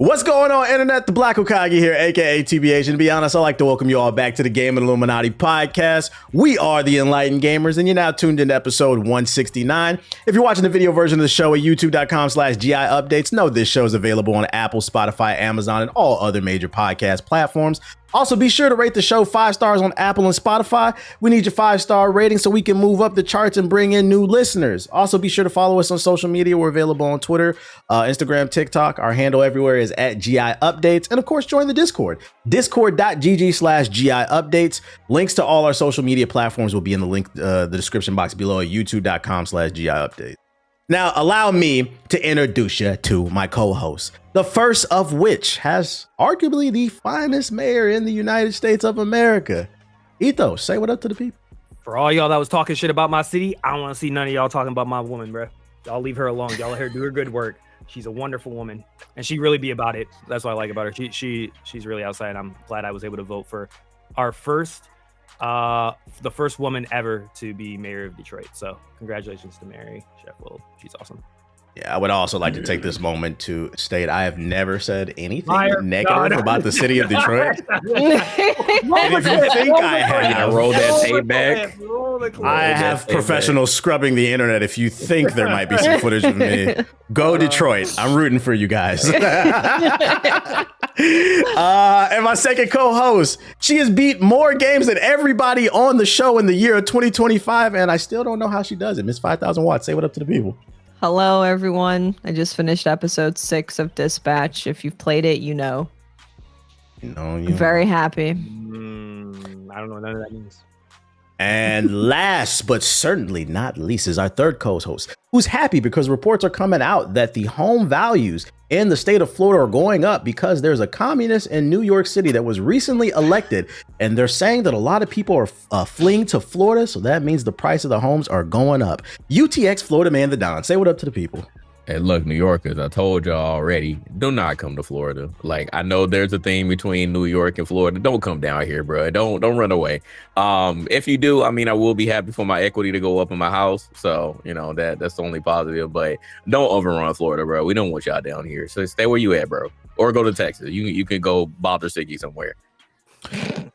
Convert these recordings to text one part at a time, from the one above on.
What's going on, Internet? The Black Okage here, aka TBH. And to be honest, I'd like to welcome you all back to the Gaming Illuminati podcast. We are the Enlightened Gamers, and you're now tuned into episode 169. If you're watching the video version of the show at youtube.com/GI updates, know this show is available on Apple, Spotify, Amazon, and all other major podcast platforms. Also, be sure to rate the show 5 stars on Apple and Spotify. We need your 5-star rating so we can move up the charts and bring in new listeners. Also, be sure to follow us on social media. We're available on Twitter, Instagram, TikTok. Our handle everywhere is at GI Updates. And of course, join the Discord, discord.gg/GI Updates. Links to all our social media platforms will be in the description box below at youtube.com/GI Updates. Now, allow me to introduce you to my co-host, the first of which has arguably the finest mayor in the United States of America. Ethos, say what up to the people. For all y'all that was talking shit about my city, I don't want to see none of y'all talking about my woman, bro. Y'all leave her alone. Y'all let her do her good work. She's a wonderful woman, and she really be about it. That's what I like about her. She's really outside. I'm glad I was able to vote for our the first woman ever to be mayor of Detroit. So congratulations to Mary Sheffield. She's awesome. Yeah, I would also like to take this moment to state I have never said anything negative about the city of Detroit. And if you think I have, roll that tape back. I have professionals scrubbing the internet. If you think there might be some footage of me, go Detroit. I'm rooting for you guys. And my second co-host, she has beat more games than everybody on the show in the year of 2025, and I still don't know how she does it. Miss 5,000 watts, say what up to the people. Hello, everyone. I just finished episode 6 of Dispatch. If you've played it, you know. I'm very happy. I don't know what none of that means. And last but certainly not least is our third co-host, who's happy because reports are coming out that the home values in the state of Florida are going up because there's a communist in New York City that was recently elected. And they're saying that a lot of people are fleeing to Florida. So that means the price of the homes are going up. UTX Florida Man the Don, say what up to the people. Hey, look, New Yorkers, I told y'all already, do not come to Florida. Like, I know there's a thing between New York and Florida. Don't come down here, bro. Don't run away. If you do, I mean, I will be happy for my equity to go up in my house. So, you know, that's the only positive. But don't overrun Florida, bro. We don't want y'all down here. So stay where you at, bro. Or go to Texas. You can go bother Siggy somewhere.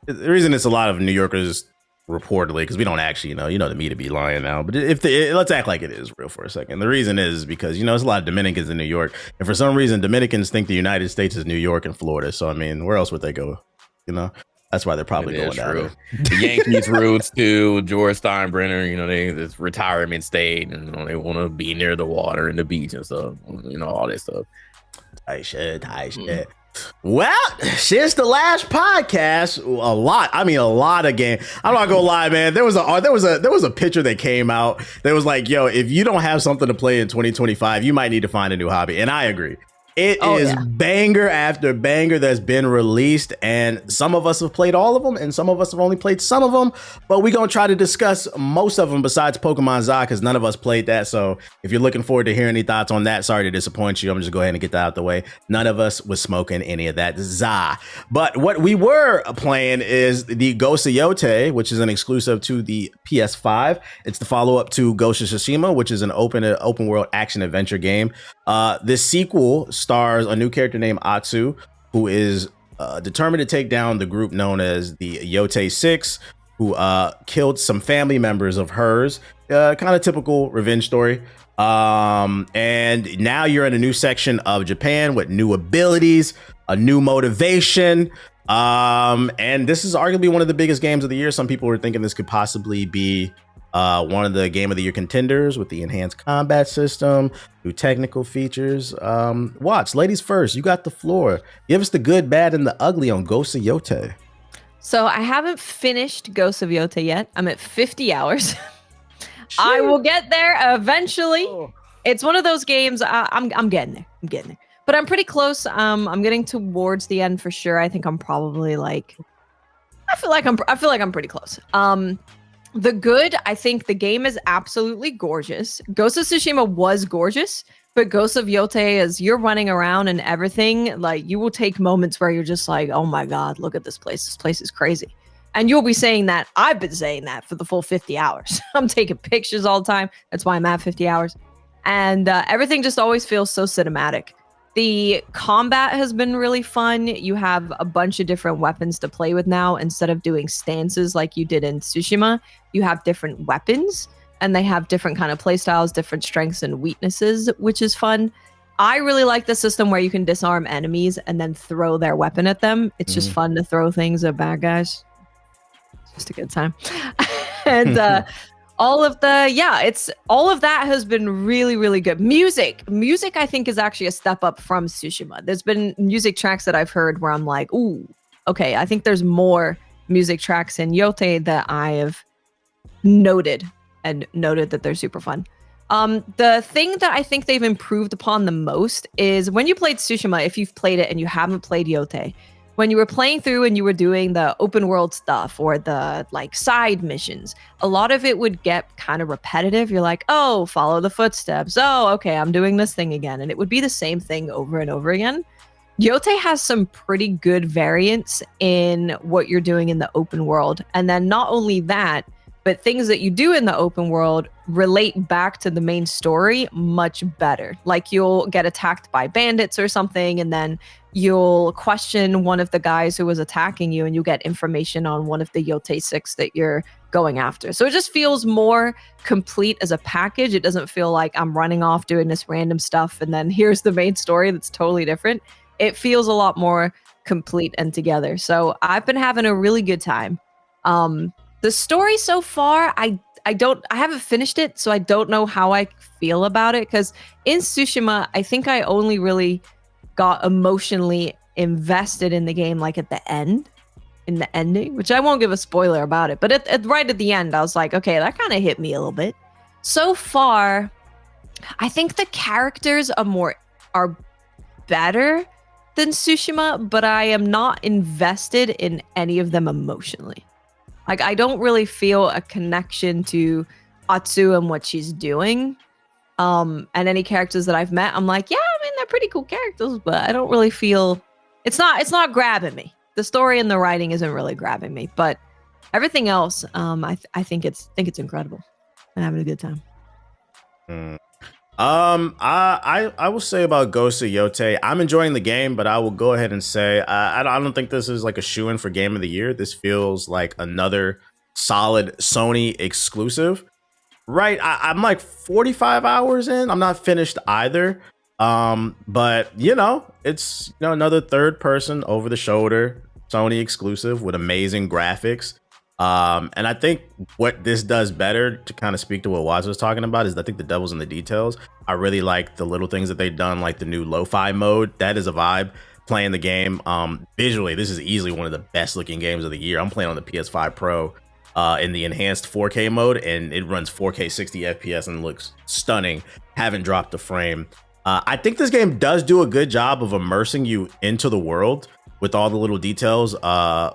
The reason it's a lot of New Yorkers reportedly, because we don't actually the media be lying now, but let's act like it is real for a second. The reason is because there's a lot of Dominicans in New York, and for some reason Dominicans think the United States is New York and Florida. So I mean, where else would they go? That's why they're probably going down there. The Yankees roots too. George Steinbrenner, they this retirement state, and they want to be near the water and the beach and stuff. All that stuff. I should. Well, since the last podcast, a lot of games. I'm not gonna lie, man. There was a picture that came out that was like, yo, if you don't have something to play in 2025, you might need to find a new hobby. And I agree. It is banger after banger that's been released, and some of us have played all of them, and some of us have only played some of them, but we're going to try to discuss most of them besides Pokemon Za, because none of us played that. So if you're looking forward to hearing any thoughts on that, sorry to disappoint you. I'm just go ahead and get that out the way. None of us was smoking any of that Za. But what we were playing is the Ghost of Yotei, which is an exclusive to the PS5. It's the follow-up to Ghost of Tsushima, which is an open world action adventure game. This sequel stars a new character named Atsu, who is determined to take down the group known as the Yotei 6, who killed some family members of hers. Kind of typical revenge story. And now you're in a new section of Japan with new abilities, a new motivation. And this is arguably one of the biggest games of the year. Some people were thinking this could possibly be one of the Game of the Year contenders with the enhanced combat system, new technical features. Watts, ladies first, you got the floor. Give us the good, bad, and the ugly on Ghost of Yotei. So I haven't finished Ghost of Yotei yet. I'm at 50 hours. I will get there eventually. Oh. It's one of those games. I'm getting there. But I'm pretty close. I'm getting towards the end for sure. I think I'm probably I feel like I'm pretty close. The good, I think the game is absolutely gorgeous. Ghost of Tsushima was gorgeous, but Ghost of Yotei, as you're running around and everything, you will take moments where you're just like, oh my God, look at this place. This place is crazy. And you'll be saying that. I've been saying that for the full 50 hours. I'm taking pictures all the time. That's why I'm at 50 hours. And everything just always feels so cinematic. The combat has been really fun. You have a bunch of different weapons to play with now. Instead of doing stances like you did in Tsushima, you have different weapons, and they have different kind of play styles, different strengths and weaknesses, which is fun. I really like the system where you can disarm enemies and then throw their weapon at them. It's just fun to throw things at bad guys. It's just a good time. And all of that has been really, really good. Music, I think, is actually a step up from Tsushima. There's been music tracks that I've heard where I'm like, ooh, okay, I think there's more music tracks in Yotei that I have noted that they're super fun. The thing that I think they've improved upon the most is when you played Tsushima, if you've played it and you haven't played Yotei, when you were playing through and you were doing the open world stuff or the like side missions, a lot of it would get kind of repetitive. You're like, oh, follow the footsteps. Oh, okay, I'm doing this thing again. And it would be the same thing over and over again. Yotei has some pretty good variance in what you're doing in the open world. And then not only that, but things that you do in the open world relate back to the main story much better. Like you'll get attacked by bandits or something, and then you'll question one of the guys who was attacking you, and you'll get information on one of the Yotei 6 that you're going after. So it just feels more complete as a package. It doesn't feel like I'm running off doing this random stuff, and then here's the main story that's totally different. It feels a lot more complete and together. So I've been having a really good time. The story so far, I haven't finished it, so I don't know how I feel about it. Because in Tsushima, I think I only really got emotionally invested in the game, like at the end, in the ending, which I won't give a spoiler about it. But right at the end, I was like, okay, that kind of hit me a little bit. So far, I think the characters are better than Tsushima, but I am not invested in any of them emotionally. Like, I don't really feel a connection to Atsu and what she's doing. And any characters that I've met, I'm like, yeah, I mean, they're pretty cool characters, but I don't really feel it's not grabbing me. The story and the writing isn't really grabbing me, but everything else, I think it's incredible. I'm having a good time. I will say about Ghost of Yotei, I'm enjoying the game, but I will go ahead and say I don't think this is like a shoo-in for Game of the Year. This feels like another solid Sony exclusive. Right, I'm like 45 hours in. I'm not finished either. But it's another third person over the shoulder Sony exclusive with amazing graphics. And I think what this does better, to kind of speak to what Waz was talking about, is I think the devil's in the details. I really like the little things that they've done, like the new lo-fi mode. That is a vibe playing the game. Visually, this is easily one of the best looking games of the year. I'm playing on the PS5 Pro in the enhanced 4K mode, and it runs 4K 60 FPS and looks stunning. Haven't dropped a frame. I think this game does do a good job of immersing you into the world with all the little details,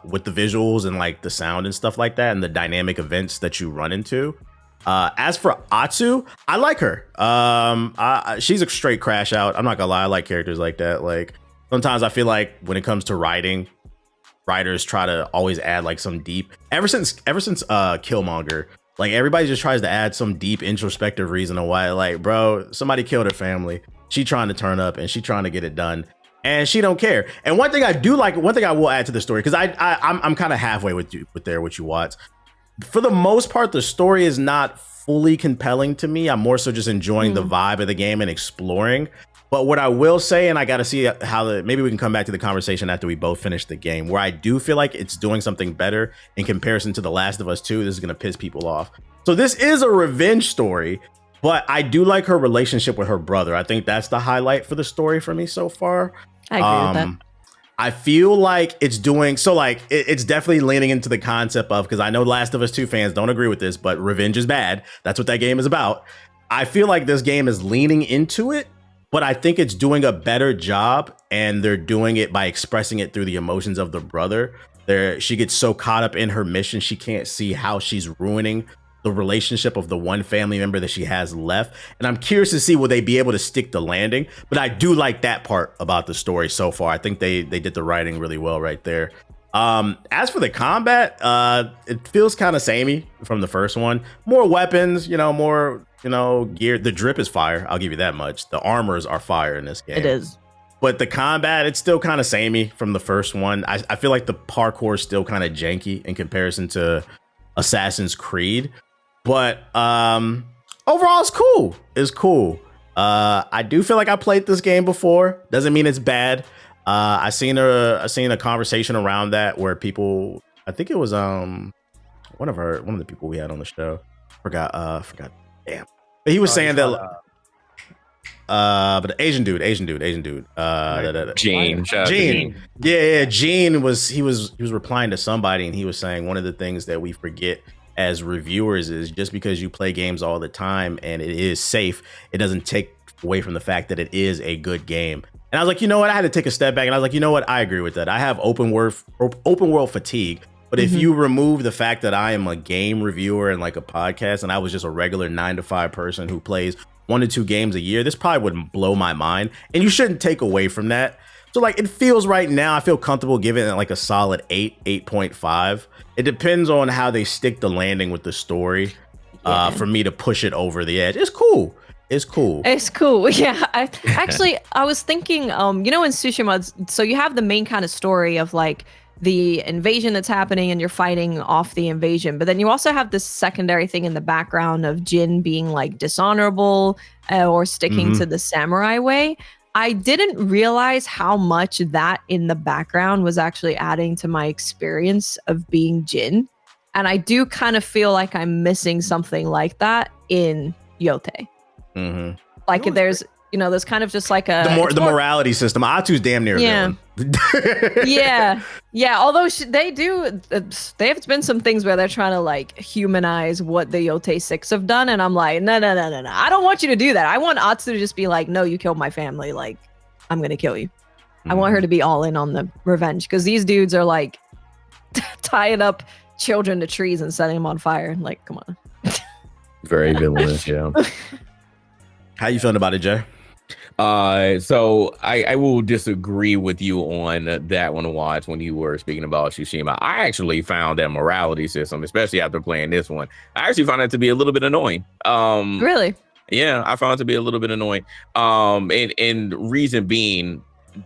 with the visuals and like the sound and stuff like that, and the dynamic events that you run into. As for Atsu, I like her. She's a straight crash out. I'm not gonna lie, I like characters like that. Like, sometimes I feel like when it comes to writing, writers try to always add like some deep. Ever since Killmonger, like everybody just tries to add some deep introspective reason of why. Like, bro, somebody killed her family. She trying to turn up and she trying to get it done. And she don't care. And one thing I will add to the story, because I'm kind of halfway with you Watts. For the most part, the story is not fully compelling to me. I'm more so just enjoying the vibe of the game and exploring. But what I will say, and I got to see how maybe we can come back to the conversation after we both finish the game, where I do feel like it's doing something better in comparison to The Last of Us 2. This is going to piss people off. So this is a revenge story, but I do like her relationship with her brother. I think that's the highlight for the story for me so far. I agree with that. I feel like it's doing so, like it's definitely leaning into the concept of, because I know Last of Us 2 fans don't agree with this, but revenge is bad. That's what that game is about. I feel like this game is leaning into it, but I think it's doing a better job, and they're doing it by expressing it through the emotions of the brother. She gets so caught up in her mission, she can't see how she's ruining the relationship of the one family member that she has left. And I'm curious to see, will they be able to stick the landing? But I do like that part about the story so far. I think they did the writing really well right there. As for the combat, it feels kind of samey from the first one. More weapons, more gear. The drip is fire. I'll give you that much. The armors are fire in this game. It is. but the combat, it's still kind of samey from the first one. I feel like the parkour is still kind of janky in comparison to Assassin's Creed, but overall it's cool. It's cool. I do feel like I played this game before. Doesn't mean it's bad. I seen a conversation around that where people, I think it was one of the people we had on the show. Forgot. Damn. But he was saying that. But the Asian dude. Gene. Yeah. Gene was replying to somebody, and he was saying one of the things that we forget as reviewers is just because you play games all the time and it is safe, it doesn't take away from the fact that it is a good game. And I was like, you know what? I had to take a step back, and I was like, you know what? I agree with that. I have open world fatigue. But if you remove the fact that I am a game reviewer and like a podcast, and I was just a regular 9-to-5 person who plays 1 to 2 games a year, this probably wouldn't blow my mind. And you shouldn't take away from that. So like, it feels right now, I feel comfortable giving it like a solid 8.5. It depends on how they stick the landing with the story for me to push it over the edge. It's cool. Yeah. I was thinking, in Tsushima, so you have the main kind of story of like the invasion that's happening and you're fighting off the invasion. But then you also have this secondary thing in the background of Jin being like dishonorable or sticking to the samurai way. I didn't realize how much that in the background was actually adding to my experience of being Jin. And I do kind of feel like I'm missing something like that in Yotei. Like there's kind of just like the morality system. Atu's damn near villain. Yeah. Although there's been some things where they're trying to like humanize what the Yotei 6 have done, and I'm like, no. I don't want you to do that. I want Atsu to just be like, no, you killed my family. Like, I'm gonna kill you. I want her to be all in on the revenge, because these dudes are like tying up children to trees and setting them on fire. Like, come on. Very villainous, yeah. How you feeling about it, Jay? So I will disagree with you on that one, Watch, when you were speaking about Tsushima. I actually found that morality system, especially after playing this one, I actually found it to be a little bit annoying. Really? Yeah, I found it to be a little bit annoying. And reason being,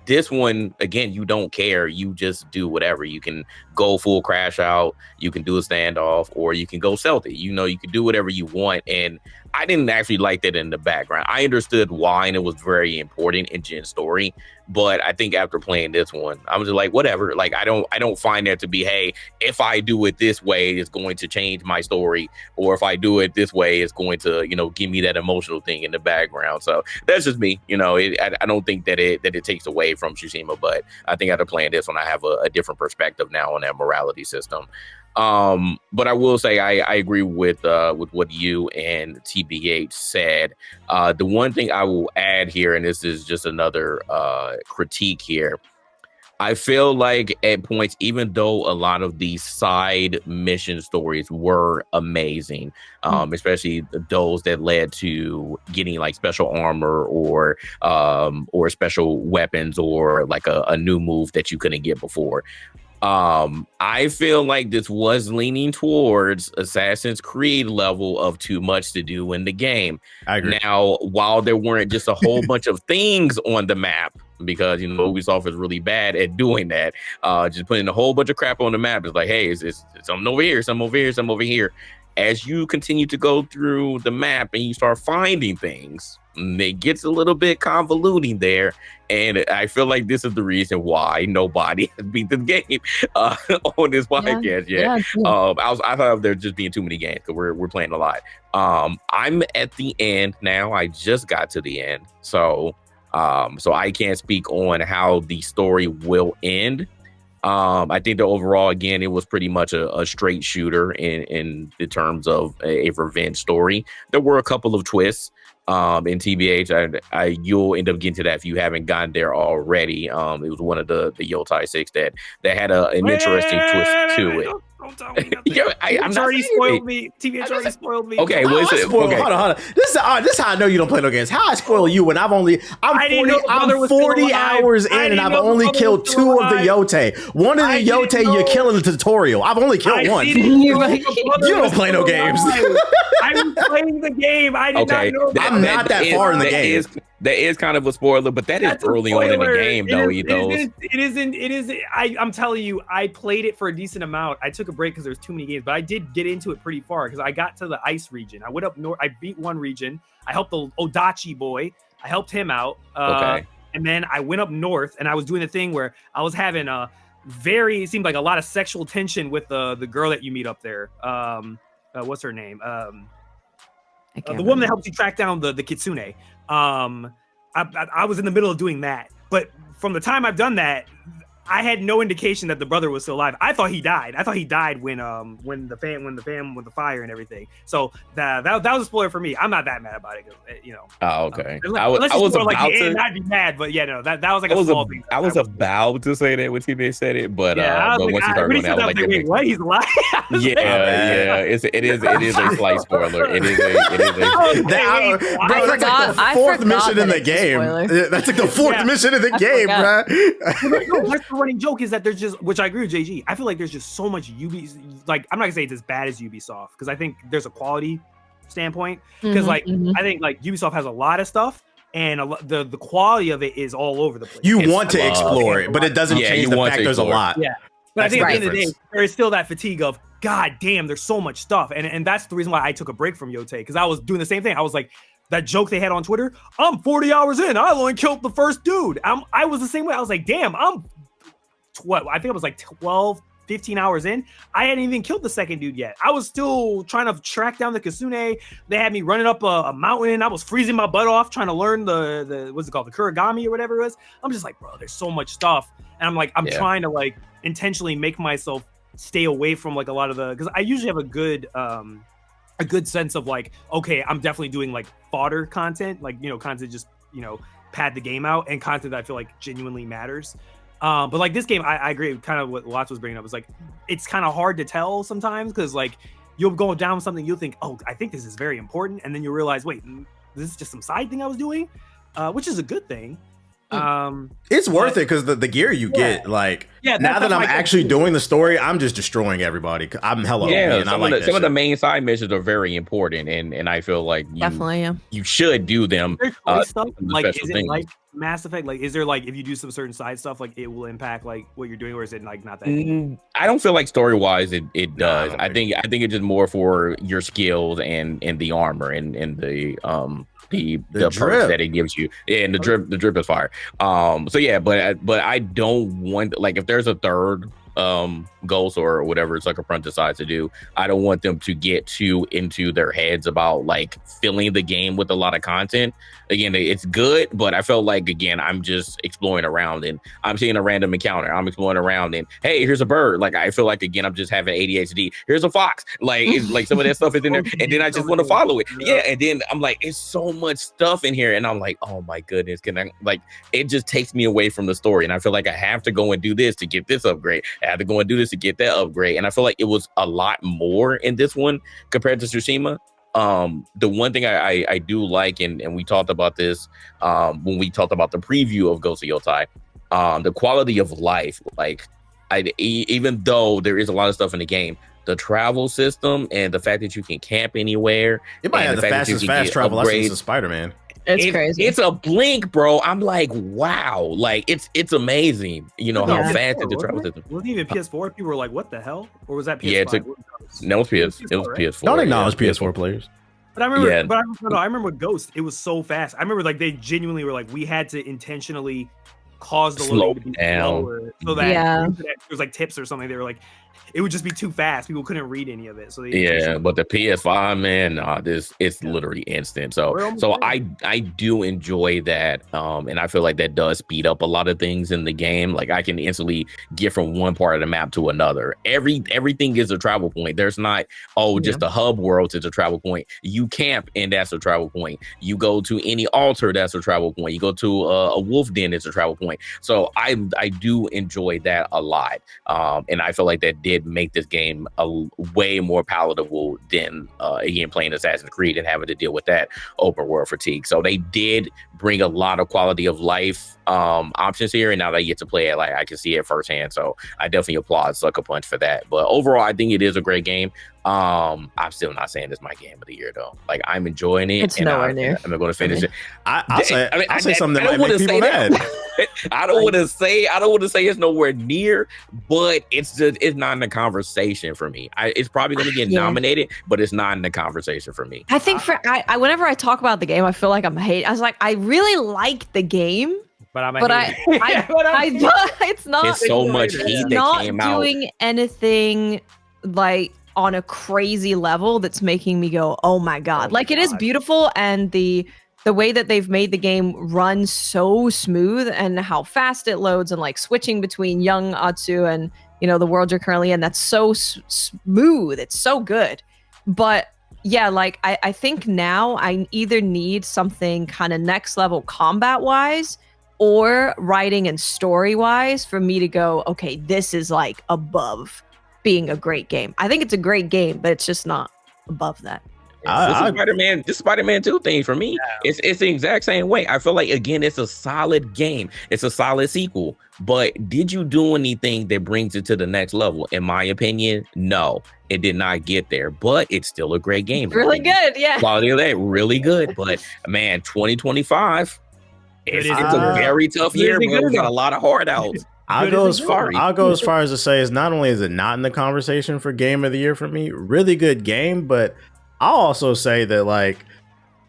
this one, again, you don't care. You just do whatever. You can go full crash out. You can do a standoff, or you can go stealthy. You can do whatever you want. And I didn't actually like that in the background. I understood why, and it was very important in Jin's story. But I think after playing this one, I was just like, whatever. Like, I don't find that to be, hey, if I do it this way, it's going to change my story, or if I do it this way, it's going to, give me that emotional thing in the background. So that's just me. I don't think that it takes away from Tsushima, but I think after playing this one, I have a different perspective now on that morality system. But I will say I agree with what you and TBH said. The one thing I will add here, and this is just another critique here, I feel like at points, even though a lot of these side mission stories were amazing, especially those that led to getting like special armor or special weapons, or like a new move that you couldn't get before. I feel like this was leaning towards Assassin's Creed level of too much to do in the game. I agree. Now, while there weren't just a whole bunch of things on the map, because Ubisoft is really bad at doing that, just putting a whole bunch of crap on the map. It's like, hey, it's something over here, something over here, something over here. As you continue to go through the map and you start finding things, it gets a little bit convoluting there. And I feel like this is the reason why nobody has beat the game on this podcast yet. Yeah. I thought there just being too many games, because we're playing a lot. I'm at the end now. I just got to the end. So I can't speak on how the story will end. I think that overall, again, it was pretty much a straight shooter in the terms of a revenge story. There were a couple of twists in TBH. You'll end up getting to that if you haven't gotten there already. It was one of the Yotei 6 that had an interesting twist to it. Don't tell me nothing. I'm already spoiled me. TBH already spoiled me. Okay, Hold on. This is how I know you don't play no games. How I spoil you when I'm 40 hours in, and I've only killed 2 of the Yotei. One of the Yotei you're killing the tutorial. I've only killed one. You don't play no games. I was playing the game. I did not know that. I'm not that far in the game. That is kind of a spoiler, but that's early on in the game, though. It isn't. I'm telling you, I played it for a decent amount. I took a break because there's too many games, but I did get into it pretty far because I got to the ice region. I went up north. I beat one region. I helped the Odachi boy. I helped him out. Okay. And then I went up north, and I was doing the thing where I was having it seemed like a lot of sexual tension with the girl that you meet up there. What's her name? The woman that helps you track down the kitsune. I was in the middle of doing that, but from the time I've done that, I had no indication that the brother was still alive. I thought he died. I thought he died when the fan with the fire and everything. So that was a spoiler for me. I'm not that mad about it, Oh, okay. I was about to. I'd be mad, but yeah, no, that was like a small thing. I was about to say that when TJ said it, but yeah, but once you started going out, like, wait, what? He's alive? Yeah. It is a slight spoiler. It is a. That's like the fourth mission in the game. That's like the fourth mission in the game, bro. That's the running joke is that there's just, which I agree with JG. I feel like there's just so much like I'm not gonna say it's as bad as Ubisoft because I think there's a quality standpoint because I think like Ubisoft has a lot of stuff and the quality of it is all over the place. You want to explore it, but it doesn't change the fact there's a lot. Yeah, but I think at the end of the day, there is still that fatigue of God damn, there's so much stuff, and that's the reason why I took a break from Yotei because I was doing the same thing. I was like. That joke they had on Twitter, I'm 40 hours in. I only killed the first dude. I was the same way. I was like, damn, I think I was like 12, 15 hours in. I hadn't even killed the second dude yet. I was still trying to track down the Kitsune. They had me running up a mountain. I was freezing my butt off trying to learn the what's it called? The Kurigami or whatever it was. I'm just like, bro, there's so much stuff. And I'm like, I'm trying to like intentionally make myself stay away from like a lot of because I usually have a good sense of like, okay, I'm definitely doing like fodder content, like, content just, pad the game out and content that I feel like genuinely matters. But like this game, I agree with kind of what Lots was bringing up. Is like, it's kind of hard to tell sometimes because like you'll go down something, you'll think, oh, I think this is very important. And then you realize, wait, this is just some side thing I was doing, which is a good thing. It's worth it because the gear you get, like, now that I'm actually doing the story, I'm just destroying everybody. I'm hella OP, some of the main side missions are very important, and I feel like you should do them. Stuff like, is it like Mass Effect? Like, is there like if you do some certain side stuff, like it will impact like what you're doing, or is it like not that? I don't feel like story wise it does. I think it's just more for your skills and the armor and the perks that it gives you, and the drip is fire. So yeah, but I don't want, like, if there's a third Ghost or whatever Sucker Punch decides to do, I don't want them to get too into their heads about like filling the game with a lot of content. Again, it's good, but I felt like, again, I'm just exploring around and I'm seeing a random encounter. I'm exploring around and hey, here's a bird. Like, I feel like, again, I'm just having ADHD. Here's a fox. Like, it's like some of that stuff is in there, and then I just want to follow it. Yeah, and then I'm like, it's so much stuff in here, and I'm like, oh my goodness, it just takes me away from the story, and I feel like I have to go and do this to get this upgrade. I have to go and do this to get that upgrade, and I feel like it was a lot more in this one compared to Tsushima. The one thing I do like, and we talked about this when we talked about the preview of Ghost of Yotei, the quality of life. Like, even though there is a lot of stuff in the game, the travel system and the fact that you can camp anywhere, it might have the fastest fast travel lessons of Spider-Man. It's crazy. It's a blink, bro. I'm like, wow, like it's amazing. How fast the travel system. Wasn't even PS4. People were like, what the hell? Or was that PS5? No, it was PS4. Don't acknowledge PS4 players. But I remember, I remember with Ghost, it was so fast. I remember like they genuinely were like, we had to intentionally cause the load to be slower so that there was like tips or something. They were like, it would just be too fast. People couldn't read any of it. So but the PS5, man, it's literally instant. So I do enjoy that, and I feel like that does speed up a lot of things in the game. Like, I can instantly get from one part of the map to another. Everything is a travel point. There's not just a hub world is a travel point. You camp and that's a travel point. You go to any altar, that's a travel point. You go to a wolf den, it's a travel point. So I do enjoy that a lot, and I feel like that did make this game a way more palatable than again playing Assassin's Creed and having to deal with that open world fatigue. So they did bring a lot of quality of life options here, and now that I get to play it, like, I can see it firsthand. So I definitely applaud Sucker Punch for that. But overall, I think it is a great game. I'm still not saying it's my game of the year though. Like I'm enjoying it. It's nowhere near. I'm going to finish it. I'll say something that might make people mad. I don't want to say it's nowhere near, but it's not in the conversation for me. It's probably going to get nominated, but it's not in the conversation for me. I think whenever I talk about the game, I feel like I'm hating. I was like, I really like the game. But it's not. It's so much heat that came out. Not doing anything like on a crazy level that's making me go, oh my god! Like it is beautiful, and the way that they've made the game run so smooth, and how fast it loads, and like switching between young Atsu and the world you're currently in. That's so smooth. It's so good, but. Yeah, like I think now I either need something kind of next level combat wise or writing and story wise for me to go, okay, this is like above being a great game. I think it's a great game, but it's just not above that. This Spider-Man 2 thing for me, it's the exact same way. I feel like, again, it's a solid game. It's a solid sequel. But did you do anything that brings it to the next level? In my opinion, no. It did not get there, but it's still a great game. Really good, yeah. Quality of that, really good. But, man, 2025, it's a very tough year, bro. We got a lot of hard outs. I'll go as far as to say, is not only is it not in the conversation for game of the year for me, really good game, but I'll also say that, like,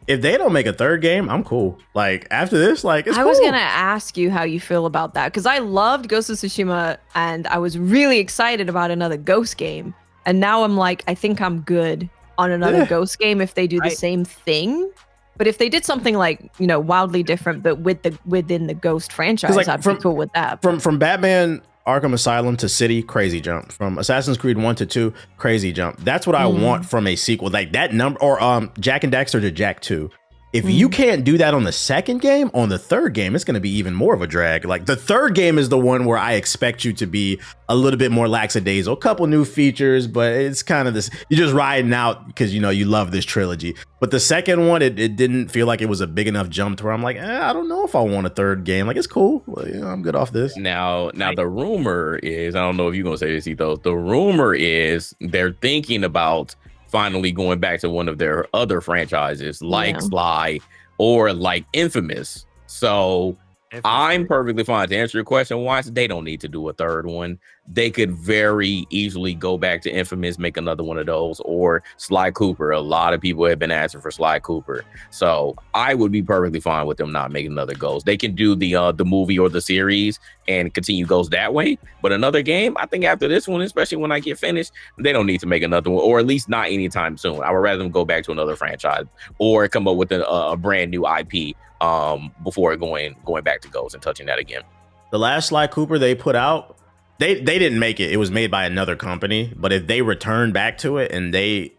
if they don't make a third game, I'm cool. Like, after this, like, it's cool. I was going to ask you how you feel about that, because I loved Ghost of Tsushima, and I was really excited about another Ghost game. And now I'm like, I think I'm good on another Ghost game if they do the same thing. But if they did something like, wildly different, but within the Ghost franchise, like, I'd be cool with that. From Batman Arkham Asylum to City, crazy jump. From Assassin's Creed 1 to 2, crazy jump. That's what I want from a sequel. Like that number, or Jack and Daxter to Jack 2. If you can't do that on the second game, on the third game, it's going to be even more of a drag. Like the third game is the one where I expect you to be a little bit more lackadaisical, a couple new features, but it's kind of this, you're just riding out because, you love this trilogy. But the second one, it didn't feel like it was a big enough jump to where I'm like, I don't know if I want a third game. Like, it's cool. I'm good off this. Now the rumor is, I don't know if you're going to say this, Ethos. The rumor is they're thinking about finally going back to one of their other franchises like Sly or like Infamous. So I'm perfectly fine. To answer your question, Watts, they don't need to do a third one. They could very easily go back to Infamous, make another one of those, or Sly Cooper. A lot of people have been asking for Sly Cooper. So I would be perfectly fine with them not making another Ghost. They can do the movie or the series and continue Ghost that way. But another game, I think after this one, especially when I get finished, they don't need to make another one, or at least not anytime soon. I would rather them go back to another franchise or come up with a brand new IP before going back to Ghost and touching that again. The last Sly Cooper they put out, they didn't make it. It was made by another company. But if they return back to it and they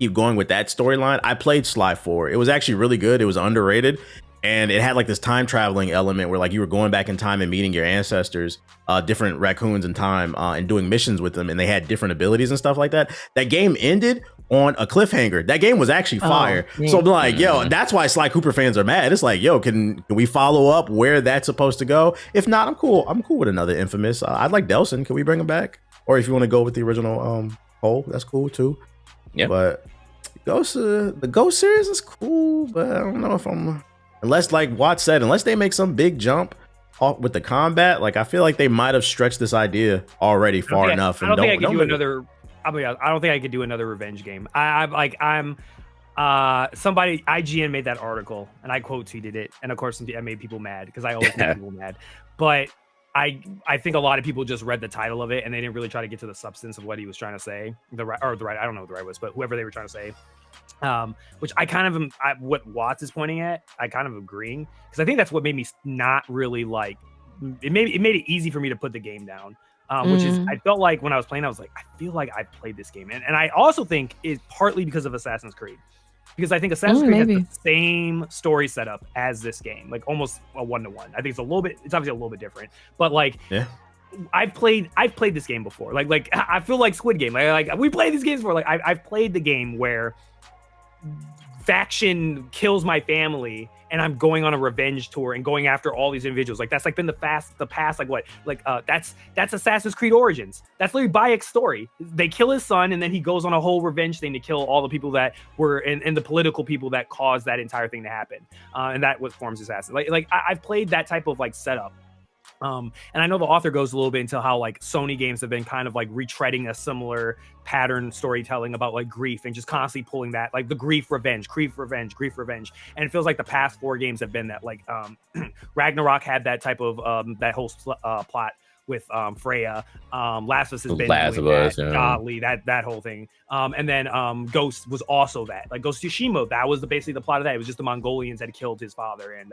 keep going with that storyline, I played Sly 4. It was actually really good. It was underrated. And it had like this time traveling element where like you were going back in time and meeting your ancestors, different raccoons in time, and doing missions with them. And they had different abilities and stuff like that. That game ended on a cliffhanger. That game was actually fire. So I'm like, yo, that's why Sly Cooper fans are mad. It's like, yo, can we follow up where that's supposed to go? If not, I'm cool. I'm cool with another Infamous. I'd like Delson. Can we bring him back? Or if you want to go with the original Hole, that's cool too. Yeah. But the Ghost series is cool, but I don't know if I'm... Unless, like Watt said, unless they make some big jump with the combat, like I feel like they might have stretched this idea already far enough. I don't think I could do another. I don't think I could do another revenge game. Somebody IGN made that article and I quote tweeted it, and of course I made people mad because I always make people mad. But I think a lot of people just read the title of it and they didn't really try to get to the substance of what he was trying to say. I don't know what the right was, but whoever they were trying to say. Which I kind of am, what Watts is pointing at, I kind of agreeing, because I think that's what made me not really like it. Made it easy for me to put the game down, which is I felt like when I was playing, I was like, I feel like I played this game, and I also think it's partly because of Assassin's Creed, because I think Assassin's Creed has the same story setup as this game, like almost a 1-to-1. I think it's obviously a little bit different, but like I've played this game before, like I feel like Squid Game, like we played these games before, like I've played the game where faction kills my family and I'm going on a revenge tour and going after all these individuals. Like that's like been the past, like what? Like that's Assassin's Creed Origins. That's literally Bayek's story. They kill his son and then he goes on a whole revenge thing to kill all the people that were and the political people that caused that entire thing to happen. And that what forms Assassin. I've played that type of like setup. And I know the author goes a little bit into how like Sony games have been kind of like retreading a similar pattern storytelling about like grief and just constantly pulling that like the grief revenge. And it feels like the past 4 games have been that. Like Ragnarok had that type of that whole plot with Freya. Last of Us has been Last of Us, godly, that whole thing. And then Ghost was also that. Like Ghost of Tsushima, that was basically the plot of that. It was just the Mongolians that killed his father and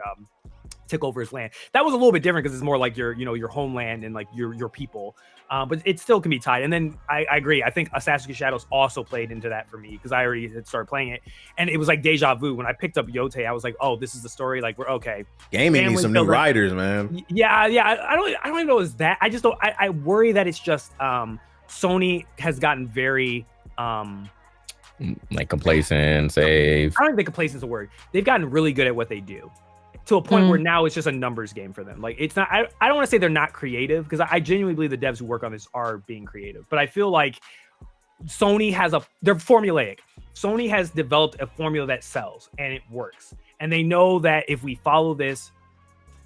took over his land. That was a little bit different because it's more like your homeland and like your people. But it still can be tied. And then I agree. I think Assassin's Creed Shadows also played into that for me because I already had started playing it, and it was like deja vu. When I picked up Yotei, I was like, "Oh, this is the story. Like we're okay." Gaming needs some new writers, man. Yeah. I don't even know it's that. I just don't. I worry that it's just Sony has gotten very like complacent, safe. I don't think complacent is a word. They've gotten really good at what they do, to a point where now it's just a numbers game for them. Like it's not, I don't want to say they're not creative because I genuinely believe the devs who work on this are being creative, but I feel like Sony they're formulaic. Sony has developed a formula that sells and it works. And they know that if we follow this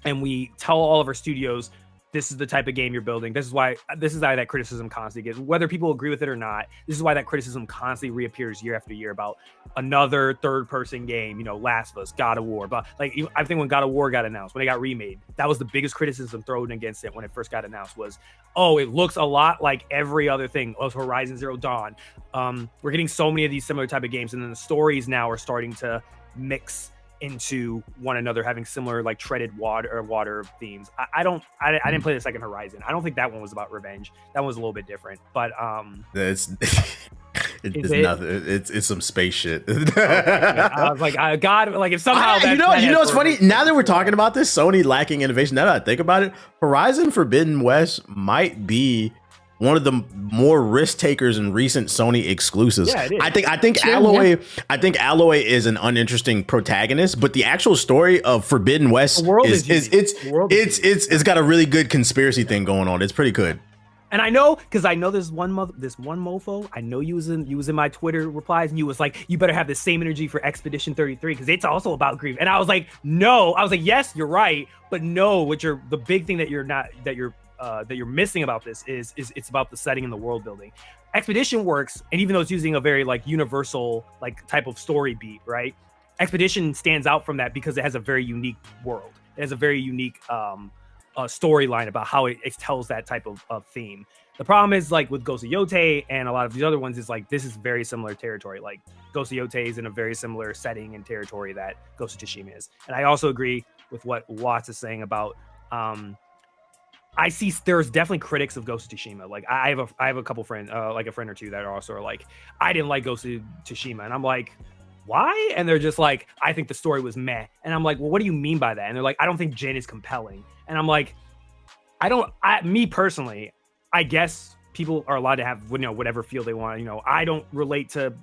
and we tell all of our studios, this is the type of game you're building. This is why that criticism constantly gets, whether people agree with it or not. This is why that criticism constantly reappears year after year about another third-person game. Last of Us, God of War. But like, I think when God of War got announced, when it got remade, that was the biggest criticism thrown against it when it first got announced. Was, oh, it looks a lot like every other thing. Oh, Horizon Zero Dawn. We're getting so many of these similar type of games, and then the stories now are starting to mix into one another, having similar like treaded water themes. I didn't play the second Horizon. I don't think that one was about revenge. That one was a little bit different, but it's nothing. It's some space shit. I was like, God, like if somehow it's funny. Now that we're talking about this, Sony lacking innovation. Now that I think about it, Horizon Forbidden West might be one of the more risk takers in recent Sony exclusives. Yeah, it is. I think sure, Alloy. Yeah. I think Alloy is an uninteresting protagonist, but the actual story of Forbidden West it's got a really good conspiracy thing going on. It's pretty good. And I know because this one mofo. I know you was in my Twitter replies, and you was like, you better have the same energy for Expedition 33 because it's also about grief. And I was like, no. I was like, yes, you're right, but no. The big thing that you're missing about this is it's about the setting and the world building. Expedition works, and even though it's using a very like universal like type of story beat, right? Expedition stands out from that because it has a very unique world. It has a very unique storyline about how it tells that type of theme. The problem is like with Ghost of Yotei and a lot of these other ones is like this is very similar territory. Like Ghost of Yotei is in a very similar setting and territory that Ghost of Tsushima is. And I also agree with what Watts is saying about I see there's definitely critics of Ghost of Tsushima. Like I have a couple friends, like a friend or two that are also like, I didn't like Ghost of Tsushima. And I'm like, why? And they're just like, I think the story was meh. And I'm like, well, what do you mean by that? And they're like, I don't think Jin is compelling. And I'm like, me personally, I guess people are allowed to have, whatever feel they want. I don't relate to,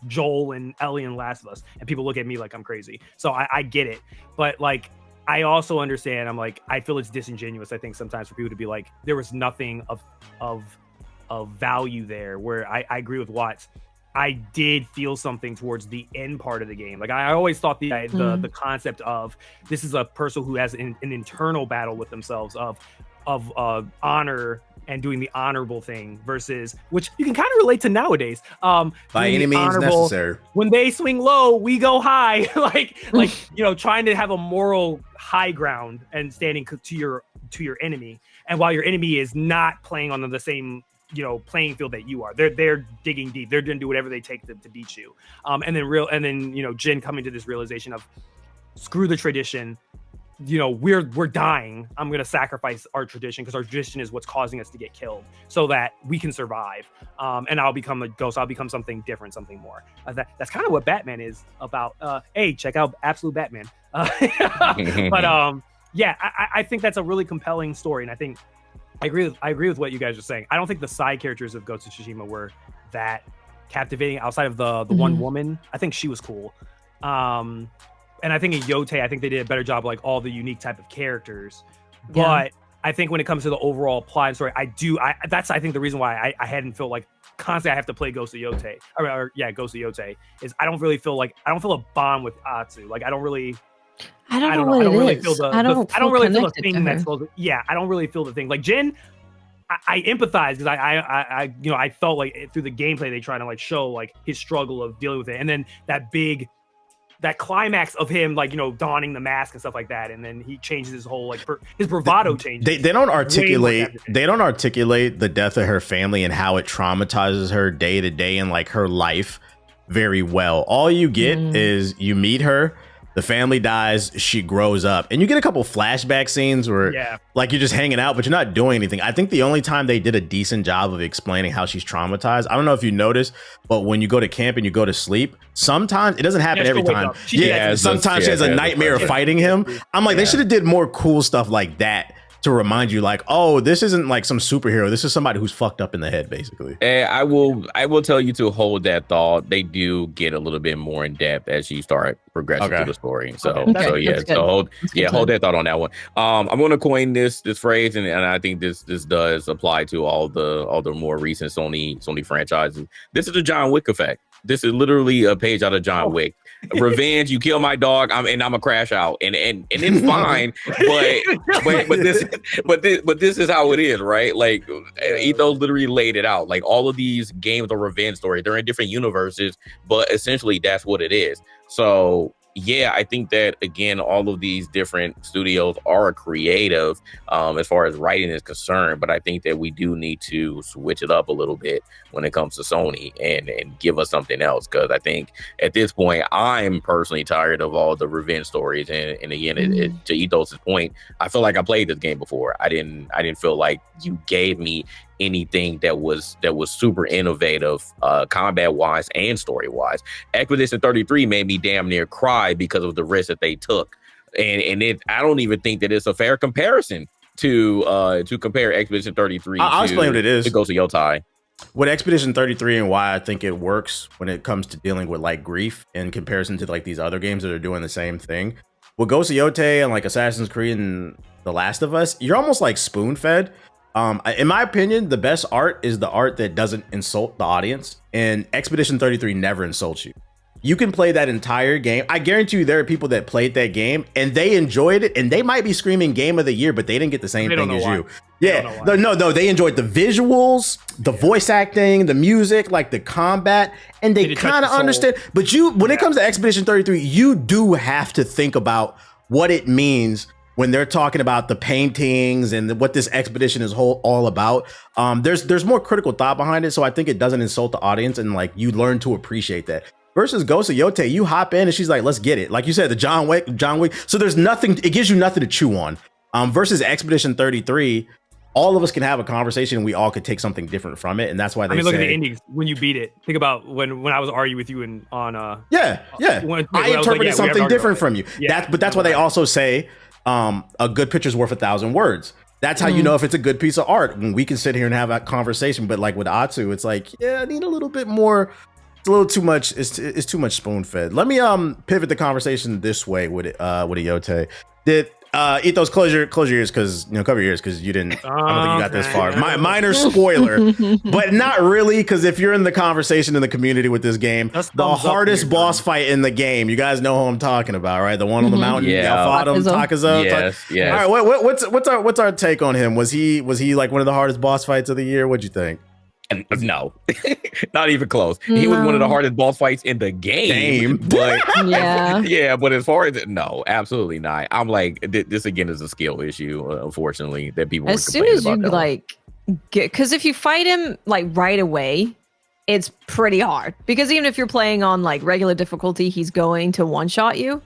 Joel and Ellie and Last of Us. And people look at me like I'm crazy. So I get it. But like, I also understand. I'm like, I feel it's disingenuous. I think sometimes for people to be like, there was nothing of value there. Where I agree with Watts. I did feel something towards the end part of the game. Like I always thought the concept of this is a person who has an internal battle with themselves of honor and doing the honorable thing versus, which you can kind of relate to nowadays. By any means necessary. When they swing low, we go high. like trying to have a moral high ground and standing to your enemy. And while your enemy is not playing on the same playing field that you are, they're digging deep. They're going to do whatever they take to beat you. And then Jin coming to this realization of screw the tradition. We're dying. I'm going to sacrifice our tradition because our tradition is what's causing us to get killed so that we can survive. And I'll become a ghost. I'll become something different, something more. That's kind of what Batman is about. Hey, check out Absolute Batman. But yeah, I think that's a really compelling story. And I think I agree with what you guys are saying. I don't think the side characters of Ghost of Tsushima were that captivating outside of the one woman. I think she was cool. And I think in Yotei, I think they did a better job like all the unique type of characters. But I think when it comes to the overall plot and story, that's I think the reason why I hadn't felt like constantly I have to play Ghost of Yotei. Ghost of Yotei is I don't feel a bond with Atsu. Like I don't really feel the thing that's supposed to, I don't really feel the thing. Like Jin, I empathize because I felt like through the gameplay they try to like show like his struggle of dealing with it, and then that climax of him like donning the mask and stuff like that, and then he changes his whole like his bravado changes. They don't articulate the death of her family and how it traumatizes her day to day in like her life very well. All you get is you meet her, the family dies, she grows up, and you get a couple flashback scenes where like you're just hanging out, but you're not doing anything. I think the only time they did a decent job of explaining how she's traumatized, I don't know if you noticed, but when you go to camp and you go to sleep, sometimes it doesn't happen every time. Sometimes she has a nightmare of fighting him. I'm like, they should have did more cool stuff like that to remind you like, oh, this isn't like some superhero. This is somebody who's fucked up in the head, basically. And I will tell you to hold that thought. They do get a little bit more in depth as you start progressing through the story. So hold that thought on that one. I'm going to coin this phrase, and I think this does apply to all the more recent Sony franchises. This is the John Wick effect. This is literally a page out of John Wick. Revenge, you kill my dog, I'm a crash out, and it's fine, but this is how it is, right? Like Ito literally laid it out. Like all of these games are revenge stories. They're in different universes, but essentially that's what it is. So yeah, I think that again, all of these different studios are creative as far as writing is concerned, but I think that we do need to switch it up a little bit when it comes to Sony and give us something else. Because I think at this point, I'm personally tired of all the revenge stories. And again, to Ethos' point, I feel like I played this game before. I didn't feel like you gave me anything that was super innovative combat wise and story wise. Expedition 33 made me damn near cry because of the risk that they took, and I don't even think that it's a fair comparison to compare Expedition 33 I'll explain what it is to Ghost of Yotei. With Expedition 33 and why I think it works when it comes to dealing with like grief in comparison to like these other games that are doing the same thing. With Ghost of Yotei and like Assassin's Creed and The Last of Us, you're almost like spoon-fed. In my opinion, the best art is the art that doesn't insult the audience, and Expedition 33 never insults you. You can play that entire game. I guarantee you there are people that played that game and they enjoyed it, and they might be screaming game of the year, but they didn't get the same thing as you. Yeah, no, they enjoyed the visuals, the voice acting, the music, like the combat, and they kind of understand. But when it comes to Expedition 33, you do have to think about what it means when they're talking about the paintings and what this expedition is all about. There's more critical thought behind it, so I think it doesn't insult the audience, and like you learn to appreciate that. Versus Ghost of Yotei, you hop in and she's like, let's get it. Like you said, the John Wick. So there's nothing, it gives you nothing to chew on. Versus Expedition 33, all of us can have a conversation and we all could take something different from it. And that's why they look at the endings when you beat it. Think about when I was arguing with you on I interpreted something different from you. That's why they also say a good picture's worth 1,000 words. That's how you know if it's a good piece of art, when we can sit here and have that conversation. But like with Atsu, it's like, I need a little bit more. It's a little too much. It's too much spoon fed. Let me pivot the conversation this way with a Yotei. Did Ethos close your ears because cover your ears because you didn't. I don't think you got this far. Minor spoiler, but not really, because if you're in the conversation in the community with this game, the hardest boss fight in the game, you guys know who I'm talking about, right? The one on the mountain. Yeah, fought him, Takazo. Yes. All right, what's our take on him? Was he like one of the hardest boss fights of the year? What'd you think? No, not even close. He was one of the hardest boss fights in the game. But but as far as no, absolutely not. I'm like, this again is a skill issue, unfortunately, that people as soon as you like get, because if you fight him like right away, it's pretty hard, because even if you're playing on like regular difficulty, he's going to one-shot you.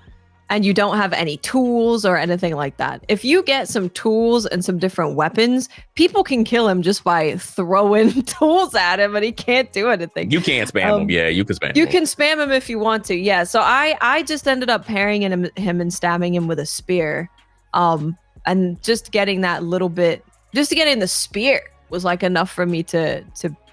And you don't have any tools or anything like that. If you get some tools and some different weapons, people can kill him just by throwing tools at him, and he can't do anything. You can't spam him. Yeah, you can spam him. You can spam him if you want to. Yeah. So I just ended up parrying him and stabbing him with a spear. And just getting that little bit, just to get in the spear was like enough for me to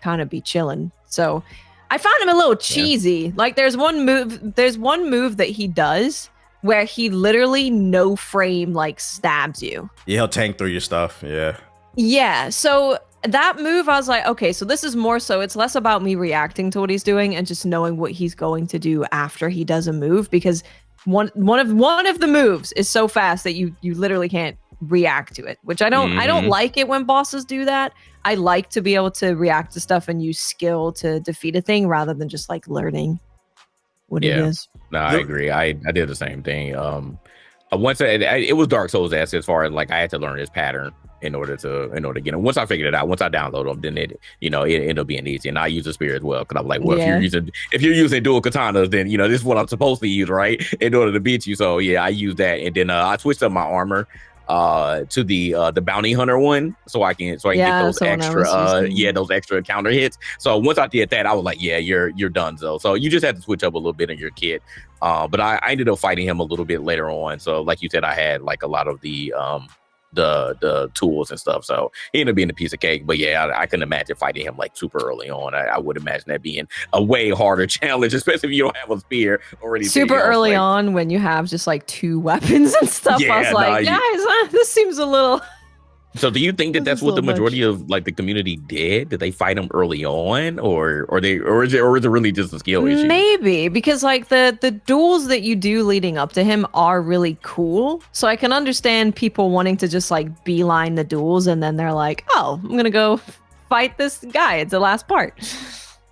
kind of be chilling. So I found him a little cheesy. Like there's one move that he does where he literally no frame like stabs you. Yeah, he'll tank through your stuff. Yeah. Yeah. So that move, I was like, okay, so this is more so it's less about me reacting to what he's doing and just knowing what he's going to do after he does a move, because one of the moves is so fast that you literally can't react to it, which I don't like it when bosses do that. I like to be able to react to stuff and use skill to defeat a thing rather than just like learning what it is. No, I agree. I did the same thing. Once it was Dark Souls as far as like I had to learn this pattern in order to get it. Once I figured it out, once I downloaded them, then it ended up being easy. And I use the spear as well because I'm like, well, if you're using dual katanas, then this is what I'm supposed to use, right, in order to beat you. So yeah, I use that, and then I switched up my armor to the bounty hunter one, so I can get those extra counter hits. So once I did that, I was like, yeah, you're done. So you just had to switch up a little bit in your kit. But I ended up fighting him a little bit later on. So like you said, I had like a lot of the tools and stuff, so he ended up being a piece of cake. But yeah, I couldn't imagine fighting him like super early on. I would imagine that being a way harder challenge, especially if you don't have a spear or anything super else. Early on when you have just like 2 weapons and stuff. I was like, guys, this seems a little. So do you think that's what the majority of like the community did? Did they fight him early on, or is it really just a skill issue? Maybe, because like the duels that you do leading up to him are really cool. So I can understand people wanting to just like beeline the duels, and then they're like, oh, I'm gonna go fight this guy. It's the last part.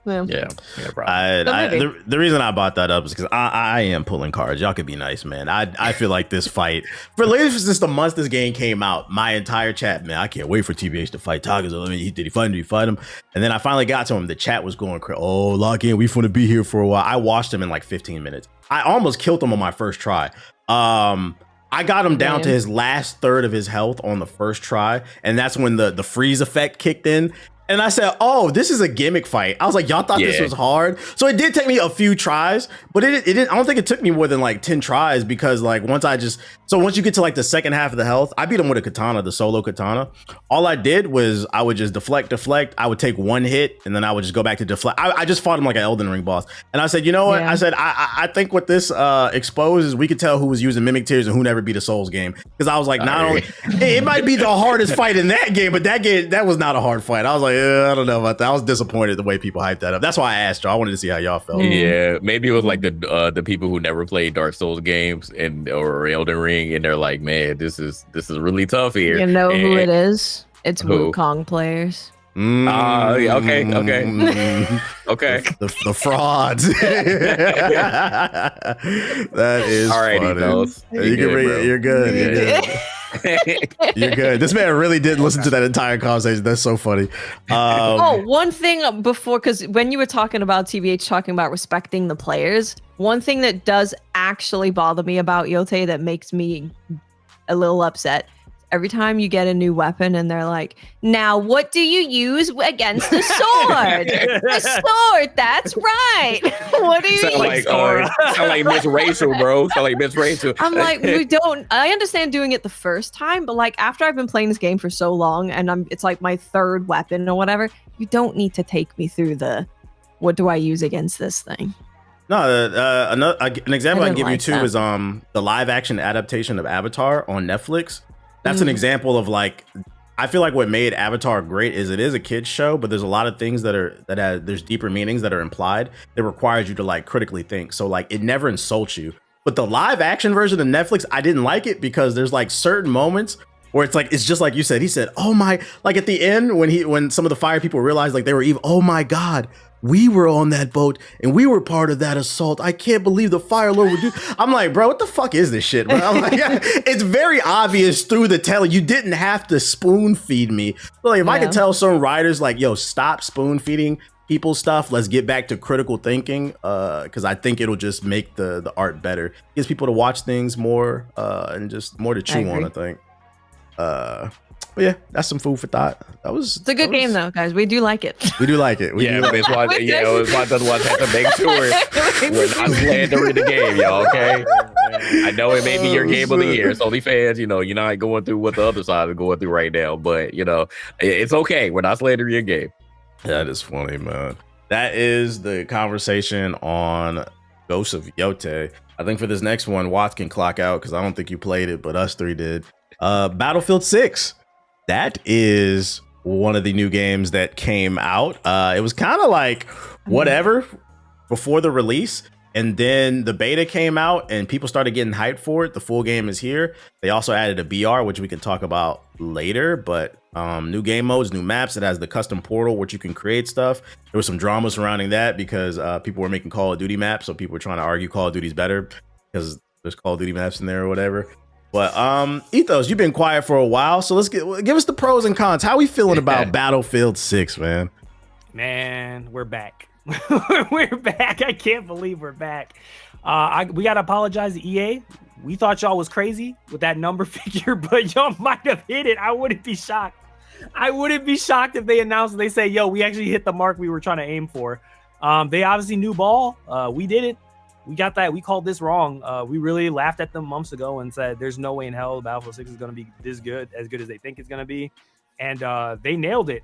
Yeah, the reason I bought that up is because I am pulling cards. Y'all could be nice, man. I feel like this fight, for at least since the month this game came out, my entire chat, man, I can't wait for TBH to fight Tigers. I mean, did he fight him? And then I finally got to him. The chat was going crazy. Oh, lock in. We finna be here for a while. I watched him in like 15 minutes. I almost killed him on my first try. I got him down to his last third of his health on the first try, and that's when the freeze effect kicked in. And I said, oh, this is a gimmick fight. I was like, y'all thought this was hard. So it did take me a few tries, but it didn't. I don't think it took me more than like 10 tries, because like once you get to like the second half of the health, I beat him with a katana, the solo katana. All I did was I would just deflect. I would take one hit, and then I would just go back to deflect. I just fought him like an Elden Ring boss. And I said, you know what? I said, I think what this exposes, we could tell who was using mimic tears and who never beat a Souls game. Because I was like, not only it might be the hardest fight in that game, but that was not a hard fight. I was like, I don't know about that. I was disappointed the way people hyped that up. That's why I asked y'all. I wanted to see how y'all felt. Yeah, maybe it was like the people who never played Dark Souls games or Elden Ring, and they're like, man, this is really tough here. You know who it is? It's Wukong players. Okay. Okay. The frauds. That is funny. You're good. You're good. This man really did listen to that entire conversation. That's so funny. One thing before, because when you were talking about TBH talking about respecting the players, one thing that does actually bother me about Yotei that makes me a little upset. Every time you get a new weapon and they're like, now what do you use against the sword? The sword, that's right. What do you use? Sound like Miss Rachel, bro. Sound like Miss Rachel. I'm like, I understand doing it the first time, but like after I've been playing this game for so long and it's like my third weapon or whatever, you don't need to take me through what do I use against this thing? No, an example I can give you too is the live action adaptation of Avatar on Netflix. That's an example of like, I feel like what made Avatar great is it is a kid's show, but there's a lot of things there's deeper meanings that are implied that requires you to like critically think. So like it never insults you. But the live action version of Netflix, I didn't like it because there's like certain moments where it's like, it's just like you said, he said, oh my, like at the end when some of the fire people realized like they were evil, oh my God, we were on that boat and we were part of that assault. I can't believe the Fire Lord would do. I'm like, bro, what the fuck is this shit? Bro? I'm like, it's very obvious through the telling. You didn't have to spoon feed me. But like, if I could tell some writers like, yo, stop spoon feeding people stuff. Let's get back to critical thinking. Because I think it'll just make the art better. It gives people to watch things more and just more to chew on, I think. But yeah, that's some food for thought. It's a good game though, guys. We do like it. We do like it. It's why have to make sure we're not slandering the game, y'all. Okay. I know it may be your game of the year. It's only fans, you're not going through what the other side is going through right now, but it's okay. We're not slandering your game. That is funny, man. that is the conversation on Ghost of Yotei. I think for this next one, Watts can clock out because I don't think you played it, but us three did. Battlefield 6. That is one of the new games that came out. It was kind of like whatever before the release. And then the beta came out and people started getting hyped for it. The full game is here. They also added a BR, which we can talk about later, but new game modes, new maps. It has the custom portal, which you can create stuff. There was some drama surrounding that because people were making Call of Duty maps. So people were trying to argue Call of Duty's better because there's Call of Duty maps in there or whatever. But Ethos, you've been quiet for a while. So let's give us the pros and cons. How we feeling about Battlefield 6, man? Man, we're back. We're back. I can't believe we're back. We gotta apologize to EA. We thought y'all was crazy with that number figure, but y'all might have hit it. I wouldn't be shocked. I wouldn't be shocked if they announced and they say, yo, we actually hit the mark we were trying to aim for. They obviously knew ball. We did it. We got that. We called this wrong. We really laughed at them months ago and said there's no way in hell Battlefield 6 is going to be this good as they think it's going to be. And they nailed it.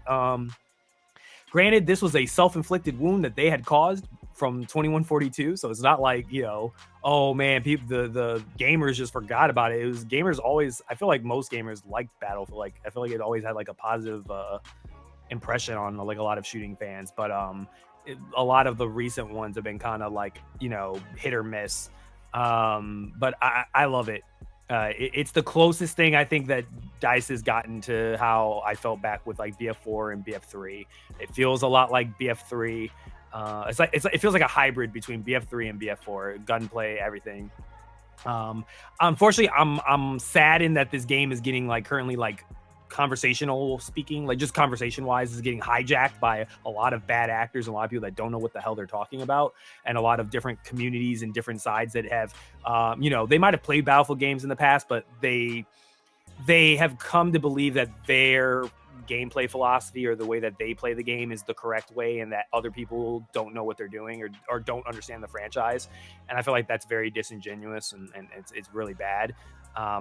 Granted, this was a self-inflicted wound that they had caused from 2142. So it's not like, oh man, people, the gamers just forgot about it. It was gamers always, I feel like most gamers liked Battlefield. Like, I feel like it always had like a positive impression on like a lot of shooting fans. But a lot of the recent ones have been kind of like, hit or miss. But I love it. It's the closest thing I think that DICE has gotten to how I felt back with like BF4 and BF3. It feels a lot like BF3. It feels like a hybrid between BF3 and BF4, gunplay, everything. Unfortunately, I'm saddened that this game is getting like currently like conversational speaking, like just conversation wise, is getting hijacked by a lot of bad actors and a lot of people that don't know what the hell they're talking about, and a lot of different communities and different sides that have they might have played Battlefield games in the past, but they have come to believe that their gameplay philosophy or the way that they play the game is the correct way, and that other people don't know what they're doing or don't understand the franchise. And I feel like that's very disingenuous and it's really bad.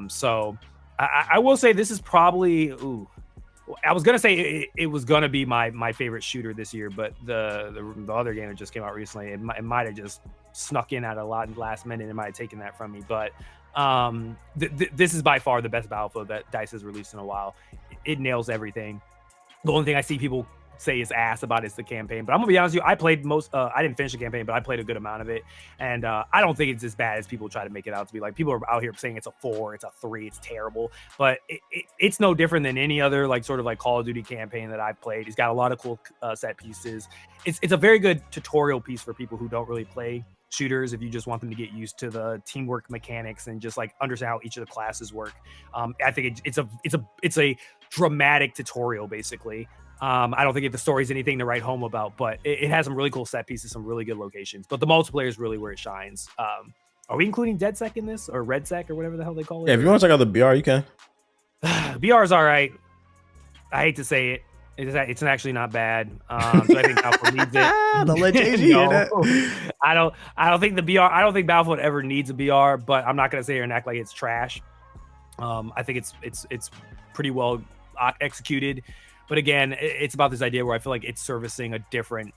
So I will say this is probably, I was going to say it was going to be my favorite shooter this year, but the other game that just came out recently, it might have just snuck in at a lot last minute. It might have taken that from me. But this is by far the best Battlefield that DICE has released in a while. It nails everything. The only thing I see people say is ass about is the campaign, but I'm gonna be honest with you, I played I didn't finish the campaign, but I played a good amount of it, and I don't think it's as bad as people try to make it out to be. Like, people are out here saying it's a 4, it's a 3, it's terrible, but it's no different than any other like sort of like Call of Duty campaign that I've played. It's got a lot of cool set pieces. It's a very good tutorial piece for people who don't really play shooters, if you just want them to get used to the teamwork mechanics and just like understand how each of the classes work. I think it's a dramatic tutorial basically. I don't think the story's anything to write home about, but it has some really cool set pieces, some really good locations. But the multiplayer is really where it shines. Are we including DedSec in this, or Redsec, or whatever the hell they call it? Yeah, if you want to check out the BR, you can. BR is all right. I hate to say it. It's actually not bad. So I think Battlefield needs it. Don't let Jay-Z hear that. I don't think the BR. I don't think Battlefield ever needs a BR, but I'm not gonna sit here and act like it's trash. I think it's pretty well executed. But again, it's about this idea where I feel like it's servicing a different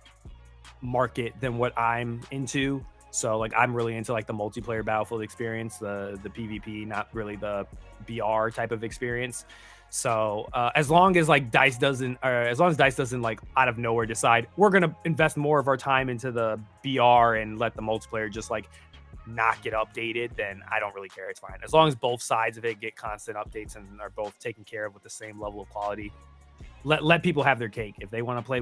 market than what I'm into. So like, I'm really into like the multiplayer Battlefield experience, the PvP, not really the BR type of experience. So as long as DICE doesn't like out of nowhere decide we're gonna invest more of our time into the BR and let the multiplayer just like not get updated, then I don't really care. It's fine as long as both sides of it get constant updates and are both taken care of with the same level of quality. Let people have their cake if they want to play.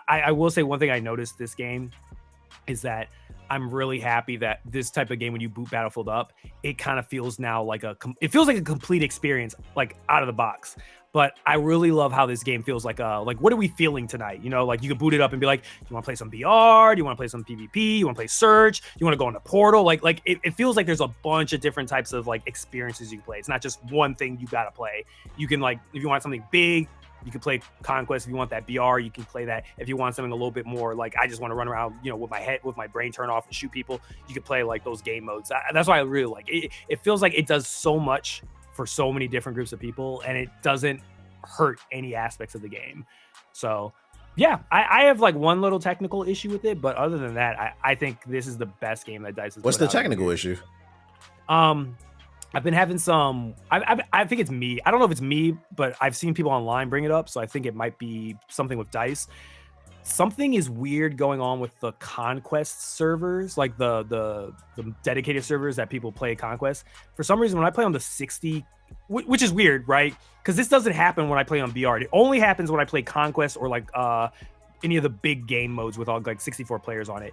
I will say one thing I noticed this game is that I'm really happy that this type of game, when you boot Battlefield up, it kind of feels now like it feels like a complete experience, like out of the box. But I really love how this game feels like what are we feeling tonight? Like you can boot it up and be like, do you want to play some BR? Do you want to play some PvP? You want to play Search? Do you want to go on the portal? Like it feels like there's a bunch of different types of like experiences you can play. It's not just one thing you got to play. You can if you want something big, you can play Conquest. If you want that BR, you can play that. If you want something a little bit more like, I just want to run around, with my brain turned off and shoot people, you can play like those game modes. That's why I really like it. It feels like it does so much for so many different groups of people, and it doesn't hurt any aspects of the game. So Yeah, I have like one little technical issue with it, but other than that, I think this is the best game that Dice has. What's the technical issue? I've been having some. I think it's me. I don't know if it's me, but I've seen people online bring it up, so I think it might be something with Dice. Something is weird going on with the Conquest servers, like the dedicated servers that people play Conquest. For some reason, when I play on the 60, which is weird, right? Because this doesn't happen when I play on VR. It only happens when I play Conquest or like any of the big game modes with all like 64 players on it.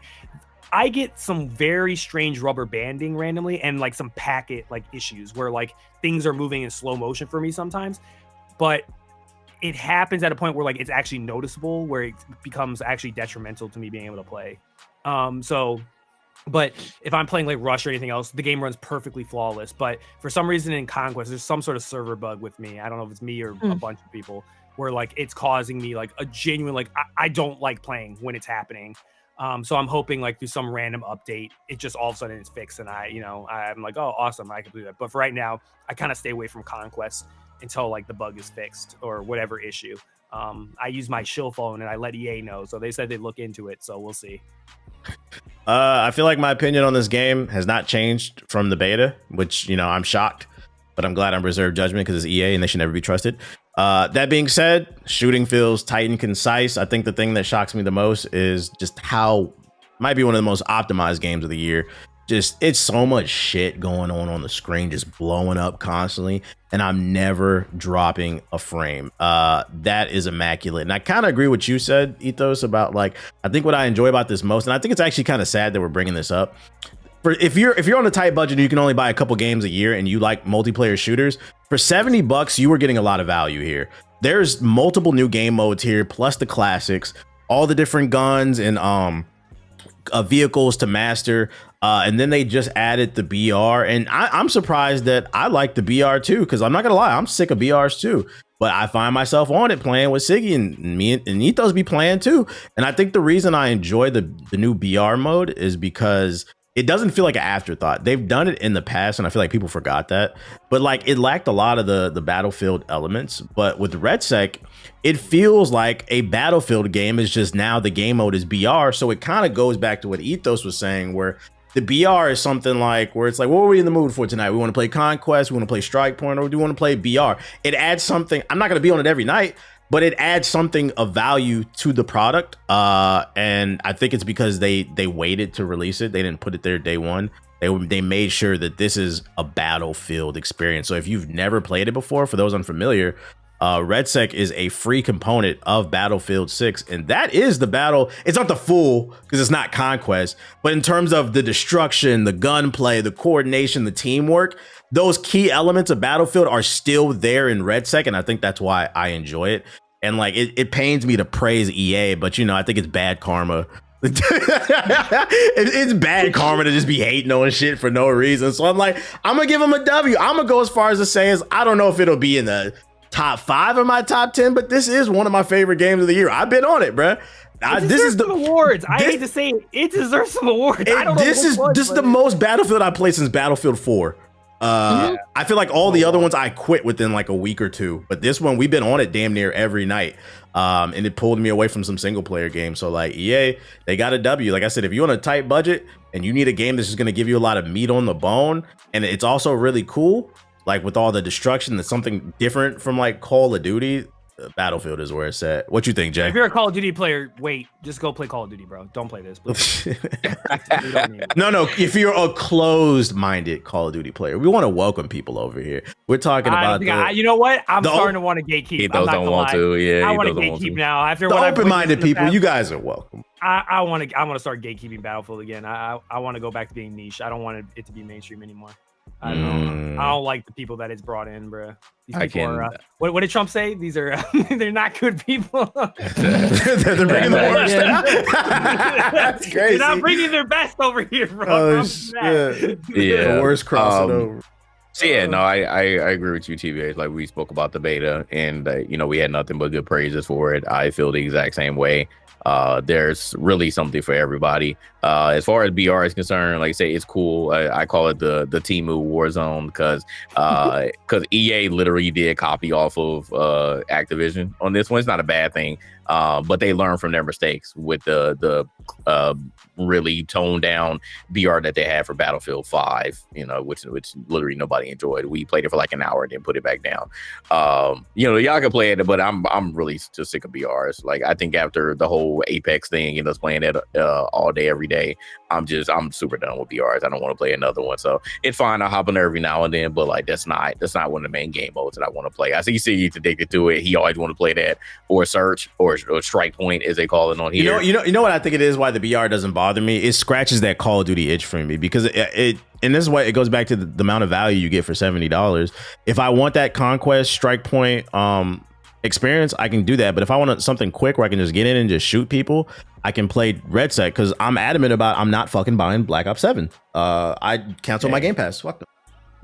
I get some very strange rubber banding randomly and like some packet like issues where like things are moving in slow motion for me sometimes, but it happens at a point where like it's actually noticeable, where it becomes actually detrimental to me being able to play. But if I'm playing like Rush or anything else, the game runs perfectly flawless. But for some reason in Conquest, there's some sort of server bug with me. I don't know if it's me or a bunch of people, where like it's causing me like a genuine like I don't like playing when it's happening. So I'm hoping like through some random update, it just all of a sudden it's fixed, and I'm like, oh, awesome, I can do that. But for right now, I kind of stay away from Conquest until like the bug is fixed or whatever issue. I use my shill phone and I let EA know, so they said they'd look into it, so we'll see. I feel like my opinion on this game has not changed from the beta, which, I'm shocked, but I'm glad I'm reserved judgment because it's EA and they should never be trusted. That being said, shooting feels tight and concise. I think the thing that shocks me the most is just how might be one of the most optimized games of the year. Just it's so much shit going on the screen, just blowing up constantly, and I'm never dropping a frame. That is immaculate. And I kind of agree with what you said, Ethos, about like I think what I enjoy about this most, and I think it's actually kind of sad that we're bringing this up. For if you're on a tight budget and you can only buy a couple games a year and you like multiplayer shooters, for $70 you were getting a lot of value here. There's multiple new game modes here, plus the classics, all the different guns and vehicles to master, and then they just added the BR, and I'm surprised that I like the BR too, because I'm not gonna lie, I'm sick of BRs too, but I find myself on it playing with Siggy, and me and Ethos be playing too. And I think the reason I enjoy the new BR mode is because it doesn't feel like an afterthought. They've done it in the past, and I feel like people forgot that. But like it lacked a lot of the Battlefield elements. But with Redsec, it feels like a Battlefield game is just now the game mode is BR. So it kind of goes back to what Ethos was saying, where the BR is something like where it's like, what are we in the mood for tonight? We want to play Conquest, we want to play Strike Point, or do we want to play BR? It adds something. I'm not going to be on it every night, but it adds something of value to the product. And I think it's because they waited to release it. They didn't put it there day one. They made sure that this is a Battlefield experience. So if you've never played it before, for those unfamiliar, Redsec is a free component of Battlefield 6. And that is the battle. It's not the full because it's not Conquest, but in terms of the destruction, the gunplay, the coordination, the teamwork, those key elements of Battlefield are still there in Redsec, and I think that's why I enjoy it. And like it pains me to praise EA, but I think it's bad karma. It's bad karma to just be hating on shit for no reason. So I'm like, I'm gonna give them a W. I'm gonna go as far as to say is I don't know if it'll be in the top 5 of my top 10, but this is one of my favorite games of the year. I've been on it, bruh. This is the awards. I hate to say it deserves some awards. This is the most Battlefield I played since Battlefield 4. I feel like all the other ones I quit within like a week or two, but this one we've been on it damn near every night, and it pulled me away from some single player games. So like EA, they got a W. Like I said, if you're on a tight budget and you need a game that's just going to give you a lot of meat on the bone, and it's also really cool, like with all the destruction, that's something different from like Call of Duty. Battlefield is where it's at. What you think, Jay? If you're a Call of Duty player, wait, just go play Call of Duty, bro. Don't play this, please. No. If you're a closed-minded Call of Duty player, we want to welcome people over here. We're talking about you know what? I'm starting to want to gatekeep. Those don't want to. Yeah, I want to gatekeep now. After the open-minded people, you guys are welcome. I want to start gatekeeping Battlefield again. I want to go back to being niche. I don't want it to be mainstream anymore. I don't know. I don't like the people that it's brought in, bro. These people are, what did Trump say? These are they're not good people. They're bringing the worst. That's crazy. They're not bringing their best over here, bro. Oh, shit. Yeah, the worst crossing over. So yeah, no, I agree with you, TBH. Like we spoke about the beta, and we had nothing but good praises for it. I feel the exact same way. There's really something for everybody. As far as BR is concerned, like I say, it's cool. I call it the Temu Warzone because EA literally did copy off of Activision on this one. It's not a bad thing. But they learn from their mistakes with the really toned down BR that they had for Battlefield 5, which literally nobody enjoyed. We played it for like an hour and then put it back down. Y'all can play it, but I'm really just sick of BRs. Like, I think after the whole Apex thing and us playing it all day, every day, I'm super done with BRs. I don't want to play another one. So it's fine. I'll hop on there every now and then, but like that's not one of the main game modes that I want to play. I see he's addicted to it. He always want to play that, or Search, or Strike Point, as they call it on here. You know what I think it is why the BR doesn't bother me? It scratches that Call of Duty itch for me, because it and this is why it goes back to the amount of value you get for $70. If I want that Conquest Strike Point experience, I can do that. But if I want something quick where I can just get in and just shoot people, I can play Redsec, because I'm adamant about I'm not fucking buying Black Ops 7. I cancel my Game Pass. Fuck them.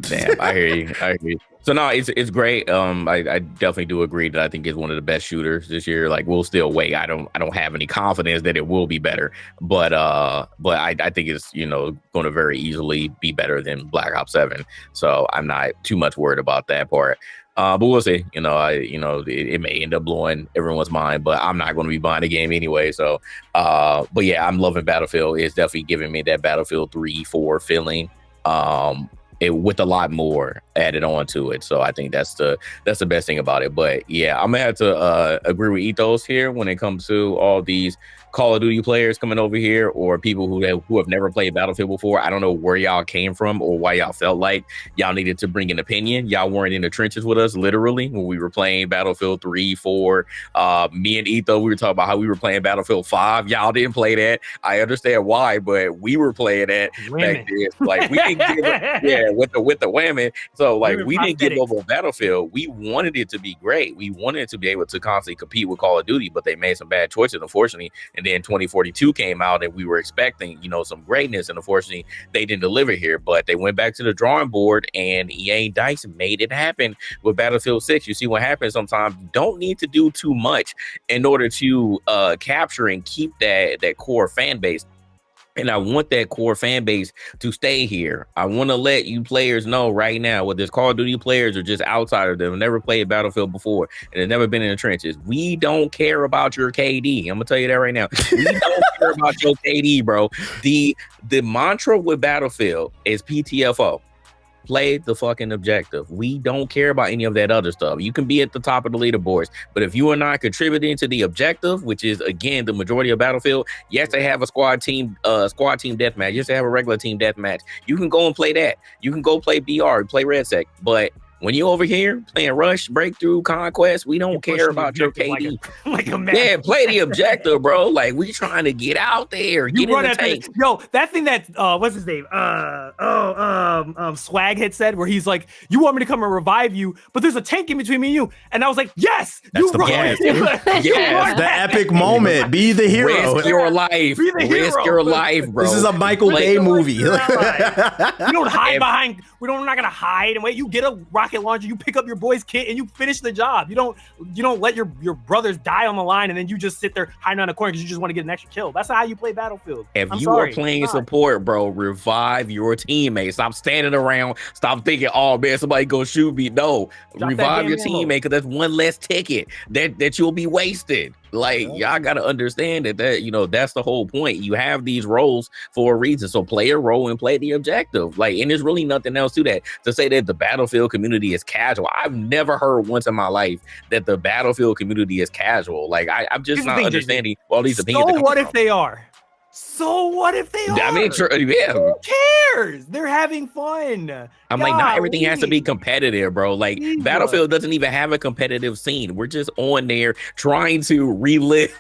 Damn, I hear you. So no, it's great. I definitely do agree that I think it's one of the best shooters this year. Like, we'll still wait. I don't have any confidence that it will be better, but I think it's going to very easily be better than Black Ops 7. So I'm not too much worried about that part. But we'll see. It may end up blowing everyone's mind, but I'm not going to be buying the game anyway. So, but yeah, I'm loving Battlefield. It's definitely giving me that Battlefield 3, 4 feeling. With a lot more added on to it. So I think that's the best thing about it. But yeah, I'm gonna have to agree with Ethos here when it comes to all these Call of Duty players coming over here, or people who have never played Battlefield before. I don't know where y'all came from or why y'all felt like y'all needed to bring an opinion. Y'all weren't in the trenches with us, literally, when we were playing Battlefield 3, 4. Me and Ethos, we were talking about how we were playing Battlefield 5. Y'all didn't play that. I understand why, but we were playing that back then. Like, we didn't with the women. So like, we didn't give over Battlefield. We wanted it to be great. We wanted to be able to constantly compete with Call of Duty, but they made some bad choices, unfortunately. And then 2042 came out, and we were expecting, some greatness, and unfortunately they didn't deliver here. But they went back to the drawing board, and EA Dice made it happen with Battlefield 6. You see what happens sometimes. You don't need to do too much in order to capture and keep that core fan base. And I want that core fan base to stay here. I want to let you players know right now, whether it's Call of Duty players or just outsiders that have never played Battlefield before and have never been in the trenches, we don't care about your KD. I'm gonna tell you that right now. We don't care about your KD, bro. The mantra with Battlefield is PTFO. Play the fucking objective. We don't care about any of that other stuff. You can be at the top of the leaderboards, but if you are not contributing to the objective, which is again the majority of Battlefield, yes, they have a squad team deathmatch. Yes, they have a regular team deathmatch. You can go and play that. You can go play BR, play Redsec, but when you over here playing Rush, Breakthrough, Conquest, we don't care about your KD. Like a man. Yeah, play the objective, bro. Like, we trying to get out there, get in the tank. Yo, that thing that what's his name? Swag had said, where he's like, "You want me to come and revive you, but there's a tank in between me and you." And I was like, "Yes, that's the the epic moment. Be the hero. Risk your life. Risk your life, bro. This is a Michael Bay movie. You don't hide behind. We're not gonna hide and wait. You get a rocket launcher, you pick up your boy's kit, and you finish the job. You don't let your brothers die on the line, and then you just sit there hiding on the corner because you just want to get an extra kill. That's not how you play Battlefield. If you are playing support, bro, revive your teammates. Stop standing around. Stop thinking, "Oh man, somebody go shoot me." No, revive your teammate, because that's one less ticket that you'll be wasted. Like, y'all gotta understand that that's the whole point. You have these roles for a reason, so play a role and play the objective. Like, and there's really nothing else to that. To say that the Battlefield community is casual, I've never heard once in my life that the Battlefield community is casual. Like, I'm just not understanding all these opinions. So what if they are? So what if they are? I mean, yeah. Who cares? They're having fun. I'm like, not everything has to be competitive, bro. Like, Battlefield doesn't even have a competitive scene. We're just on there trying to relive.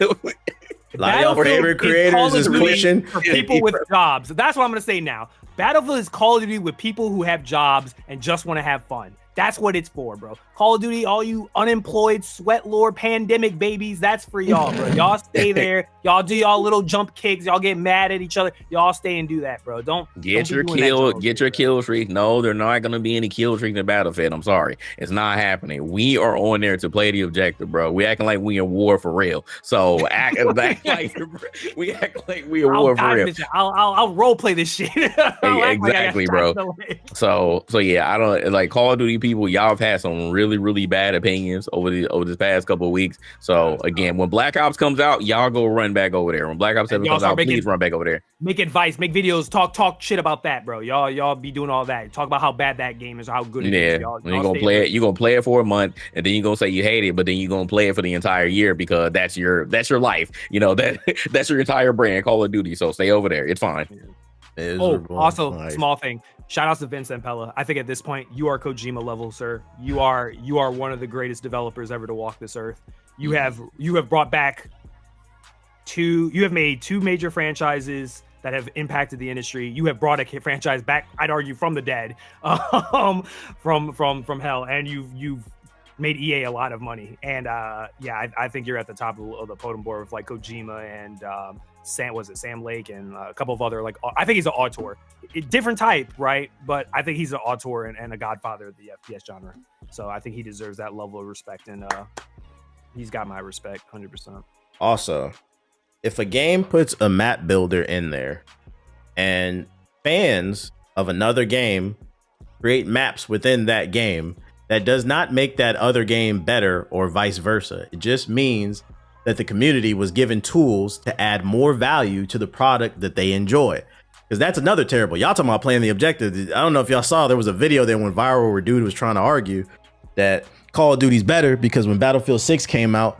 Like, your favorite creators is pushing for people with jobs. That's what I'm gonna say now. Battlefield is Call of Duty with people who have jobs and just want to have fun. That's what it's for, bro. Call of Duty, all you unemployed sweat lord pandemic babies, that's for y'all, bro. Y'all stay there. Y'all do y'all little jump kicks. Y'all get mad at each other. Y'all stay and do that, bro. Don't get your kill streak. No, there not going to be any kill streak in Battlefield. I'm sorry. It's not happening. We are on there to play the objective, bro. We acting like we in war for real. So we act like we in war for real. I'll role play this shit. Exactly, bro. So yeah, I don't like Call of Duty people, y'all have had some really, really bad opinions over this past couple of weeks. So again, when Black Ops comes out, y'all go run back over there. When Black Ops 7 comes out, please run back over there. Make advice, make videos, talk shit about that, bro. Y'all be doing all that. Talk about how bad that game is, or how good it is. Y'all you're gonna play it. You're gonna play it for a month, and then you're gonna say you hate it, but then you're gonna play it for the entire year because that's your life. You know that's your entire brand, Call of Duty. So stay over there. It's fine. Also, small thing. Shout out to Vince and Pella. I think at this point, you are Kojima level, sir. You are one of the greatest developers ever to walk this earth. You have brought back you have made two major franchises that have impacted the industry. You have brought a franchise back, I'd argue, from the dead, from hell, and you've made EA a lot of money. And I think you're at the top of the podium board with like Kojima and Sam Lake and a couple of other, like, I think he's an auteur, different type, right? But I think he's an auteur and a godfather of the FPS genre. So I think he deserves that level of respect, and he's got my respect 100%. Also, if a game puts a map builder in there and fans of another game create maps within that game, that does not make that other game better or vice versa. It just means that the community was given tools to add more value to the product that they enjoy. Because that's another terrible. Y'all talking about playing the objective. I don't know if y'all saw, there was a video that went viral where dude was trying to argue that Call of Duty's better because when Battlefield 6 came out,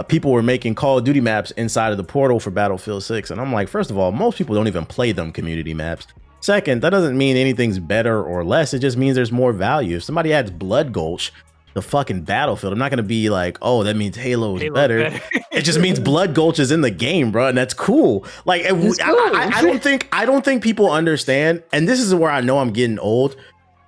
people were making Call of Duty maps inside of the portal for Battlefield 6. And I'm like, first of all, most people don't even play them community maps. Second, that doesn't mean anything's better or less. It just means there's more value. If somebody adds Blood Gulch to fucking Battlefield, I'm not going to be like, oh, that means Halo's better. It just means Blood Gulch is in the game, bro. And that's cool. Like, I don't think people understand. And this is where I know I'm getting old.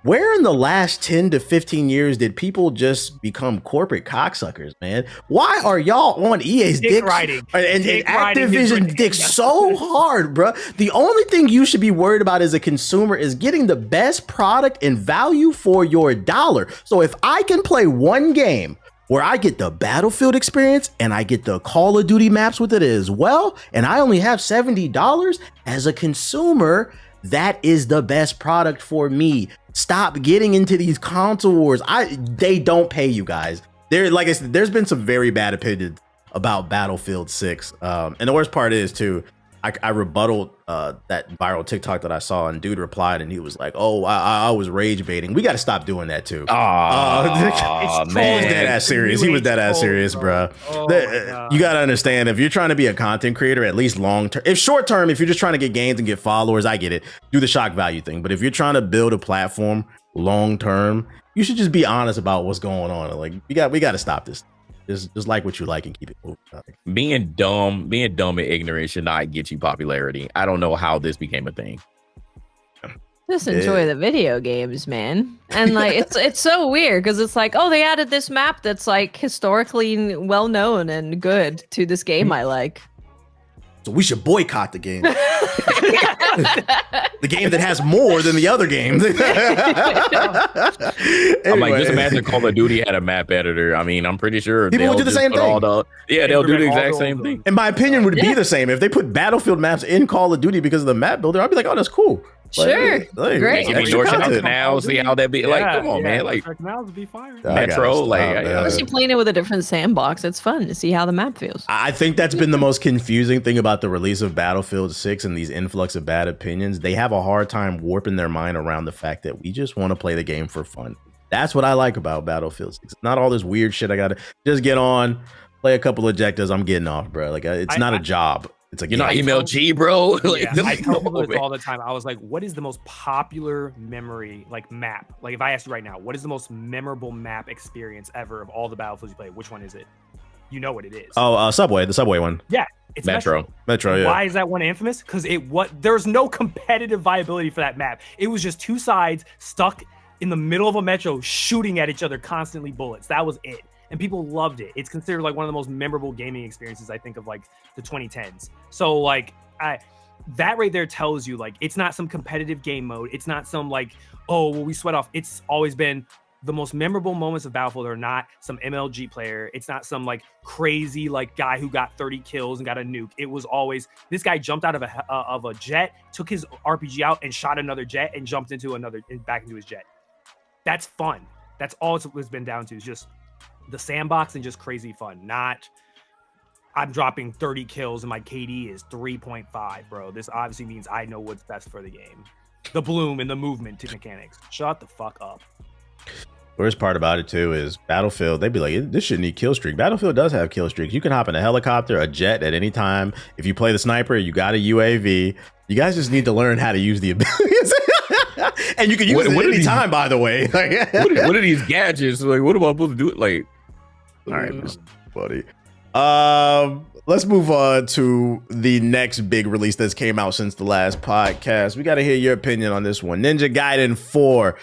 Where in the last 10 to 15 years did people just become corporate cocksuckers, man? Why are y'all on EA's dick and Activision dick so hard, bro? The only thing you should be worried about as a consumer is getting the best product and value for your dollar. So if I can play one game where I get the Battlefield experience and I get the Call of Duty maps with it as well, and I only have $70 as a consumer, that is the best product for me. Stop getting into these console wars. They don't pay you guys. Like I said, there's been some very bad opinions about Battlefield 6. And the worst part is too, I rebutted that viral TikTok that I saw, and dude replied and he was like, oh, I was rage baiting. We got to stop doing that too. Man. He was dead ass serious. He was dead ass serious, bro. You got to understand, if you're trying to be a content creator, at least long term, if short term, if you're just trying to get gains and get followers, I get it. Do the shock value thing. But if you're trying to build a platform long term, you should just be honest about what's going on. Like, we got to stop this. Just like what you like and keep it moving. Being dumb and ignorant should not get you popularity. I don't know how this became a thing. Just enjoy the video games, man. And like it's so weird because it's like, oh, they added this map that's like historically well known and good to this game I like. So we should boycott the game. The game that has more than the other games. Anyway. I'm like, just imagine Call of Duty had a map editor. I mean, I'm pretty sure people would do the same thing. They'll do the exact same thing. In my opinion, would be the same. If they put Battlefield maps in Call of Duty because of the map builder, I'd be like, oh, that's cool. Sure, great. Give me North Canal, see how that be. Like, come on, man. Like, Canals would be fire. Metro, Especially playing it with a different sandbox. It's fun to see how the map feels. I think that's been the most confusing thing about the release of Battlefield 6 and these influx of bad opinions. They have a hard time warping their mind around the fact that we just want to play the game for fun. That's what I like about Battlefield 6. Not all this weird shit I gotta just get on, play a couple objectives, I'm getting off, bro. Like, it's not a job. It's like, you're not MLG, bro. Like, I tell people this all the time. I was like, what is the most popular memory, like, map? Like, if I asked you right now, what is the most memorable map experience ever of all the Battlefields you play? Which one is it? You know what it is. Subway, the Subway one. Yeah, it's Metro, yeah. Why is that one infamous? Because there's no competitive viability for that map. It was just two sides stuck in the middle of a metro shooting at each other constantly bullets. That was it. And people loved it. It's considered like one of the most memorable gaming experiences, I think, of like the 2010s. So like that right there tells you, like, it's not some competitive game mode. It's not some like, oh, well, we sweat off. It's always been the most memorable moments of Battlefield are not some MLG player. It's not some like crazy like guy who got 30 kills and got a nuke. It was always this guy jumped out of a jet, took his RPG out and shot another jet and jumped into back into his jet. That's fun. That's all it's been down to, is just the sandbox and just crazy fun. Not I'm dropping 30 kills and my KD is 3.5, bro. This obviously means I know what's best for the game. The bloom and the movement to mechanics. Shut the fuck up. Worst part about it too is Battlefield. They'd be like, this shouldn't need kill streak. Battlefield does have kill streaks. You can hop in a helicopter, a jet at any time. If you play the sniper, you got a UAV. You guys just need to learn how to use the abilities. And you can use it any time, by the way. What are these gadgets? Like, what am I supposed to do? Like, all right, buddy. Let's move on to the next big release that's came out since the last podcast. We got to hear your opinion on this one. Ninja Gaiden 4.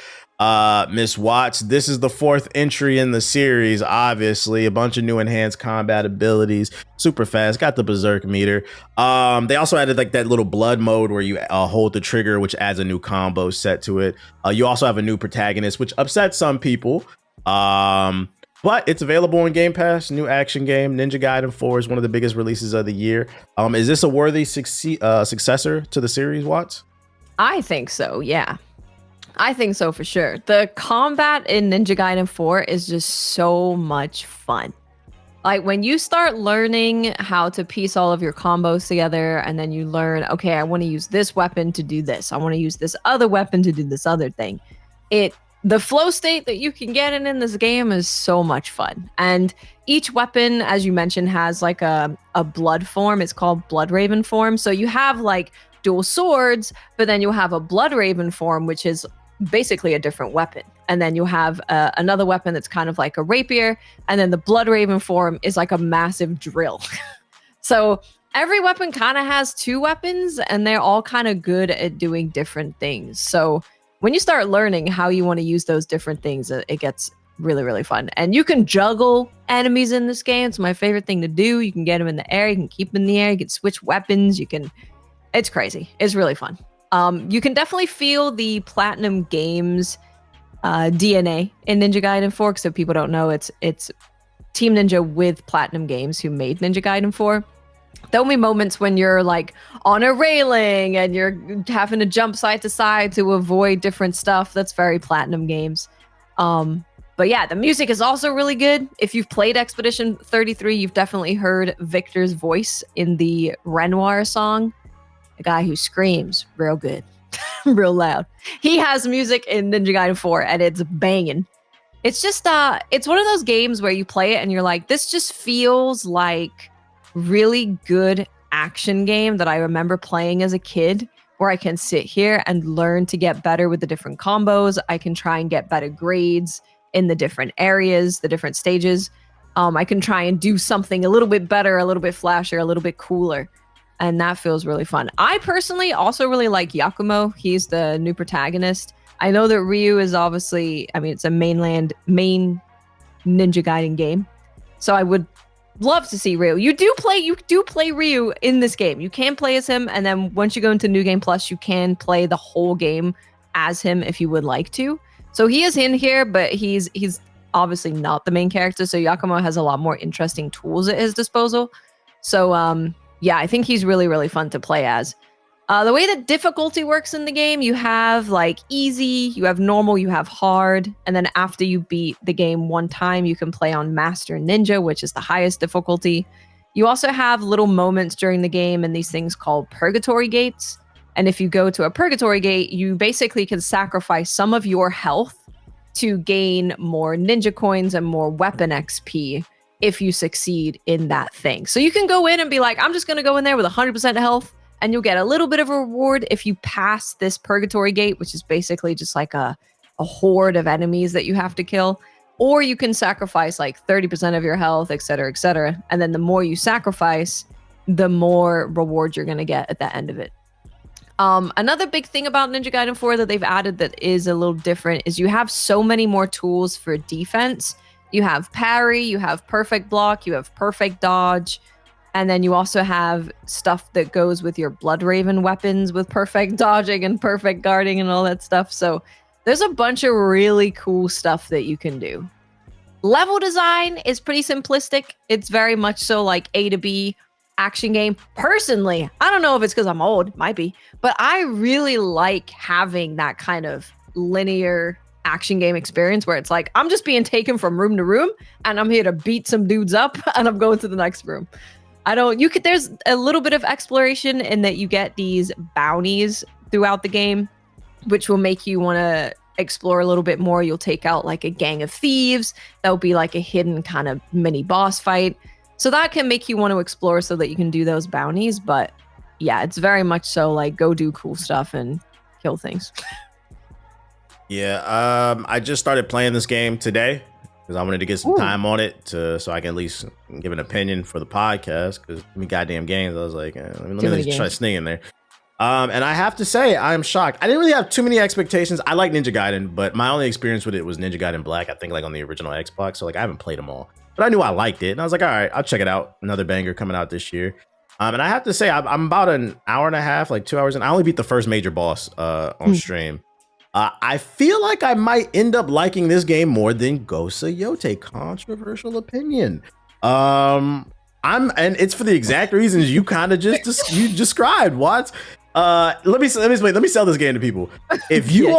Miss Watts, this is the 4th entry in the series. Obviously, a bunch of new enhanced combat abilities, super fast, got the berserk meter. They also added like that little blood mode where you hold the trigger, which adds a new combo set to it. You also have a new protagonist, which upsets some people. But it's available on Game Pass. New action game. Ninja Gaiden 4 is one of the biggest releases of the year. Is this a worthy successor to the series, Watts? I think so, yeah. I think so for sure. The combat in Ninja Gaiden 4 is just so much fun. Like when you start learning how to piece all of your combos together, and then you learn, okay, I want to use this weapon to do this. I want to use this other weapon to do this other thing. The flow state that you can get in this game is so much fun. And each weapon, as you mentioned, has like a blood form. It's called Blood Raven form. So you have like dual swords, but then you'll have a Blood Raven form, which is basically a different weapon. And then you have another weapon that's kind of like a rapier. And then the Blood Raven form is like a massive drill. So every weapon kind of has 2 weapons, and they're all kind of good at doing different things. So when you start learning how you want to use those different things, it gets really, really fun. And you can juggle enemies in this game. It's my favorite thing to do. You can get them in the air. You can keep them in the air. You can switch weapons. It's crazy. It's really fun. You can definitely feel the Platinum Games DNA in Ninja Gaiden 4. Because if people don't know, it's Team Ninja with Platinum Games who made Ninja Gaiden 4. There'll be moments when you're like on a railing and you're having to jump side to side to avoid different stuff. That's very Platinum Games. But yeah, the music is also really good. If you've played Expedition 33, you've definitely heard Victor's voice in the Renoir song. The guy who screams real good, real loud. He has music in Ninja Gaiden 4 and it's banging. It's just, it's one of those games where you play it and you're like, this just feels like really good action game that I remember playing as a kid, where I can sit here and learn to get better with the different combos. I can try and get better grades in the different areas, the different stages. I can try and do something a little bit better, a little bit flashier, a little bit cooler. And that feels really fun. I personally also really like Yakumo. He's the new protagonist. I know that Ryu is obviously, it's a main Ninja Gaiden game. So I would love to see Ryu. You do play Ryu in this game. You can play as him, and then once you go into New Game Plus, you can play the whole game as him if you would like to. So he is in here, but he's obviously not the main character. So Yakumo has a lot more interesting tools at his disposal. So yeah, I think he's really, really fun to play as. The way that difficulty works in the game, you have like easy, you have normal, you have hard. And then after you beat the game one time, you can play on Master Ninja, which is the highest difficulty. You also have little moments during the game and these things called purgatory gates. And if you go to a purgatory gate, you basically can sacrifice some of your health to gain more ninja coins and more weapon XP if you succeed in that thing. So you can go in and be like, I'm just going to go in there with 100% health. And you'll get a little bit of a reward if you pass this purgatory gate, which is basically just like a horde of enemies that you have to kill. Or you can sacrifice like 30% of your health, et cetera, et cetera. And then the more you sacrifice, the more reward you're going to get at the end of it. Another big thing about Ninja Gaiden 4 that they've added that is a little different is you have so many more tools for defense. You have parry, you have perfect block, you have perfect dodge. And then you also have stuff that goes with your Blood Raven weapons with perfect dodging and perfect guarding and all that stuff. So there's a bunch of really cool stuff that you can do. Level design is pretty simplistic. It's very much so like A to B action game. Personally, I don't know if it's because I'm old, might be, but I really like having that kind of linear action game experience where it's like, I'm just being taken from room to room and I'm here to beat some dudes up and I'm going to the next room. There's a little bit of exploration in that you get these bounties throughout the game, which will make you want to explore a little bit more. You'll take out like a gang of thieves. That'll be like a hidden kind of mini boss fight. So that can make you want to explore so that you can do those bounties. But yeah, it's very much so like go do cool stuff and kill things. Yeah, I just started playing this game today because I wanted to get some time on it so I can at least give an opinion for the podcast. Because goddamn games, I was like, let me just try to sneak in there. And I have to say, I'm shocked. I didn't really have too many expectations. I like Ninja Gaiden, but my only experience with it was Ninja Gaiden Black. I think like on the original Xbox. So like I haven't played them all, but I knew I liked it, and I was like, all right, I'll check it out. Another banger coming out this year. And I have to say, I'm about an hour and a half, like 2 hours, and I only beat the first major boss on stream. I feel like I might end up liking this game more than Ghost of Yotei. Controversial opinion. And it's for the exact reasons you kind of just you described. What? Let me sell this game to people. If you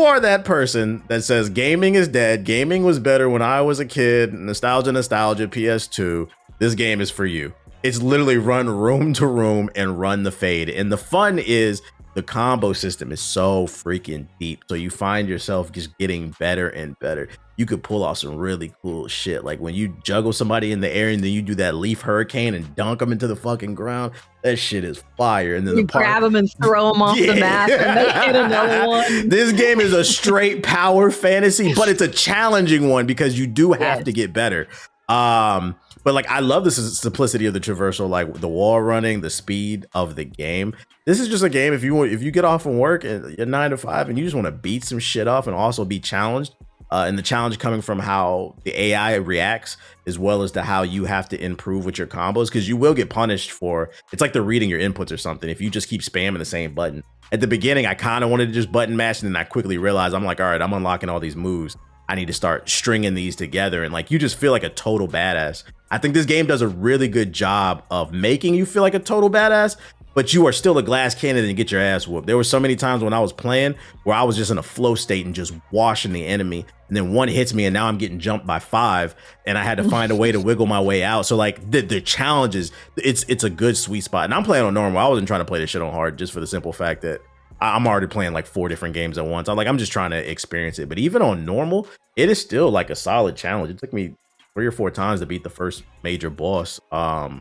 are that person that says gaming is dead, gaming was better when I was a kid, nostalgia, PS2, this game is for you. It's literally run room to room and run the fade. And the fun is the combo system is so freaking deep. So you find yourself just getting better and better. You could pull off some really cool shit. Like when you juggle somebody in the air and then you do that leaf hurricane and dunk them into the fucking ground. That shit is fire. And then you grab them and throw them off the map and they hit another one. This game is a straight power fantasy, but it's a challenging one because you do have to get better. But like I love the simplicity of the traversal, like the wall running, the speed of the game. This is just a game if you get off from work and you're 9 to 5 and you just want to beat some shit off and also be challenged. And the challenge coming from how the AI reacts as well as to how you have to improve with your combos, because you will get punished for it's like they're reading your inputs or something if you just keep spamming the same button. At the beginning, I kind of wanted to just button mash, and then I quickly realized I'm like, all right, I'm unlocking all these moves. I need to start stringing these together, and like you just feel like a total badass. I think this game does a really good job of making you feel like a total badass, but you are still a glass cannon and get your ass whooped. There were so many times when I was playing where I was just in a flow state and just washing the enemy, and then one hits me and now I'm getting jumped by 5 and I had to find a way to wiggle my way out. So like the challenges, it's a good sweet spot. And I'm playing on normal. I wasn't trying to play this shit on hard just for the simple fact that I'm already playing like 4 different games at once. I'm just trying to experience it. But even on normal, it is still like a solid challenge. It took me 3 or 4 times to beat the first major boss. I'm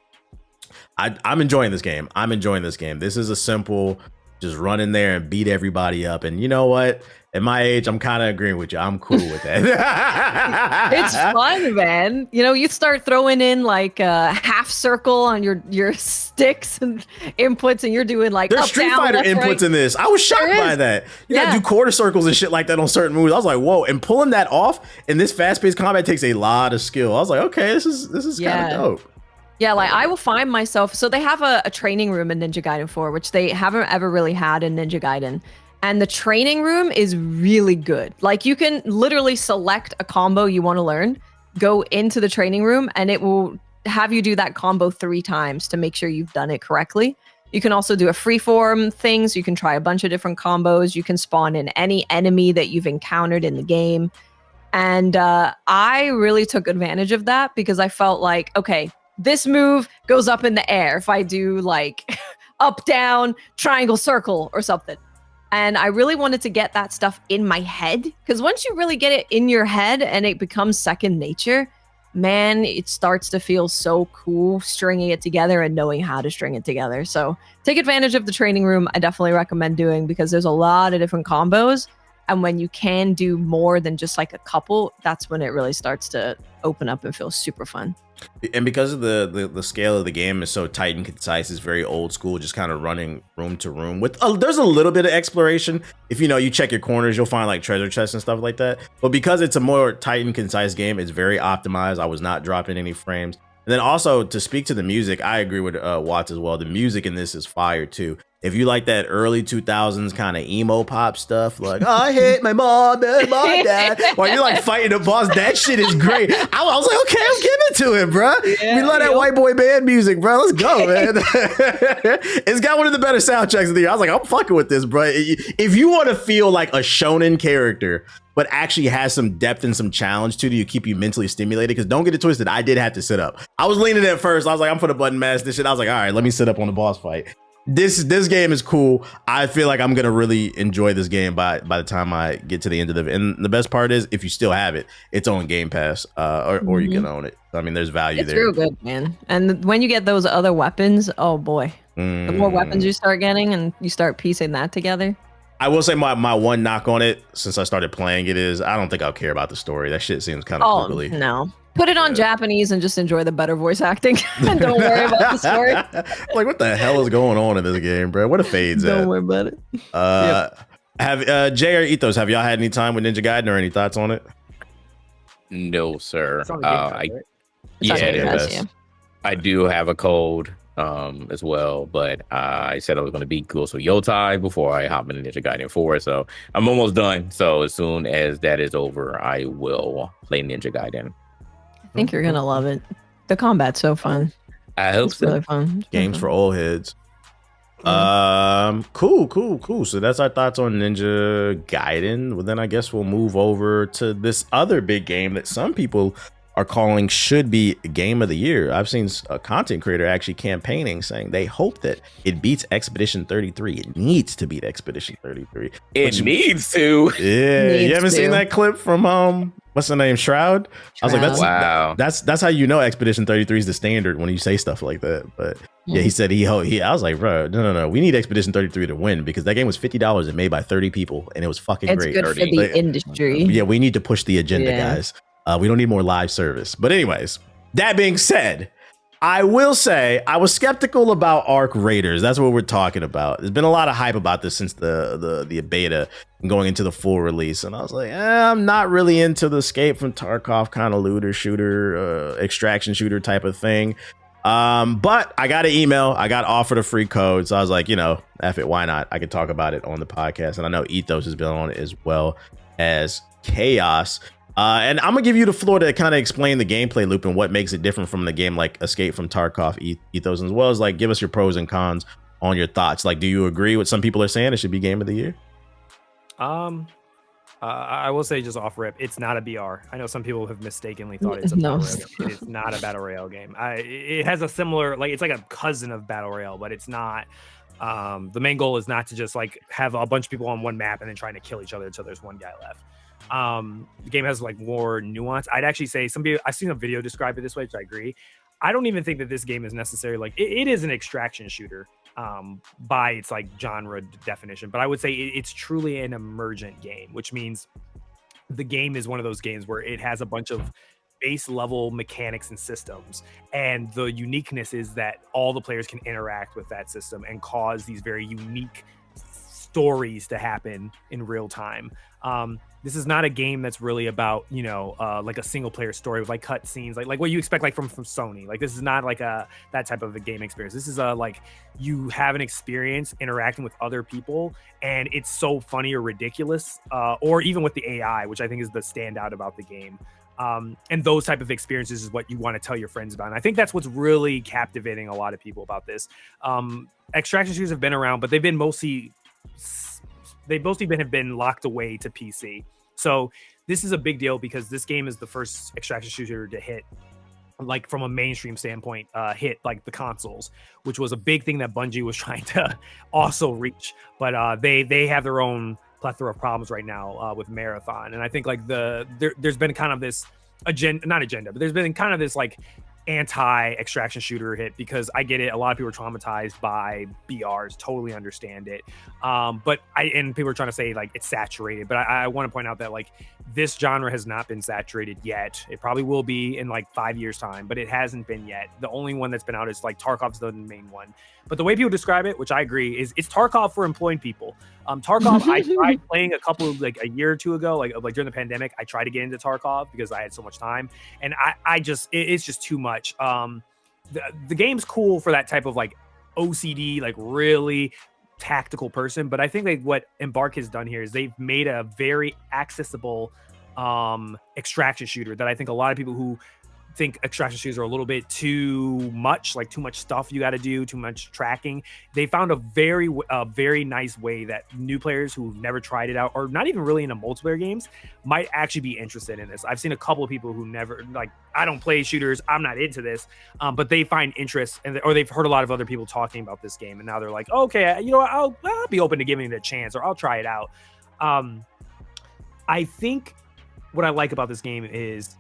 enjoying this game. This is a simple, just run in there and beat everybody up. And you know what? At my age, I'm kind of agreeing with you. I'm cool with that. It's fun, man. You know, you start throwing in like a half circle on your sticks and inputs, and you're doing like there's Street Fighter inputs in this. I was shocked by that. You gotta do quarter circles and shit like that on certain moves. I was like, whoa! And pulling that off in this fast-paced combat takes a lot of skill. I was like, okay, this is kind of dope. Yeah, like I will find myself. So they have a training room in Ninja Gaiden 4, which they haven't ever really had in Ninja Gaiden. And the training room is really good. Like you can literally select a combo you want to learn, go into the training room, and it will have you do that combo 3 times to make sure you've done it correctly. You can also do a freeform thing, so you can try a bunch of different combos. You can spawn in any enemy that you've encountered in the game. And I really took advantage of that because I felt like, okay, this move goes up in the air if I do like up, down, triangle, circle or something. And I really wanted to get that stuff in my head, because once you really get it in your head and it becomes second nature, man, it starts to feel so cool stringing it together and knowing how to string it together. So take advantage of the training room. I definitely recommend doing, because there's a lot of different combos. And when you can do more than just like a couple, that's when it really starts to open up and feel super fun. And because of the scale of the game is so tight and concise, it's very old school, just kind of running room to room with there's a little bit of exploration. If you check your corners, you'll find like treasure chests and stuff like that. But because it's a more tight and concise game, it's very optimized. I was not dropping any frames. And then also to speak to the music, I agree with Watts as well. The music in this is fire too. If you like that early 2000s kind of emo pop stuff, like I hate my mom and my dad, while you're like fighting a boss, that shit is great. I was like, okay, I'm giving it to him, bro. Yeah, we love that white boy band music, bro. Let's go, man. It's got one of the better soundtracks of the year. I was like, I'm fucking with this, bro. If you want to feel like a shonen character but actually has some depth and some challenge to keep you mentally stimulated. Because don't get it twisted, I did have to sit up. I was leaning at first. I was like, I'm for the button mash this shit. I was like, all right, let me sit up on the boss fight. This game is cool. I feel like I'm gonna really enjoy this game by the time I get to the end of it. And the best part is, if you still have it, it's on Game Pass, or you can own it. I mean, there's value there. It's real good, man. And when you get those other weapons, oh boy, the more weapons you start getting, and you start piecing that together. I will say my one knock on it since I started playing it is I don't think I'll care about the story. That shit seems kind of googly. No. Put it on Japanese and just enjoy the better voice acting and don't worry about the story. Like, what the hell is going on in this game, bro? What a fades Don't worry about it. Have Jay or Ethos, have y'all had any time with Ninja Gaiden or any thoughts on it? No, sir. It's on the Game Pass, right? Yeah, It's on it Game Pass, is. yeah. I do have a code as well, but I said I was going to beat Ghost of Yotei before I hop into Ninja Gaiden 4, so I'm almost done. So as soon as that is over, I will play Ninja Gaiden. I think you're gonna love it. The combat's so fun. I hope It's so. really fun. Games for old heads. Cool. So that's our thoughts on Ninja Gaiden. Well, then I guess we'll move over to this other big game that some people are calling should be game of the year. I've seen a content creator actually campaigning saying they hope that it beats Expedition 33. It needs to beat Expedition 33. It needs to. Yeah, Needs you haven't to. seen that clip from what's the name, Shroud? I was like, Wow. that's how you know Expedition 33 is the standard when you say stuff like that. But yeah, he said he I was like, bro, no, we need Expedition 33 to win because that game was $50 and made by 30 people and it was fucking It's great. good for the Like, industry. yeah, we need to push the agenda, Yeah. guys. We don't need more live service. But anyways, that being said, I will say I was skeptical about Ark Raiders. That's what we're talking about. There's been a lot of hype about this since the beta and going into the full release. And I was like, I'm not really into the Escape from Tarkov kind of looter shooter, extraction shooter type of thing. But I got an email. I got offered a free code. So I was like, F it, why not? I could talk about it on the podcast. And I know Ethos has been on it as well as Chaos. And I'm gonna give you the floor to kind of explain the gameplay loop and what makes it different from the game like Escape from Tarkov Ethos, as well as like give us your pros and cons on your thoughts. Like, do you agree with some people are saying it should be game of the year? I will say just off rip, it's not a BR. I know some people have mistakenly thought it's a No. battle royale game. It is not a battle royale game. It has a similar, like it's like a cousin of battle royale, but it's not. The main goal is not to just like have a bunch of people on one map and then trying to kill each other until there's one guy left. The game has like more nuance. I'd actually say I've seen a video describe it this way, which I agree. I don't even think that this game is necessarily like it is an extraction shooter by its like genre definition, but I would say it's truly an emergent game, which means the game is one of those games where it has a bunch of base level mechanics and systems, and the uniqueness is that all the players can interact with that system and cause these very unique stories to happen in real time. This is not a game that's really about, like a single player story with like cut scenes, like what you expect like from Sony. Like this is not like that type of a game experience. This is like you have an experience interacting with other people, and it's so funny or ridiculous, or even with the AI, which I think is the standout about the game. And those type of experiences is what you want to tell your friends about. And I think that's what's really captivating a lot of people about this. Extraction shooters have been around, but they've mostly been locked away to PC. So this is a big deal because this game is the first extraction shooter to hit, like from a mainstream standpoint, hit like the consoles, which was a big thing that Bungie was trying to also reach. But they have their own plethora of problems right now with Marathon. And I think like there's been kind of this not agenda, but there's been kind of this like anti-extraction shooter hit, because I get it. A lot of people are traumatized by BRs, totally understand it. But people are trying to say like it's saturated, but I want to point out that like this genre has not been saturated yet. It probably will be in like 5 years time, but it hasn't been yet. The only one that's been out is like Tarkov's the main one. But the way people describe it, which I agree, is it's Tarkov for employed people. Tarkov, I tried playing a couple like a year or two ago, like during the pandemic. I tried to get into Tarkov because I had so much time, and it's just too much. The game's cool for that type of like OCD, like really tactical person, but I think like what Embark has done here is they've made a very accessible extraction shooter that I think a lot of people who think extraction shooters are a little bit too much, like too much stuff you got to do, too much tracking. They found a very nice way that new players who've never tried it out, or not even really into multiplayer games, might actually be interested in this. I've seen a couple of people who never, like, I don't play shooters, I'm not into this, but they find interest, or they've heard a lot of other people talking about this game, and now they're like, okay, you know, I'll be open to giving it a chance, or I'll try it out. I think what I like about this game is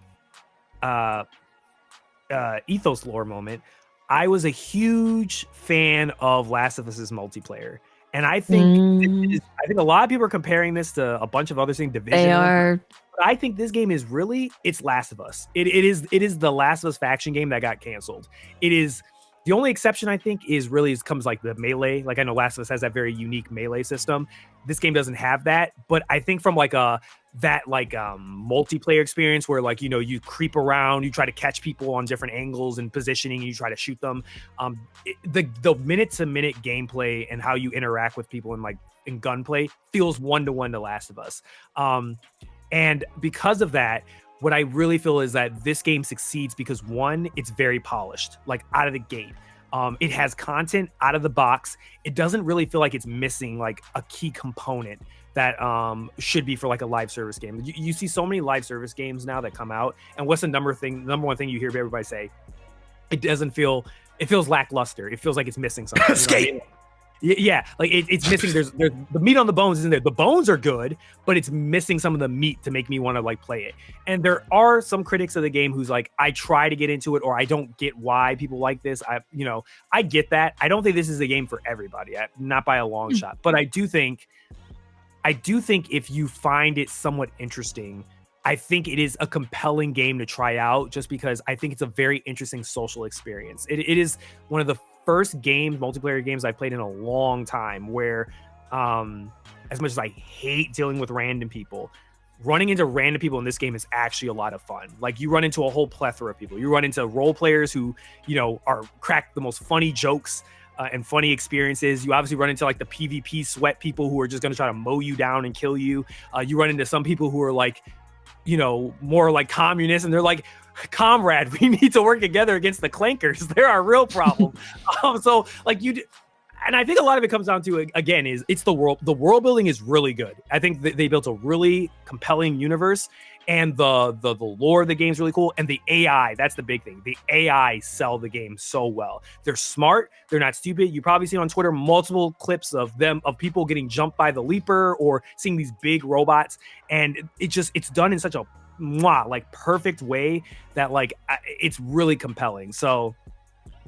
ethos lore moment. I was a huge fan of Last of Us's multiplayer, and I think a lot of people are comparing this to a bunch of other things. Division. They are. But I think this game is really, it's Last of Us. It is the Last of Us faction game that got canceled. It is. The only exception, I think, comes like the melee. Like, I know Last of Us has that very unique melee system. This game doesn't have that, but I think from like multiplayer experience where, like, you know, you creep around, you try to catch people on different angles and positioning, you try to shoot them. The minute to minute gameplay and how you interact with people in gunplay feels 1-to-1 to Last of Us. And because of that, what I really feel is that this game succeeds because, one, it's very polished, like out of the gate. It has content out of the box. It doesn't really feel like it's missing like a key component that should be for like a live service game. You see so many live service games now that come out, and what's the number one thing you hear everybody say? It feels lackluster. It feels like it's missing something. Skate. You know what I mean? Yeah, like it's missing. There's the meat on the bones isn't there. The bones are good, but it's missing some of the meat to make me want to like play it. And there are some critics of the game who's like, I try to get into it, or I don't get why people like this. I get that. I don't think this is a game for everybody, not by a long shot. But I do think if you find it somewhat interesting, I think it is a compelling game to try out, just because I think it's a very interesting social experience. It is one of the first multiplayer games I've played in a long time where, as much as I hate dealing with random people, running into random people in this game is actually a lot of fun. Like, you run into a whole plethora of people. You run into role players who, you know, are crack the most funny jokes and funny experiences. You obviously run into like the PvP sweat people who are just going to try to mow you down and kill you. You run into some people who are like, you know, more like communists, and they're like, comrade, we need to work together against the clankers. They're our real problem. So like and I think a lot of it comes down to, again, it's the world building is really good. I think they built a really compelling universe, and the lore of the game is really cool. And the AI, that's the big thing. The AI sell the game so well. They're smart. They're not stupid. You probably see on Twitter multiple clips of people getting jumped by the leaper, or seeing these big robots. And it's done in such a like perfect way that like it's really compelling. So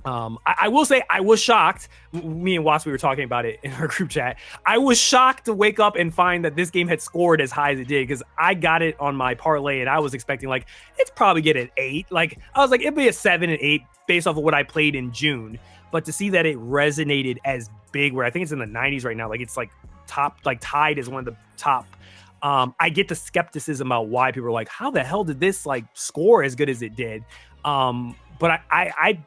I will say I was shocked. Me and Watts, we were talking about it in our group chat. I was shocked to wake up and find that this game had scored as high as it did, because I got it on my parlay and I was expecting like it's probably get an 8. Like, I was like, it'd be a 7 and 8 based off of what I played in June. But to see that it resonated as big, where I think it's in the 90s right now, like it's like top, like tied as one of the top. I get the skepticism about why people are like, how the hell did this like score as good as it did? But I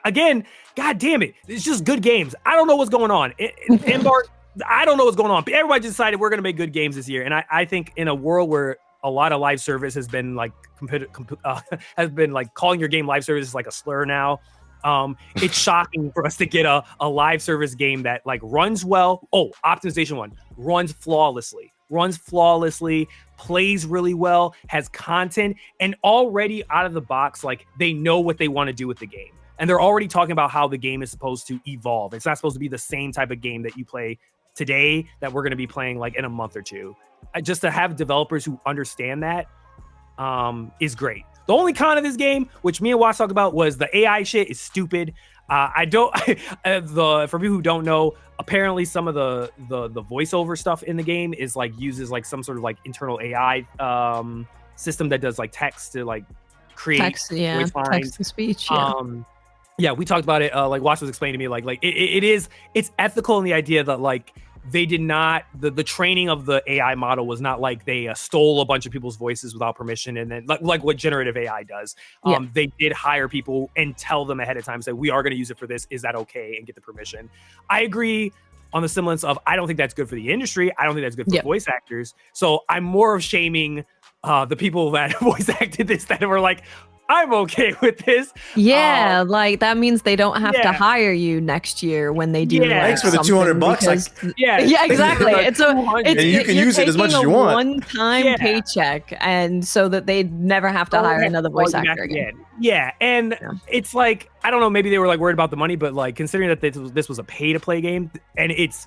again, God damn it, it's just good games. I don't know what's going on. Embark, I don't know what's going on. Everybody just decided we're going to make good games this year. And I think in a world where a lot of live service has been like has been like calling your game live service is like a slur now. It's shocking for us to get a live service game that like runs well. Oh, Optimization 1 runs flawlessly, plays really well, has content, and already out of the box, like they know what they want to do with the game. And they're already talking about how the game is supposed to evolve. It's not supposed to be the same type of game that you play today that we're going to be playing like in a month or two. Just to have developers who understand that is great. The only con of this game, which me and Watts talked about, was the AI shit is stupid. For people who don't know, apparently some of the voiceover stuff in the game is like uses like some sort of like internal AI system that does like text to like create text to speech. Yeah, we talked about it. Like Watts was explaining to me, like it's ethical in the idea that like they did not, the training of the AI model was not like they stole a bunch of people's voices without permission, and then like what generative AI does. They did hire people and tell them ahead of time, say, we are going to use it for this. Is that okay? And get the permission. I agree on the semblance of, I don't think that's good for the industry. I don't think that's good for voice actors. So I'm more of shaming the people that voice acted this, that were like, I'm okay with this. Yeah, like that means they don't have to yeah. hire you next year when they do. Yeah. like, Thanks for the something $200. Because, Yeah, yeah, exactly. It's a, $200. it's And you can you're use it as much taking as you a want. one-time Yeah. paycheck, and so that they never have to hire another voice actor again. Yeah, and it's like I don't know. Maybe they were like worried about the money, but like considering that this was a pay-to-play game and it's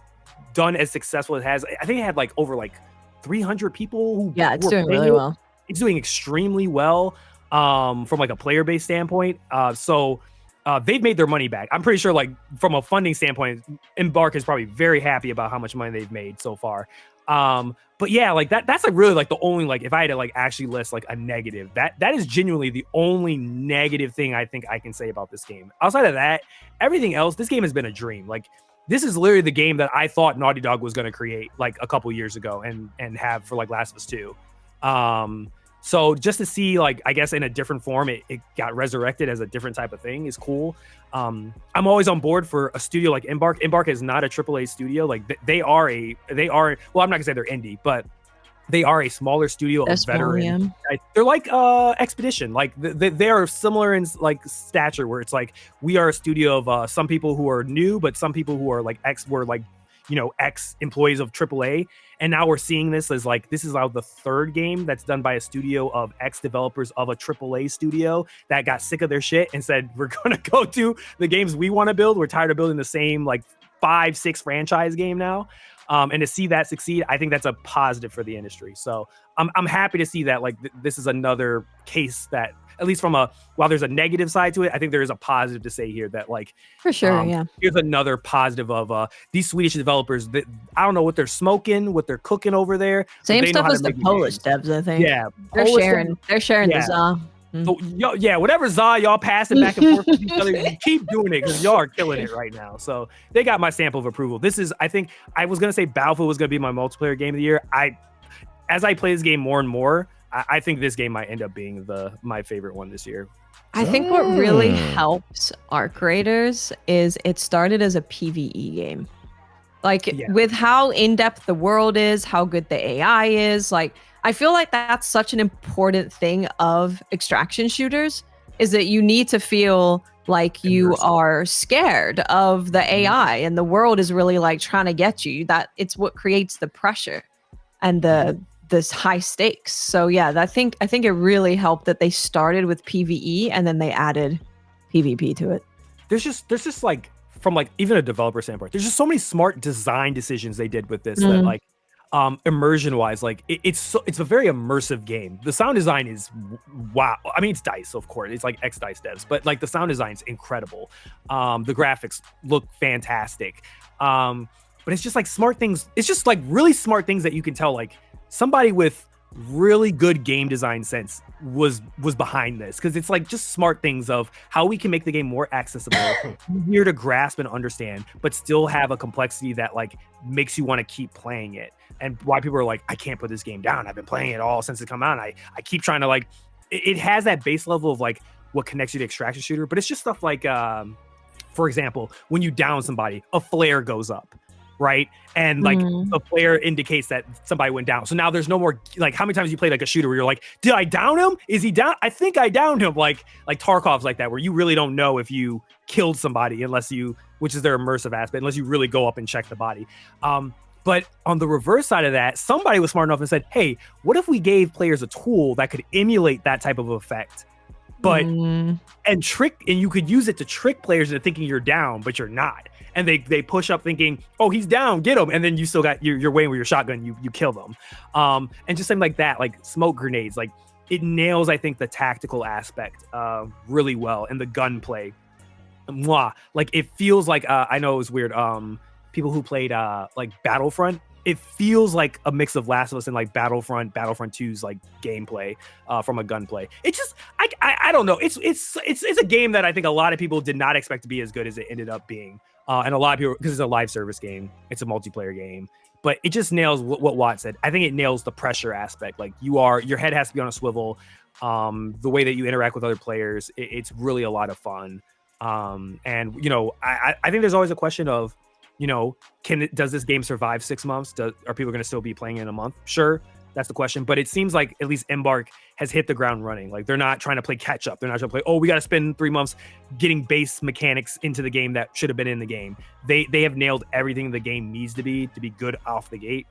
done as successful as it has, I think it had like over like 300 people who It's were doing playing really it. well. It's doing extremely well from like a player-based standpoint. So they've made their money back. I'm pretty sure like from a funding standpoint, Embark is probably very happy about how much money they've made so far. But yeah, like that's like really like the only, like if I had to like actually list like a negative, that is genuinely the only negative thing I think I can say about this game. Outside of that, everything else, this game has been a dream. Like this is literally the game that I thought Naughty Dog was going to create like a couple years ago and have for like Last of Us 2. So just to see, like, I guess in a different form, it got resurrected as a different type of thing is cool. I'm always on board for a studio like Embark. Embark is not a AAA studio. Like they are, well, I'm not gonna say they're indie, but they are a smaller studio of veterans. They're like Expedition. Like they are similar in like stature, where it's like we are a studio of some people who are new, but some people who are like ex-employees of AAA. And now we're seeing this as like, this is now the third game that's done by a studio of ex-developers of a AAA studio that got sick of their shit and said, we're going to go to the games we want to build. We're tired of building the same like 5-6 franchise game now. And to see that succeed, I think that's a positive for the industry. So I'm happy to see that like this is another case that, at least from while there's a negative side to it, I think there is a positive to say here that like for sure, here's another positive of these Swedish developers that I don't know what they're smoking, what they're cooking over there. Same stuff as the Polish devs, I think. Yeah, they're sharing the ZA. So, whatever ZA y'all pass it back and forth with each other, you keep doing it because y'all are killing it right now. So they got my stamp of approval. This is, I think, I was gonna say Battlefield was gonna be my multiplayer game of the year. As I play this game more and more, I think this game might end up being my favorite one this year. I think what really helps Ark Raiders is it started as a PvE game. Like with how in-depth the world is, how good the AI is, like I feel like that's such an important thing of extraction shooters is that you need to feel like you are scared of the AI and the world is really like trying to get you. That it's what creates the pressure and this high stakes. So yeah, I think it really helped that they started with PvE and then they added PvP to it. There's just like from like even a developer standpoint, there's just so many smart design decisions they did with this that like immersion wise, like it's a very immersive game. The sound design is wow. I mean, it's DICE, of course. It's like ex-DICE devs, but like the sound design is incredible. The graphics look fantastic. But it's just like smart things. It's just like really smart things that you can tell like somebody with really good game design sense was behind this, because it's like just smart things of how we can make the game more accessible, easier to grasp and understand, but still have a complexity that like makes you want to keep playing it. And why people are like, I can't put this game down. I've been playing it all since it come out. I keep trying to like, it has that base level of like what connects you to extraction shooter, but it's just stuff like, for example, when you down somebody, a flare goes up. Right. And like the flare indicates that somebody went down. So now there's no more like how many times you played like a shooter where you're like, did I down him? Is he down? I think I downed him. Like Tarkov's like that, where you really don't know if you killed somebody unless you, which is their immersive aspect, unless you really go up and check the body. But on the reverse side of that, somebody was smart enough and said, hey, what if we gave players a tool that could emulate that type of effect? But and you could use it to trick players into thinking you're down, but you're not. And they push up thinking, oh, he's down, get him. And then you still got you're waiting with your shotgun, you kill them. And just something like that, like smoke grenades, like it nails, I think, the tactical aspect really well, and the gunplay. Like it feels like I know it was weird. People who played like Battlefront, it feels like a mix of Last of Us and like Battlefront 2's like gameplay from a gunplay. It just I don't know. It's a game that I think a lot of people did not expect to be as good as it ended up being. And a lot of people, because it's a live service game, it's a multiplayer game, but it just nails what Watt said. I think it nails the pressure aspect. Like your head has to be on a swivel. The way that you interact with other players, it's really a lot of fun. And you know, I think there's always a question of, you know, does this game survive 6 months? Are people going to still be playing it in a month? Sure. That's the question. But it seems like at least Embark has hit the ground running. Like they're not trying to play catch up. They're not trying to play, oh, we got to spend 3 months getting base mechanics into the game that should have been in the game. They have nailed everything the game needs to be good off the gate.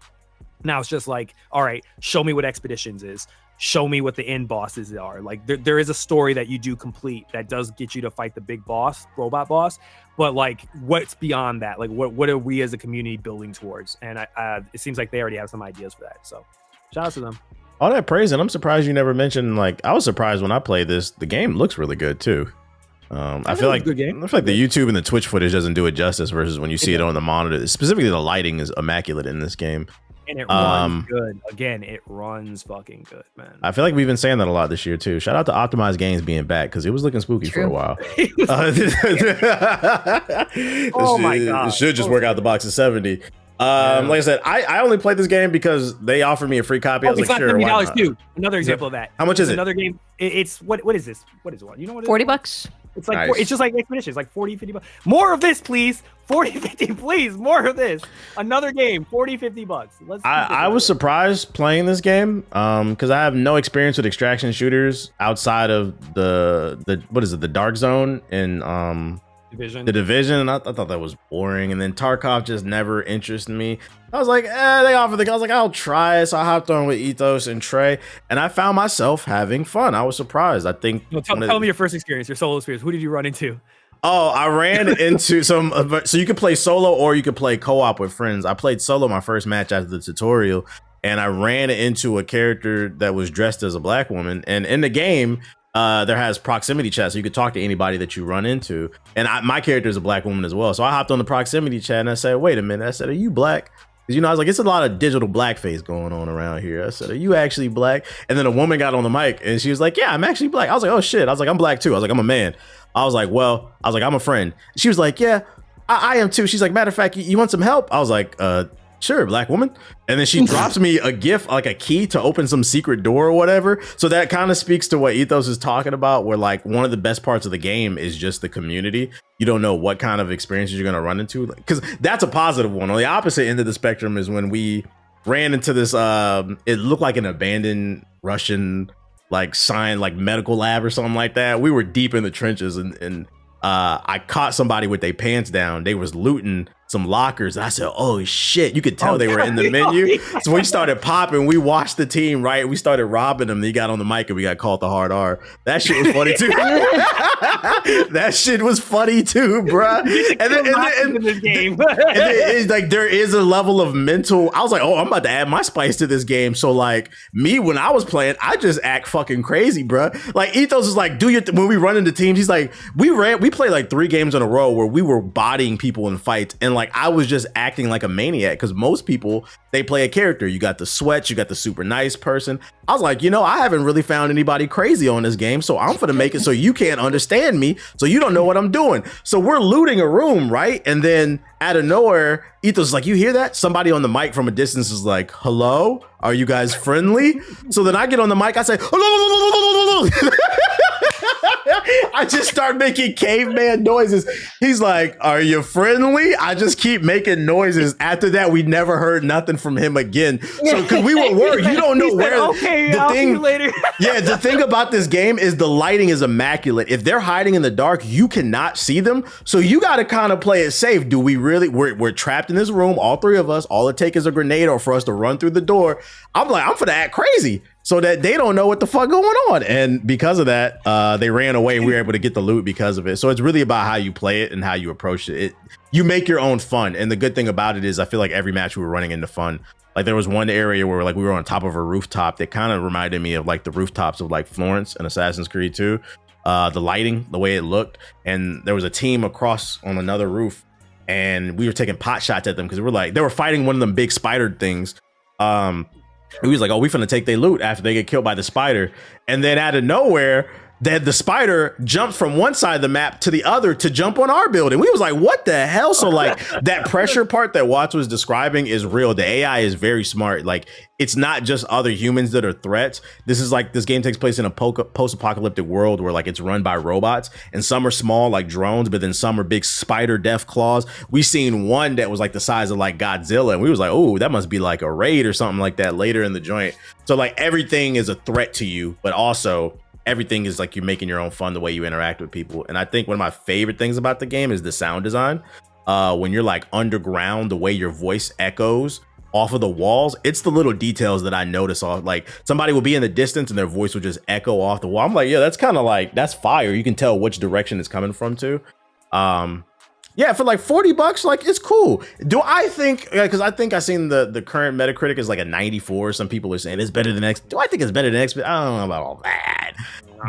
Now it's just like, all right, show me what Expeditions is. Show me what the end bosses are. Like there is a story that you do complete that does get you to fight the big boss, robot boss. But like, what's beyond that? Like, what are we as a community building towards? And it seems like they already have some ideas for that. So, shout out to them. All that praise, and I'm surprised you never mentioned. Like, I was surprised when I played this. The game looks really good too. I feel like the YouTube and the Twitch footage doesn't do it justice versus when you see it on the monitor. Specifically, the lighting is immaculate in this game. And it runs good. Again, it runs fucking good, man. I feel like we've been saying that a lot this year too. Shout out to Optimized Games being back because it was looking spooky for a while. Oh my god! It should just work out the box at 70. Like I said, I only played this game because they offered me a free copy. I was like, sure, $70 too. Another example of that. How much is it? Another game. It's what is this? What is it? You know what? $40. It's like it's just like Expeditions, like 40, 50 bucks. More of this, please. 40, 50, please. More of this. Another game, 40, 50 bucks. I was surprised playing this game because I have no experience with extraction shooters outside of the what is it, the Dark Zone and Division. The Division, and I thought that was boring. And then Tarkov just never interested me. I was like, they offered the. I was like, I'll try it. So I hopped on with Ethos and Trey, and I found myself having fun. I was surprised. I think. Tell me your first experience, your solo experience. Who did you run into? Oh, I ran into some. So you could play solo or you could play co-op with friends. I played solo my first match after the tutorial, and I ran into a character that was dressed as a black woman. And in the game, there has proximity chat, so you could talk to anybody that you run into. And my character is a black woman as well. So I hopped on the proximity chat and I said, wait a minute. I said, are you black? Because, I was like, it's a lot of digital blackface going on around here. I said, are you actually black? And then a woman got on the mic and she was like, yeah, I'm actually black. I was like, oh shit. I was like, I'm black too. I was like, I'm a man. I was like, I'm a friend. She was like, yeah, I am too. She's like, matter of fact, you want some help? I was like, sure, black woman. And then she drops me a gift, like a key to open some secret door or whatever. So that kind of speaks to what Ethos is talking about, where like one of the best parts of the game is just the community. You don't know what kind of experiences you're going to run into, because that's a positive one. On the opposite end of the spectrum is when we ran into this, it looked like an abandoned Russian like medical lab or something like that. We were deep in the trenches and I caught somebody with their pants down. They was looting some lockers. And I said, oh shit, you could tell they were in the menu. So we started popping. We watched the team, right? We started robbing them. They got on the mic and we got called the hard R. That shit was funny too. That shit was funny too, bruh. And then it's like there is a level of mental. I was like, oh, I'm about to add my spice to this game. So like me, when I was playing, I just act fucking crazy, bruh. Like Ethos is like, when we run into teams, he's like, we played like 3 games in a row where we were bodying people in fights. And like, I was just acting like a maniac because most people, they play a character. You got the sweats, you got the super nice person. I was like, I haven't really found anybody crazy on this game. So I'm going to make it so you can't understand me. So you don't know what I'm doing. So we're looting a room, right? And then out of nowhere, Ethos is like, you hear that? Somebody on the mic from a distance is like, hello? Are you guys friendly? So then I get on the mic, I say, I just start making caveman noises. He's like, are you friendly? I just keep making noises. After that, we never heard nothing from him again. So because we were worried, you don't know where. Okay, I'll see you later. Yeah, the thing about this game is the lighting is immaculate. If they're hiding in the dark, you cannot see them. So you got to kind of play it safe. Do we really? We're trapped in this room, all 3 of us. All it takes is a grenade or for us to run through the door. I'm like, I'm finna act crazy so that they don't know what the fuck going on. And because of that, they ran away. We were able to get the loot because of it. So it's really about how you play it and how you approach it. You make your own fun. And the good thing about it is I feel like every match we were running into fun. Like there was one area where like we were on top of a rooftop that kind of reminded me of like the rooftops of like Florence and Assassin's Creed 2. The lighting, the way it looked. And there was a team across on another roof and we were taking pot shots at them because they were fighting one of them big spider things. We was like, oh, we finna take their loot after they get killed by the spider. And then out of nowhere, that the spider jumped from one side of the map to the other to jump on our building. We was like, what the hell? So like that pressure part that Watts was describing is real. The AI is very smart. Like it's not just other humans that are threats. This is like, this game takes place in a post-apocalyptic world where like it's run by robots, and some are small like drones, but then some are big spider death claws. We seen one that was like the size of like Godzilla, and we was like, oh, that must be like a raid or something like that later in the joint. So like everything is a threat to you, but also everything is like you're making your own fun the way you interact with people. And I think one of my favorite things about the game is the sound design. When you're like underground, the way your voice echoes off of the walls, it's the little details that I notice. Off like somebody will be in the distance and their voice will just echo off the wall. I'm like, yeah, that's kind of like, that's fire. You can tell which direction it's coming from too. Yeah, for like $40, like it's cool. Do I think, because I think I seen the current Metacritic is like a 94. Some people are saying it's better than X. Do I think it's better than X? I don't know about all that.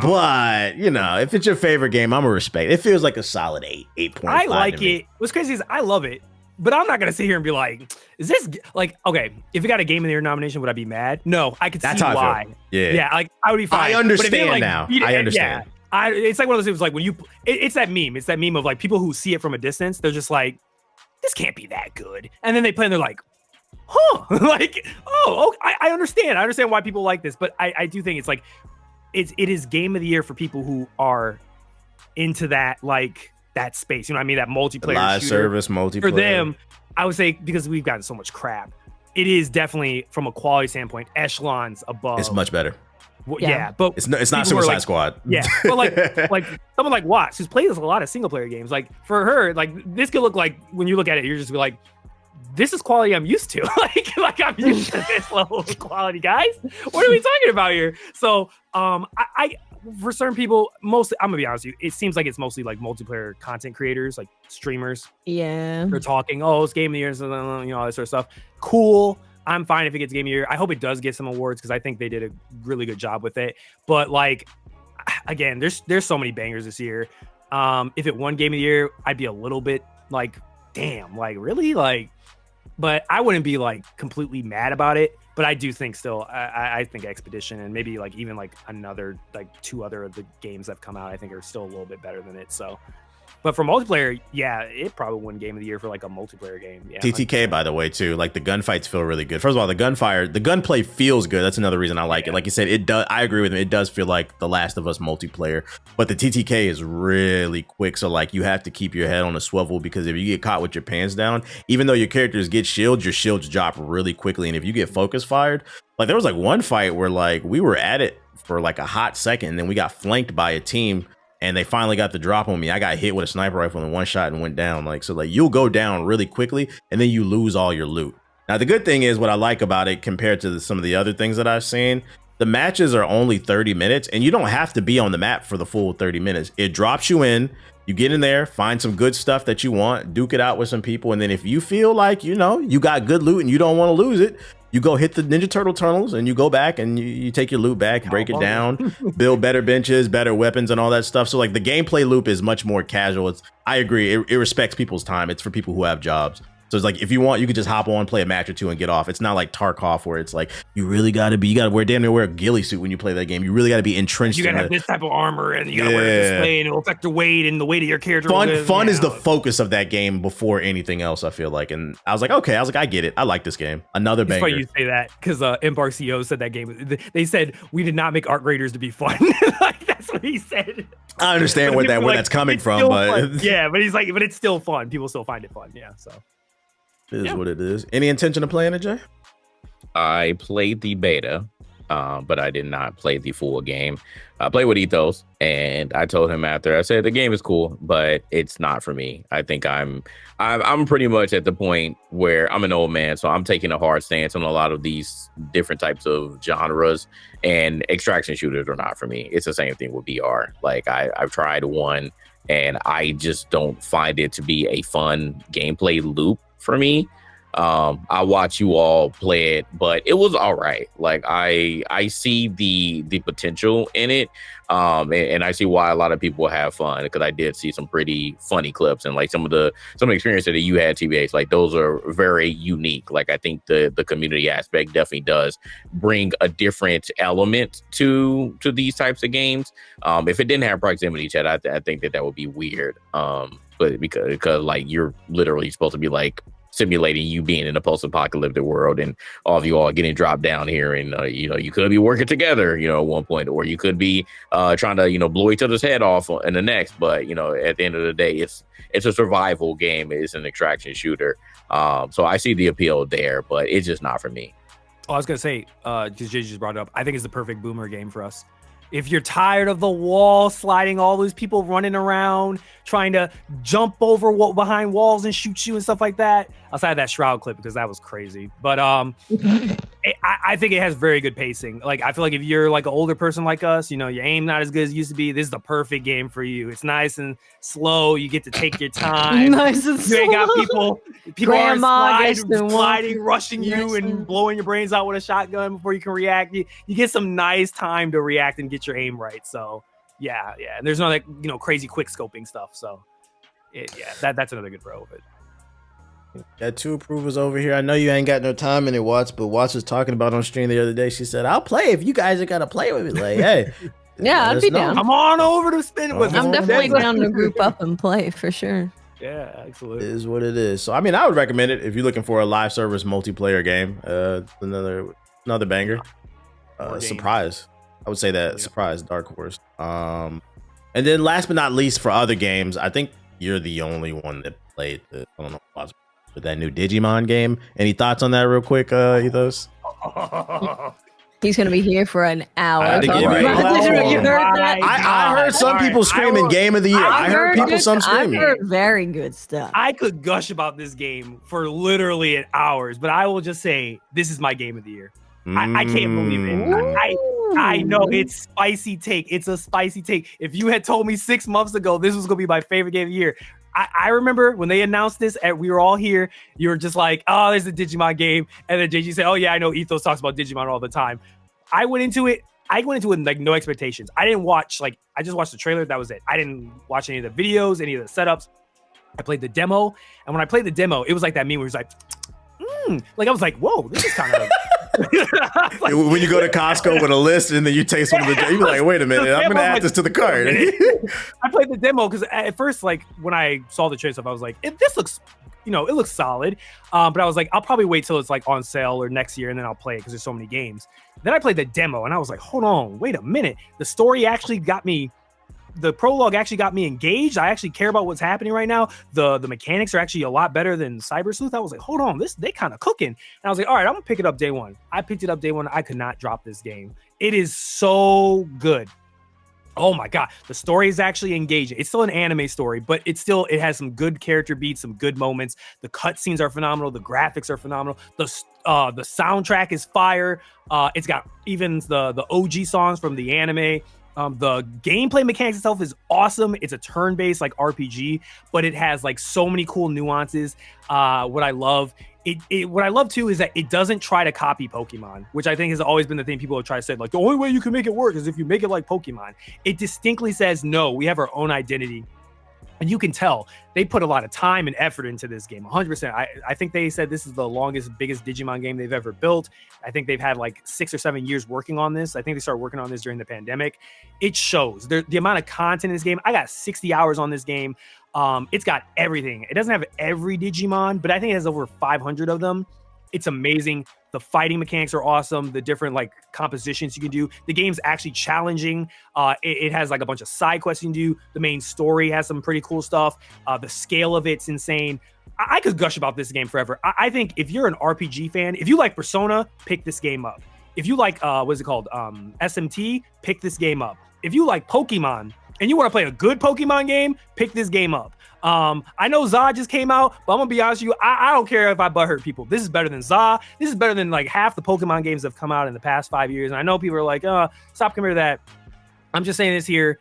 But, you know, if it's your favorite game, I'm gonna respect it. It feels like a solid 8.5. I like it. What's crazy is I love it. But I'm not gonna sit here and be like, is this like, okay, if it got a Game of the Year nomination, would I be mad? No, I could see why. Yeah, like I would be fine. I understand like, now. I understand. Yeah. It's like one of those things like when you, it's that meme. It's that meme of like people who see it from a distance. They're just like, this can't be that good. And then they play and they're like, huh, like, oh, I understand. I understand why people like this. But I do think it's like, it is Game of the Year for people who are into that, like that space. You know what I mean? That multiplayer live shooter. Service multiplayer. For them, I would say, because we've gotten so much crap, it is definitely from a quality standpoint, echelons above. It's much better. Well, yeah, but it's not Suicide Squad. Yeah, but like someone like Watts, who's played a lot of single player games, like for her, like this could look like, when you look at it, you're just like, this is quality I'm used to. like I'm used to this level of quality, guys. What are we talking about here? So I for certain people, mostly, I'm gonna be honest with you, it seems like it's mostly like multiplayer content creators, like streamers. Yeah, they're talking, oh, it's Game of the Year, you know, all this sort of stuff. Cool. I'm fine if it gets Game of the Year. I hope it does get some awards because I think they did a really good job with it. But like, again, there's so many bangers this year. If it won Game of the Year, I'd be a little bit like, damn, like really, like. But I wouldn't be like completely mad about it. But I do think still, I think Expedition and maybe like even like another like 2 other of the games that have come out, I think are still a little bit better than it. So. But for multiplayer, yeah, it probably won Game of the Year for like a multiplayer game. Yeah, TTK, by the way, too. Like the gunfights feel really good. First of all, the gunplay feels good. That's another reason I like it. Like you said, it does. I agree with him. It does feel like The Last of Us multiplayer. But the TTK is really quick. So like you have to keep your head on a swivel, because if you get caught with your pants down, even though your characters get shields, your shields drop really quickly. And if you get focus fired, like there was like one fight where like we were at it for like a hot second, and then we got flanked by a team. And they finally got the drop on me. I got hit with a sniper rifle in one shot and went down. Like, so like you'll go down really quickly and then you lose all your loot. Now, the good thing is, what I like about it compared to some of the other things that I've seen, the matches are only 30 minutes and you don't have to be on the map for the full 30 minutes. It drops you in, you get in there, find some good stuff that you want, duke it out with some people. And then if you feel like, you know, you got good loot and you don't want to lose it, you go hit the Ninja Turtle tunnels and you go back and you take your loot back, break it down, build better benches, better weapons and all that stuff. So like the gameplay loop is much more casual. I agree. It respects people's time. It's for people who have jobs. So it's like, if you want, you could just hop on, play a match or 2 and get off. It's not like Tarkov where it's like, you really got to wear damn near wear a ghillie suit when you play that game. You really got to be entrenched. You got to have this type of armor and you got to wear it this way and it'll affect your weight and the weight of your character. Fun is the focus of that game before anything else, I feel like. And I was like, okay, I get it. I like this game. Another banger. It's funny you say that because Embark CEO said that game. They said, we did not make Ark Raiders to be fun. Like that's what he said. I understand where that's coming from, but yeah, but he's like, but it's still fun. People still find it fun. Yeah, so. It is what it is. Any intention of playing it, Jay? I played the beta, but I did not play the full game. I played with Ethos, and I told him after, I said, the game is cool, but it's not for me. I think I'm pretty much at the point where I'm an old man, so I'm taking a hard stance on a lot of these different types of genres, and extraction shooters are not for me. It's the same thing with VR. Like I've tried one, and I just don't find it to be a fun gameplay loop for me. I watched you all play it, but it was all right. Like I see the potential in it, and I see why a lot of people have fun, because I did see some pretty funny clips, and like some of the experiences that you had, TBH, like those are very unique. Like I think the community aspect definitely does bring a different element to these types of games. If it didn't have proximity chat, I think that would be weird. But because like you're literally supposed to be like simulating you being in a post-apocalyptic world, and all of you all getting dropped down here, and you could be working together, at one point, or you could be trying to blow each other's head off in the next. But at the end of the day, it's a survival game. It's an extraction shooter. So I see the appeal there, but it's just not for me. Oh, I was gonna say, just Jay just brought it up. I think it's the perfect boomer game for us. If you're tired of the wall sliding, all those people running around trying to jump over behind walls and shoot you and stuff like that, outside of that Shroud clip, because that was crazy. But I think it has very good pacing. Like I feel like if you're like an older person like us, your aim not as good as it used to be. This is the perfect game for you. It's nice and slow. You get to take your time. Nice and slow. You ain't got people Grandma aren't sliding, rushing you and blowing your brains out with a shotgun before you can react. You get some nice time to react and get your aim right. So yeah. And there's no like crazy quick scoping stuff. So that's another good pro of it. Got 2 approvers over here. I know you ain't got no time in it, Watts, but Watts was talking about on stream the other day. She said, I'll play if you guys are gonna play with me. Like, hey. Yeah, I'd be down. Come on over to spin with us. I'm definitely down to group up and play for sure. Yeah, absolutely. It is what it is. So I mean, I would recommend it if you're looking for a live service multiplayer game. Another banger. Surprise. I would say that. Surprise, Dark Horse. And then last but not least, for other games, I think you're the only one that played the, I don't know, with that new Digimon game. Any thoughts on that real quick, Ethos? He's going to be here for an hour. You heard that? I heard some people screaming game of the year. I heard people screaming. I heard very good stuff. I could gush about this game for literally hours, but I will just say this is my game of the year. I can't believe it. I know it's spicy take. It's a spicy take. If you had told me 6 months ago this was going to be my favorite game of the year, I remember when they announced this, we were all here. You were just like, oh, there's a Digimon game. And then JG said, oh, yeah, I know Ethos talks about Digimon all the time. I went into it with like no expectations. I didn't watch, I just watched the trailer. That was it. I didn't watch any of the videos, any of the setups. I played the demo. And when I played the demo, it was like that meme where it was like, like I was like, whoa, this is kind of. Like, when you go to Costco with a list and then you taste one of the, you be like, wait a minute, I'm gonna add this to the cart. I played the demo because at first, like when I saw the trailer stuff, I was like, this looks, it looks solid. But I was like, I'll probably wait till it's like on sale or next year and then I'll play it because there's so many games. Then I played the demo and I was like, hold on, wait a minute. The story actually got me. The prologue actually got me engaged. I actually care about what's happening right now. The mechanics are actually a lot better than Cyber Sleuth. I was like, hold on, they kind of cooking. And I was like, all right, I'm gonna pick it up day one. I picked it up day one. I could not drop this game. It is so good. Oh my God. The story is actually engaging. It's still an anime story, but it has some good character beats, some good moments. The cutscenes are phenomenal. The graphics are phenomenal. The soundtrack is fire. It's got even the OG songs from the anime. The gameplay mechanics itself is awesome. It's a turn-based like RPG, but it has like so many cool nuances. What I love too is that it doesn't try to copy Pokemon, which I think has always been the thing people have tried to say. Like the only way you can make it work is if you make it like Pokemon. It distinctly says no. We have our own identity. And you can tell they put a lot of time and effort into this game. 100%. I think they said this is the longest, biggest Digimon game they've ever built. I think they've had like 6 or 7 years working on this. I think they started working on this during the pandemic. It shows the amount of content in this game. I got 60 hours on this game. It's got everything. It doesn't have every Digimon, but I think it has over 500 of them. It's amazing. The fighting mechanics are awesome. The different like compositions you can do. The game's actually challenging. It has like a bunch of side quests you can do. The main story has some pretty cool stuff. The scale of it's insane. I could gush about this game forever. I think if you're an RPG fan, if you like Persona, pick this game up. If you like, what is it called? SMT, pick this game up. If you like Pokemon and you want to play a good Pokemon game, pick this game up. I know ZA just came out, but I'm gonna be honest with you. I don't care if I butthurt people. This is better than ZA. This is better than like half the Pokemon games that have come out in the past 5 years. And I know people are like, stop comparing that. I'm just saying this here.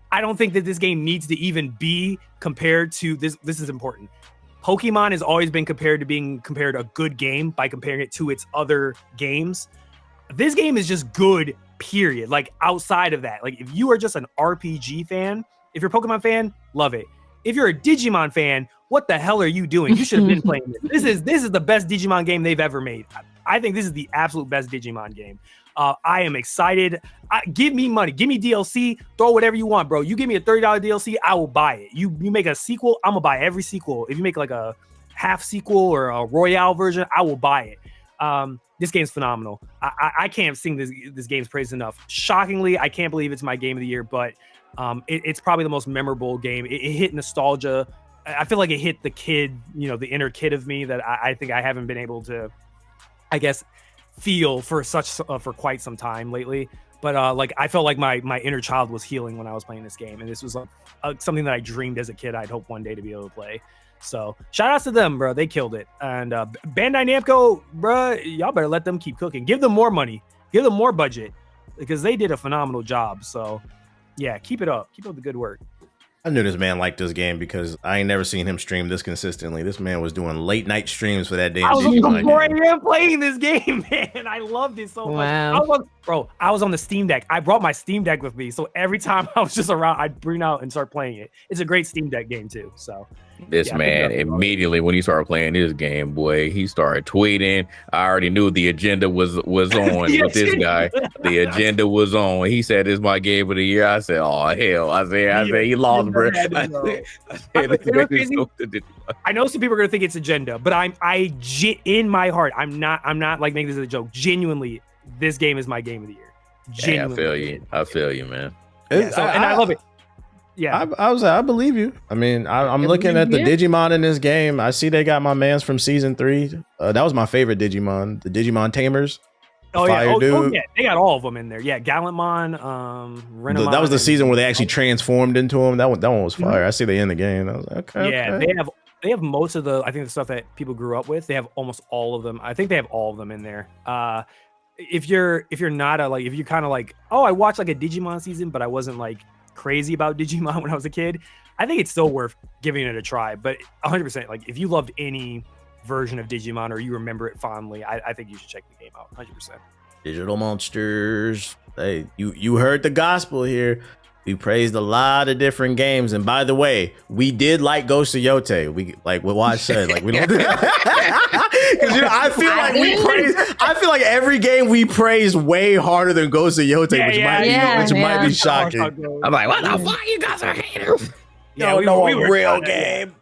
I don't think that this game needs to even be compared to this. This is important. Pokemon has always been compared a good game by comparing it to its other games. This game is just good, period. Like outside of that, like if you are just an RPG fan, if you're a Pokemon fan, love it. If you're a Digimon fan, what the hell are you doing? You should have been playing this. This is the best Digimon game they've ever made. I think this is the absolute best Digimon game. I am excited. Give me money. Give me DLC. Throw whatever you want, bro. You give me a $30 DLC, I will buy it. You make a sequel, I'm gonna buy every sequel. If you make like a half sequel or a Royale version, I will buy it. This game's phenomenal. I can't sing this game's praise enough. Shockingly, I can't believe it's my game of the year, but it's probably the most memorable game. It hit nostalgia. I feel like it hit the kid, the inner kid of me that I think I haven't been able to, I guess, feel for quite some time lately. But like I felt like my inner child was healing when I was playing this game, and this was like something that I dreamed as a kid I'd hope one day to be able to play. So shout outs to them, bro. They killed it. And Bandai Namco, bro, y'all better let them keep cooking. Give them more money. Give them more budget because they did a phenomenal job. So yeah, keep it up. Keep up the good work. I knew this man liked this game because I ain't never seen him stream this consistently. This man was doing late night streams for that damn I was Digimon game. playing this game, man. I loved it so much. I was on the Steam Deck. I brought my Steam Deck with me, so every time I was just around, I'd bring out and start playing it. It's a great Steam Deck game too. So this man immediately when he started playing this game, boy, he started tweeting. I already knew the agenda was on with this guy. The agenda was on. He said, "This is my game of the year." I said, "Oh hell!" I said, "He lost, bro." I know some people are gonna think it's agenda, but in my heart, I'm not like making this a joke. Genuinely, this game is my game of the year. Genuinely, I feel you, man. Yeah, and I love it. Yeah, I believe you. I mean, I'm looking at the Digimon in this game. I see they got my mans from season 3. That was my favorite Digimon, the Digimon Tamers. Oh yeah, they got all of them in there. Yeah, Gallantmon, Renamon. That was the season where they actually transformed into them. That one was fire. I see they in the game. I was like, okay. Yeah, okay. They have most of the the stuff that people grew up with. They have almost all of them. I think they have all of them in there. If you're not if you're kind of like, oh, I watched like a Digimon season, but I wasn't like crazy about Digimon when I was a kid, I think it's still worth giving it a try. But 100%, like if you loved any version of Digimon or you remember it fondly, I think you should check the game out. 100%. Digital monsters. Hey, you heard the gospel here. We praised a lot of different games, and by the way, we did like Ghost of Yotei. We like what Watch said. Like we don't. Because I feel like every game we praised way harder than Ghost of Yotei, which might be shocking. I'm like, what the fuck? You guys are haters. Yeah, we know a real game.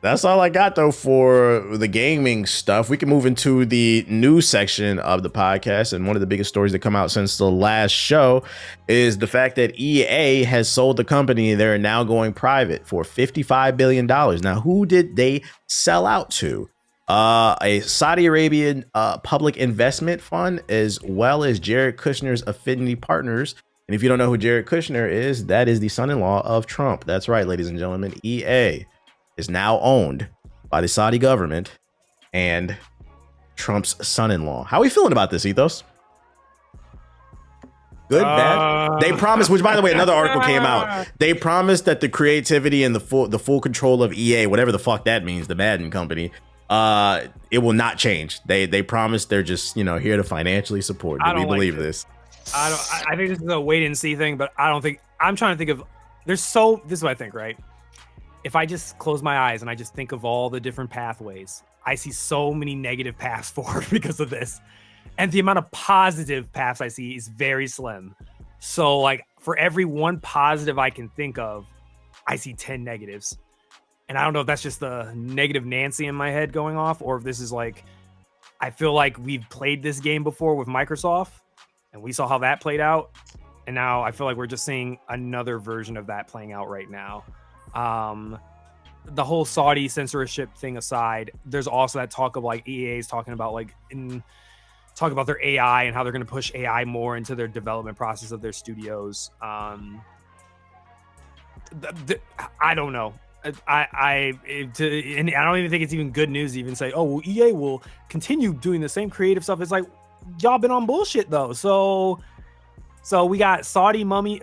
That's all I got though for the gaming stuff. We can move into the news section of the podcast, and one of the biggest stories that come out since the last show is the fact that EA has sold the company. They're now going private for $55 billion. Now, who did they sell out to? A Saudi Arabian public investment fund, as well as Jared Kushner's affinity partners. And if you don't know who Jared Kushner is, that is the son-in-law of Trump. That's right, ladies and gentlemen. EA is now owned by the Saudi government and Trump's son-in-law. How are we feeling about this, Ethos? Good, bad? They promised, which by the way, another article came out. They promised that the creativity and the full control of EA, whatever the fuck that means, the Madden company, it will not change. They promised they're just, here to financially support. Do we believe this? I think this is a wait and see thing, but I'm trying to think of, this is what I think, right? If I just close my eyes and I just think of all the different pathways, I see so many negative paths forward because of this. And the amount of positive paths I see is very slim. So like for every one positive I can think of, I see 10 negatives. And I don't know if that's just the negative Nancy in my head going off, or if this is like, I feel like we've played this game before with Microsoft and we saw how that played out. And now I feel like we're just seeing another version of that playing out right now. The whole Saudi censorship thing aside, there's also that talk of like EA's talking about talk about their AI and how they're going to push AI more into their development process of their studios. I don't know. I don't even think it's even good news to even say, oh, well, EA will continue doing the same creative stuff. It's like, y'all been on bullshit though. So we got Saudi money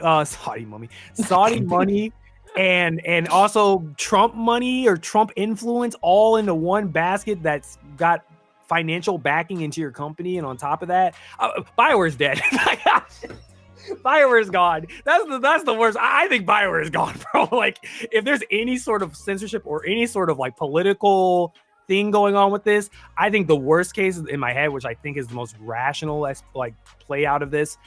and also Trump money or Trump influence all into one basket that's got financial backing into your company. And on top of that, BioWare's dead. BioWare's gone. That's the worst. I think BioWare is gone, bro. Like, if there's any sort of censorship or any sort of like political thing going on with this, I think the worst case in my head, which I think is the most rational like play out of this,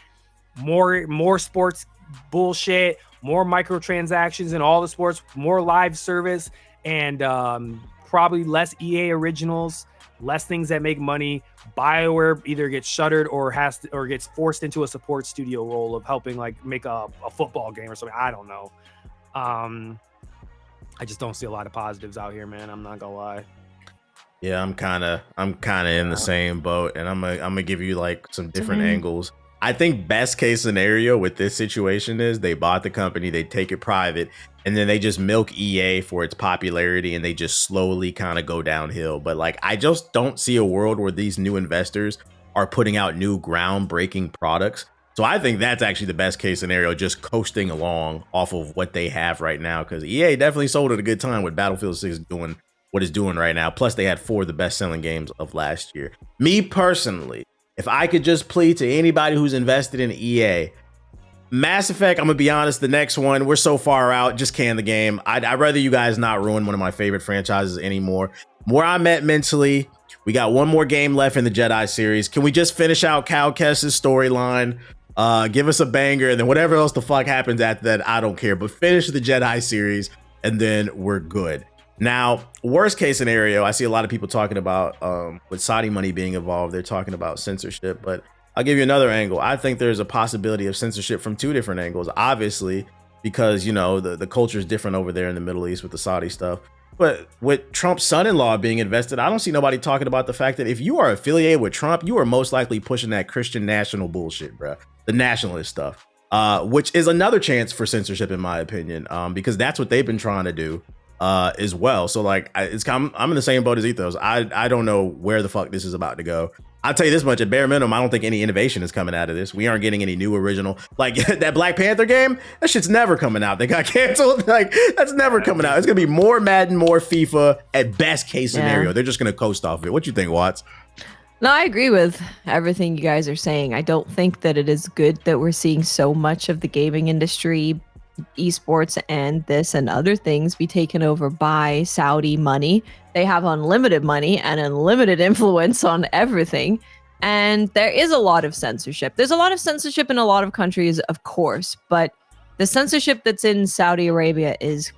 more sports bullshit, more microtransactions in all the sports, more live service, and probably less EA originals, less things that make money. BioWare either gets shuttered or gets forced into a support studio role of helping like make a football game or something. I don't know. I just don't see a lot of positives out here, man. I'm not gonna lie. Yeah, I'm kind of in the same boat, and I'm gonna give you like some different angles. I think best case scenario with this situation is they bought the company, they take it private, and then they just milk EA for its popularity, and they just slowly kind of go downhill. But like, I just don't see a world where these new investors are putting out new groundbreaking products. So I think that's actually the best case scenario, just coasting along off of what they have right now, because EA definitely sold at a good time with Battlefield 6 doing what it's doing right now. Plus, they had 4 of the best-selling games of last year. Me personally, if I could just plead to anybody who's invested in EA, Mass Effect, I'm gonna be honest, the next one, we're so far out, just can the game. I'd rather you guys not ruin one of my favorite franchises anymore. Where I'm at mentally, we got one more game left in the Jedi series. Can we just finish out Cal Kestis' storyline? Give us a banger, and then whatever else the fuck happens after that, I don't care. But finish the Jedi series, and then we're good. Now, worst case scenario, I see a lot of people talking about with Saudi money being involved, they're talking about censorship, but I'll give you another angle. I think there's a possibility of censorship from 2 different angles, obviously, because, you know, the culture is different over there in the Middle East with the Saudi stuff. But with Trump's son-in-law being invested, I don't see nobody talking about the fact that if you are affiliated with Trump, you are most likely pushing that Christian national bullshit, bro, the nationalist stuff, which is another chance for censorship, in my opinion, because that's what they've been trying to do. As well. So like, I'm in the same boat as Ethos. I don't know where the fuck this is about to go. I'll tell you this much, at bare minimum, I don't think any innovation is coming out of this. We aren't getting any new original, like that Black Panther game, that shit's never coming out. They got canceled. Like, that's never coming out. It's gonna be more Madden, more FIFA at best case scenario. Yeah. They're just gonna coast off it. What you think, Watts? No, I agree with everything you guys are saying. I don't think that it is good that we're seeing so much of the gaming industry, esports, and this and other things be taken over by Saudi money. They have unlimited money and unlimited influence on everything. And there is a lot of censorship. There's a lot of censorship in a lot of countries, of course, but the censorship that's in Saudi Arabia is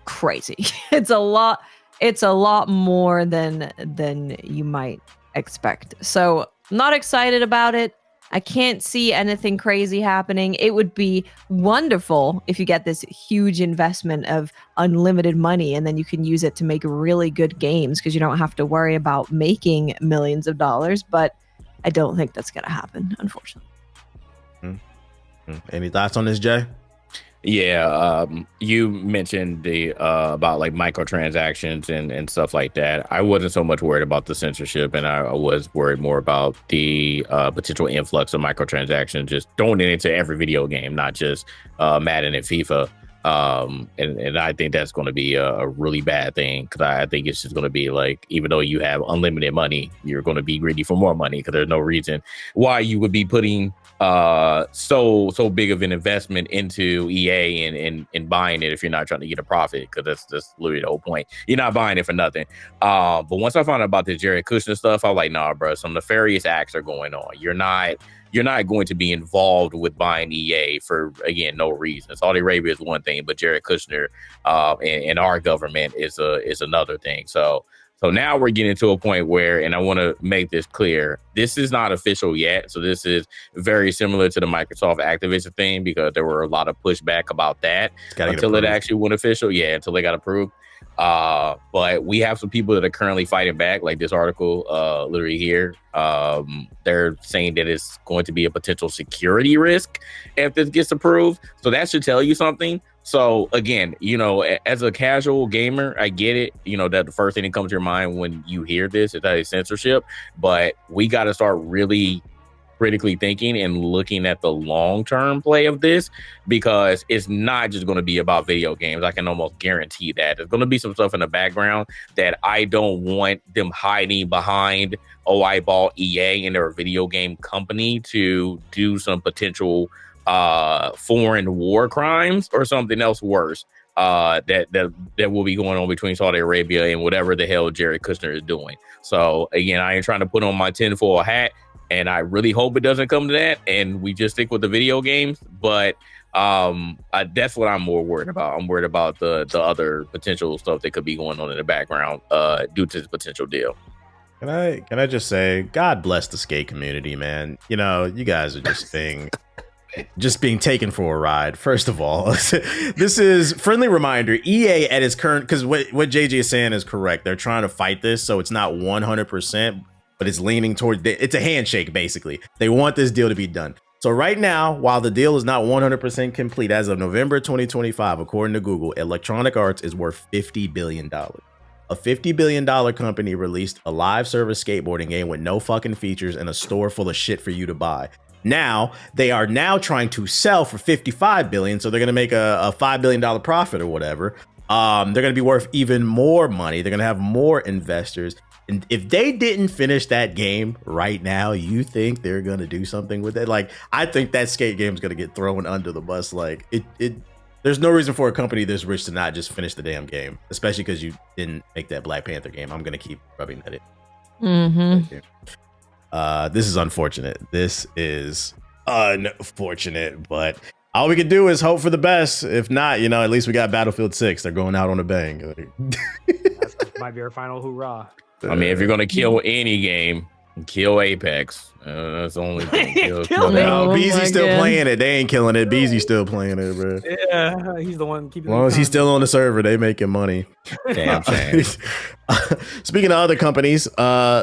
crazy. It's a lot more than you might expect. So I'm not excited about it. I can't see anything crazy happening. It would be wonderful if you get this huge investment of unlimited money and then you can use it to make really good games because you don't have to worry about making millions of dollars. But I don't think that's going to happen, unfortunately. Any thoughts on this, Jay? Yeah, you mentioned the about like microtransactions and stuff like that. I wasn't so much worried about the censorship, and I was worried more about the potential influx of microtransactions just throwing it into every video game, not just Madden and FIFA. And I think that's going to be a really bad thing, because I think it's just going to be like, even though you have unlimited money, you're going to be greedy for more money, because there's no reason why you would be putting so big of an investment into EA and buying it if you're not trying to get a profit, because that's literally the whole point. You're not buying it for nothing. But once I found out about the Jared Kushner stuff, I was like, nah, bro, some nefarious acts are going on. You're not going to be involved with buying EA for, again, no reason. Saudi Arabia is one thing, but Jared Kushner and our government is another thing. So now we're getting to a point where, and I want to make this clear, this is not official yet. So this is very similar to the Microsoft Activision thing, because there were a lot of pushback about that until it actually went official. Yeah, until they got approved. But we have some people that are currently fighting back, like this article literally here. They're saying that it's going to be a potential security risk if this gets approved. So that should tell you something. So again, you know, as a casual gamer, I get it, you know, that the first thing that comes to your mind when you hear this is that it's censorship, but we got to start really critically thinking and looking at the long-term play of this, because it's not just going to be about video games. I can almost guarantee that there's going to be some stuff in the background that I don't want them hiding behind. Oh, I bought EA and they're a video game company to do some potential foreign war crimes or something else worse that will be going on between Saudi Arabia and whatever the hell Jared Kushner is doing. So again, I ain't trying to put on my tinfoil hat, and I really hope it doesn't come to that and we just stick with the video games. But that's what I'm more worried about. I'm worried about the other potential stuff that could be going on in the background due to this potential deal. Can I just say, God bless the skate community, man. You know, you guys are just being taken for a ride. First of all, this is friendly reminder. EA at its current, because what JJ is saying is correct. They're trying to fight this, so it's not 100%, but it's leaning toward. It's a handshake, basically. They want this deal to be done. So right now, while the deal is not 100% complete, as of November 2025, according to Google, Electronic Arts is worth $50 billion. A $50 billion company released a live service skateboarding game with no fucking features and a store full of shit for you to buy. Now they are now trying to sell for $55 billion, so they're going to make a $5 billion profit or whatever. They're going to be worth even more money. They're going to have more investors. And if they didn't finish that game right now, you think they're going to do something with it? Like, I think that skate game is going to get thrown under the bus. Like, there's no reason for a company this rich to not just finish the damn game, especially because you didn't make that Black Panther game. I'm going to keep rubbing that in. Mm-hmm. This is unfortunate. This is unfortunate, but all we can do is hope for the best. If not, you know, at least we got Battlefield 6. They're going out on a bang. That might be our final hoorah. I mean, if you're going to kill any game, kill Apex. That's the only thing. Kill it. No, Oh Beezy's my still God. playing it. They ain't killing it. Beezy's still playing it, bro. Yeah, he's the one keeping. As long as he's still on the server, they making money. Damn shame. Speaking of other companies,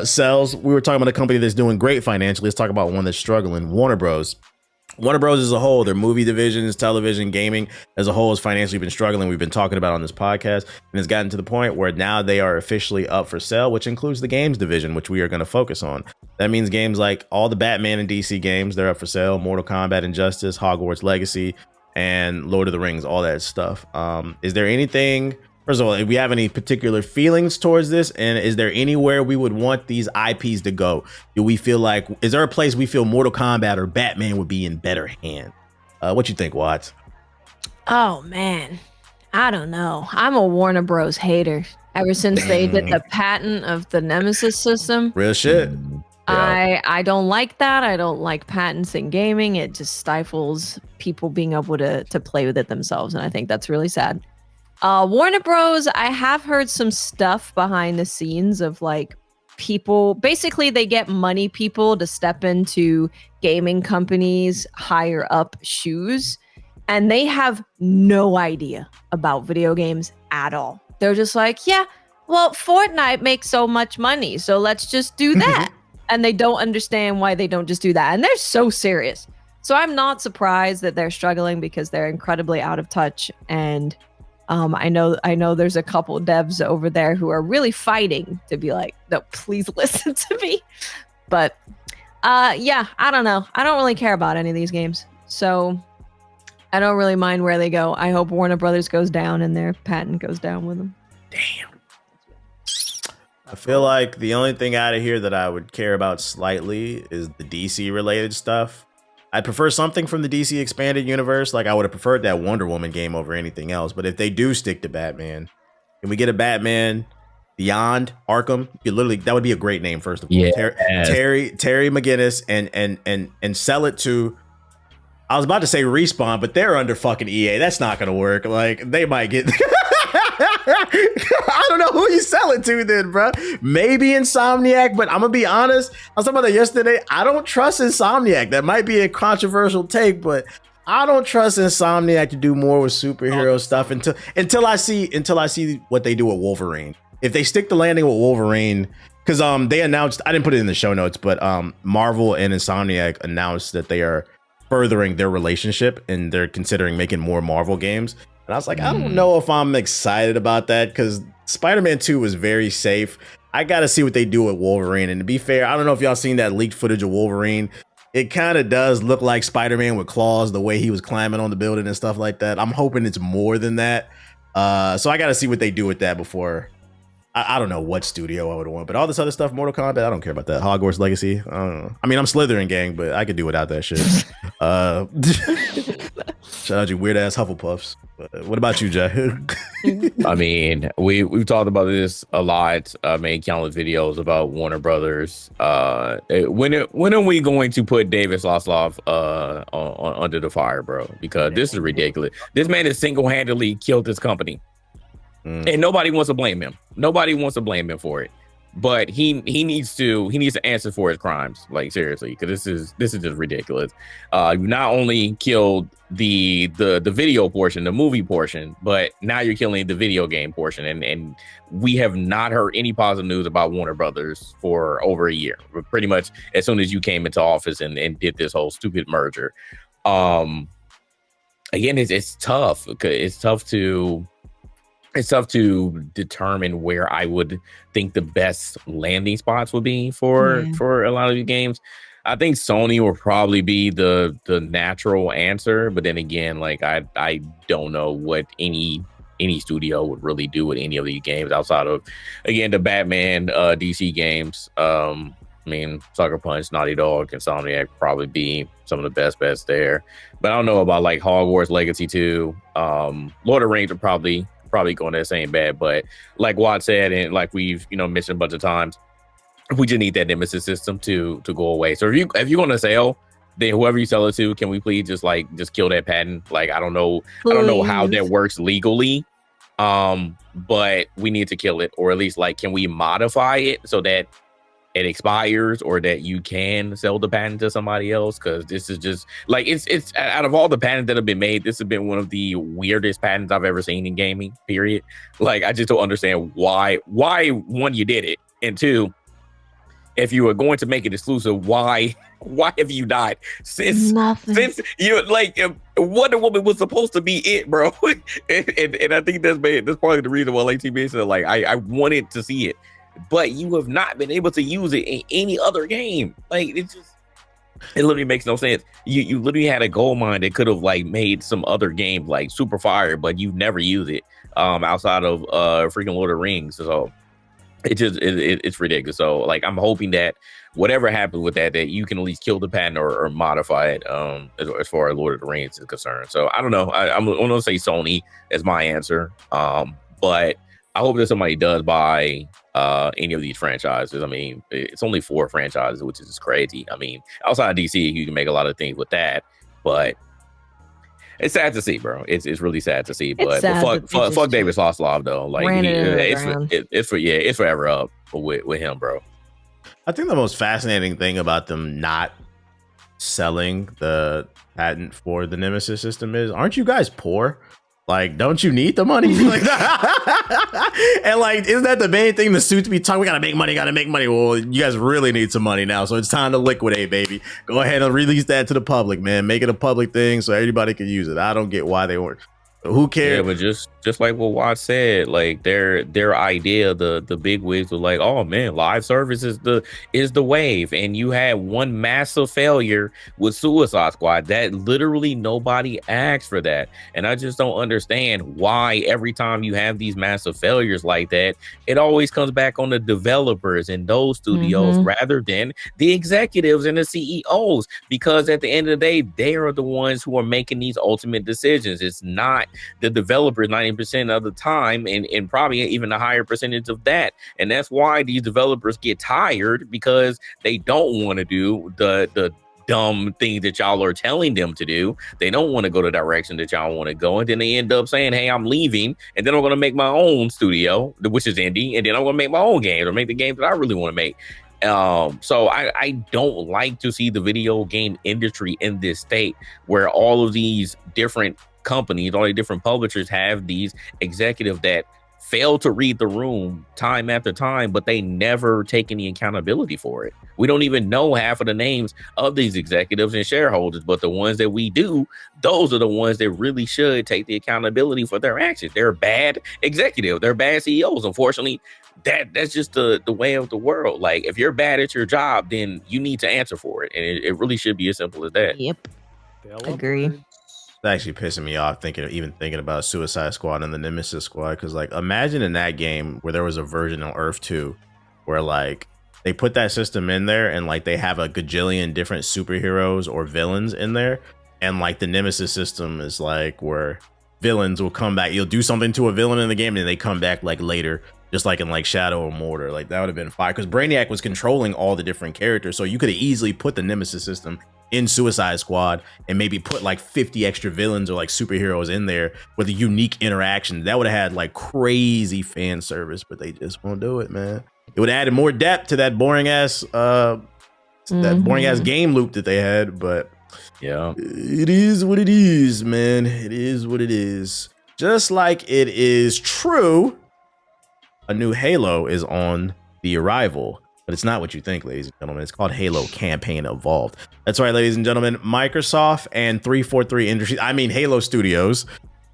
sales, we were talking about a company that's doing great financially. Let's talk about one that's struggling. Warner Bros. Warner Bros. As a whole, their movie divisions, television, gaming as a whole has financially been struggling. We've been talking about on this podcast, and it's gotten to the point where now they are officially up for sale, which includes the games division, which we are going to focus on. That means games like all the Batman and DC games, they're up for sale. Mortal Kombat, Injustice, Hogwarts Legacy, and Lord of the Rings, all that stuff. Is there anything... First of all, if we have any particular feelings towards this, and is there anywhere we would want these IPs to go? Do we feel like, is there a place we feel Mortal Kombat or Batman would be in better hands? What you think, Watts? Oh man, I don't know. I'm a Warner Bros. Hater. Ever since they did the patent of the Nemesis system, Real shit. I don't like that. I don't like patents in gaming. It just stifles people being able to play with it themselves, and I think that's really sad. Warner Bros. I have heard some stuff behind the scenes of like people, basically they get money people to step into gaming companies higher up shoes, and they have no idea about video games at all. They're just like, yeah, well, Fortnite makes so much money, so let's just do that. And they don't understand why they don't just do that. And they're so serious. So I'm not surprised that they're struggling because they're incredibly out of touch. And I know there's a couple devs over there who are really fighting to be like, no, please listen to me. But yeah, I don't know. I don't really care about any of these games. So I don't really mind where they go. I hope Warner Brothers goes down and their patent goes down with them. Damn. I feel like the only thing out of here that I would care about slightly is the DC related stuff. I'd prefer something from the DC expanded universe. Like I would have preferred that Wonder Woman game over anything else. But if they do stick to Batman, can we get a Batman Beyond Arkham? You literally, that would be a great name. First of all, Yeah. Terry McGinnis, and sell it to. I was about to say Respawn, but they're under fucking EA. That's not gonna work. Like they might get. I don't know who you sell it to then, bro. Maybe Insomniac, but I'm gonna be honest. I was talking about that yesterday. I don't trust Insomniac. That might be a controversial take, but I don't trust Insomniac to do more with superhero stuff until I see what they do with Wolverine. If they stick the landing with Wolverine, because they announced, I didn't put it in the show notes, but Marvel and Insomniac announced that they are furthering their relationship and they're considering making more Marvel games. And I was like, I don't know if I'm excited about that because Spider-Man 2 was very safe. I got to see what they do with Wolverine. And to be fair, I don't know if y'all seen that leaked footage of Wolverine. it kind of does look like Spider-Man with claws, the way he was climbing on the building and stuff like that. I'm hoping it's more than that. So I got to see what they do with that before. I don't know what studio I would want, but all this other stuff, Mortal Kombat, I don't care about that. Hogwarts Legacy, I don't know. I mean, I'm Slytherin gang, but I could do without that shit. Shout out you weird ass Hufflepuffs. What about you, Jay? I mean, we've talked about this a lot. Made countless videos about Warner Brothers. When are we going to put David Zaslav under the fire, bro? Because this is ridiculous. This man has single-handedly killed this company. And nobody wants to blame him. Nobody wants to blame him for it. But he needs to answer for his crimes. Like, seriously, because this is just ridiculous. You not only killed the video portion, the movie portion, but now you're killing the video game portion. And we have not heard any positive news about Warner Brothers for over a year. Pretty much as soon as you came into office and did this whole stupid merger. Again, it's tough. It's tough to determine where I would think the best landing spots would be for a lot of these games. I think Sony will probably be the natural answer, but then again, like I don't know what any studio would really do with any of these games outside of, again, the Batman DC games. I mean, Sucker Punch, Naughty Dog, and Insomniac probably be some of the best bets there. But I don't know about like Hogwarts Legacy 2. Lord of the Rings are probably going that same bad, but like Watt said, and like we've mentioned a bunch of times, we just need that nemesis system to go away. So if you're gonna sell, then whoever you sell it to, can we please just kill that patent? Like I don't know how that works legally, but we need to kill it, or at least like can we modify it so that it expires or that you can sell the patent to somebody else? Because this is just like it's out of all the patents that have been made, this has been one of the weirdest patents I've ever seen in gaming, period. Like I just don't understand why one, you did it, and two, if you were going to make it exclusive, why have you not since you like Wonder Woman was supposed to be it, bro? and I think that's part of the reason why ATB said like I wanted to see it. But you have not been able to use it in any other game. Like it literally makes no sense. You literally had a gold mine that could have like made some other game like super fire, but you've never used it outside of freaking Lord of the Rings. So it's ridiculous. So like I'm hoping that whatever happens with that you can at least kill the patent or modify it as far as Lord of the Rings is concerned. So I don't know. I'm gonna say Sony as my answer. But I hope that somebody does buy any of these franchises. I mean, it's only 4 franchises, which is just crazy. I mean, outside of DC, you can make a lot of things with that, but it's sad to see, bro. It's really sad to see. But fuck David Zaslav though. Like it's forever up with him, bro. I think the most fascinating thing about them not selling the patent for the Nemesis system is, aren't you guys poor? Like, don't you need the money? Like, and like, isn't that the main thing the suits be talking? We gotta make money. Well, you guys really need some money now, so it's time to liquidate, baby. Go ahead and release that to the public, man. Make it a public thing so everybody can use it. I don't get why they weren't. Who cares? Yeah, but just like what Watt said, like their idea, the big wigs were like, oh man, live service is the wave, and you had one massive failure with Suicide Squad that literally nobody asked for that, and I just don't understand why every time you have these massive failures like that, it always comes back on the developers and those studios rather than the executives and the CEOs, because at the end of the day, they are the ones who are making these ultimate decisions. It's not the developers 90% of the time, and probably even a higher percentage of that. And that's why these developers get tired, because they don't want to do the dumb things that y'all are telling them to do. They don't want to go the direction that y'all want to go, and then they end up saying, hey, I'm leaving, and then I'm going to make my own studio, which is indie, and then I'm going to make my own games or make the games that I really want to make. So I don't like to see the video game industry in this state where all of these different companies, all the different publishers have these executives that fail to read the room time after time, but they never take any accountability for it. We don't even know half of the names of these executives and shareholders, but the ones that we do, those are the ones that really should take the accountability for their actions. They're bad executives. They're bad CEOs. Unfortunately, that's just the way of the world. Like, if you're bad at your job, then you need to answer for it, and it really should be as simple as that. Yep. Agree. It's actually pissing me off thinking about Suicide Squad and the Nemesis Squad, because like imagine in that game where there was a version on Earth 2 where like they put that system in there and like they have a gajillion different superheroes or villains in there, and like the Nemesis system is like where villains will come back. You'll do something to a villain in the game and they come back like later, just like in like Shadow or Mortar. Like that would have been fire, because Brainiac was controlling all the different characters, so you could have easily put the Nemesis system in Suicide Squad and maybe put like 50 extra villains or like superheroes in there with a unique interaction. That would have had like crazy fan service, but they just won't do it, man. It would have added more depth to that boring ass game loop that they had, but yeah, it is what it is, man. It is what it is. Just like it is true, a new Halo is on the arrival. But it's not what you think, ladies and gentlemen. It's called Halo Campaign Evolved. That's right, ladies and gentlemen. Microsoft and 343 Industries, I mean Halo Studios.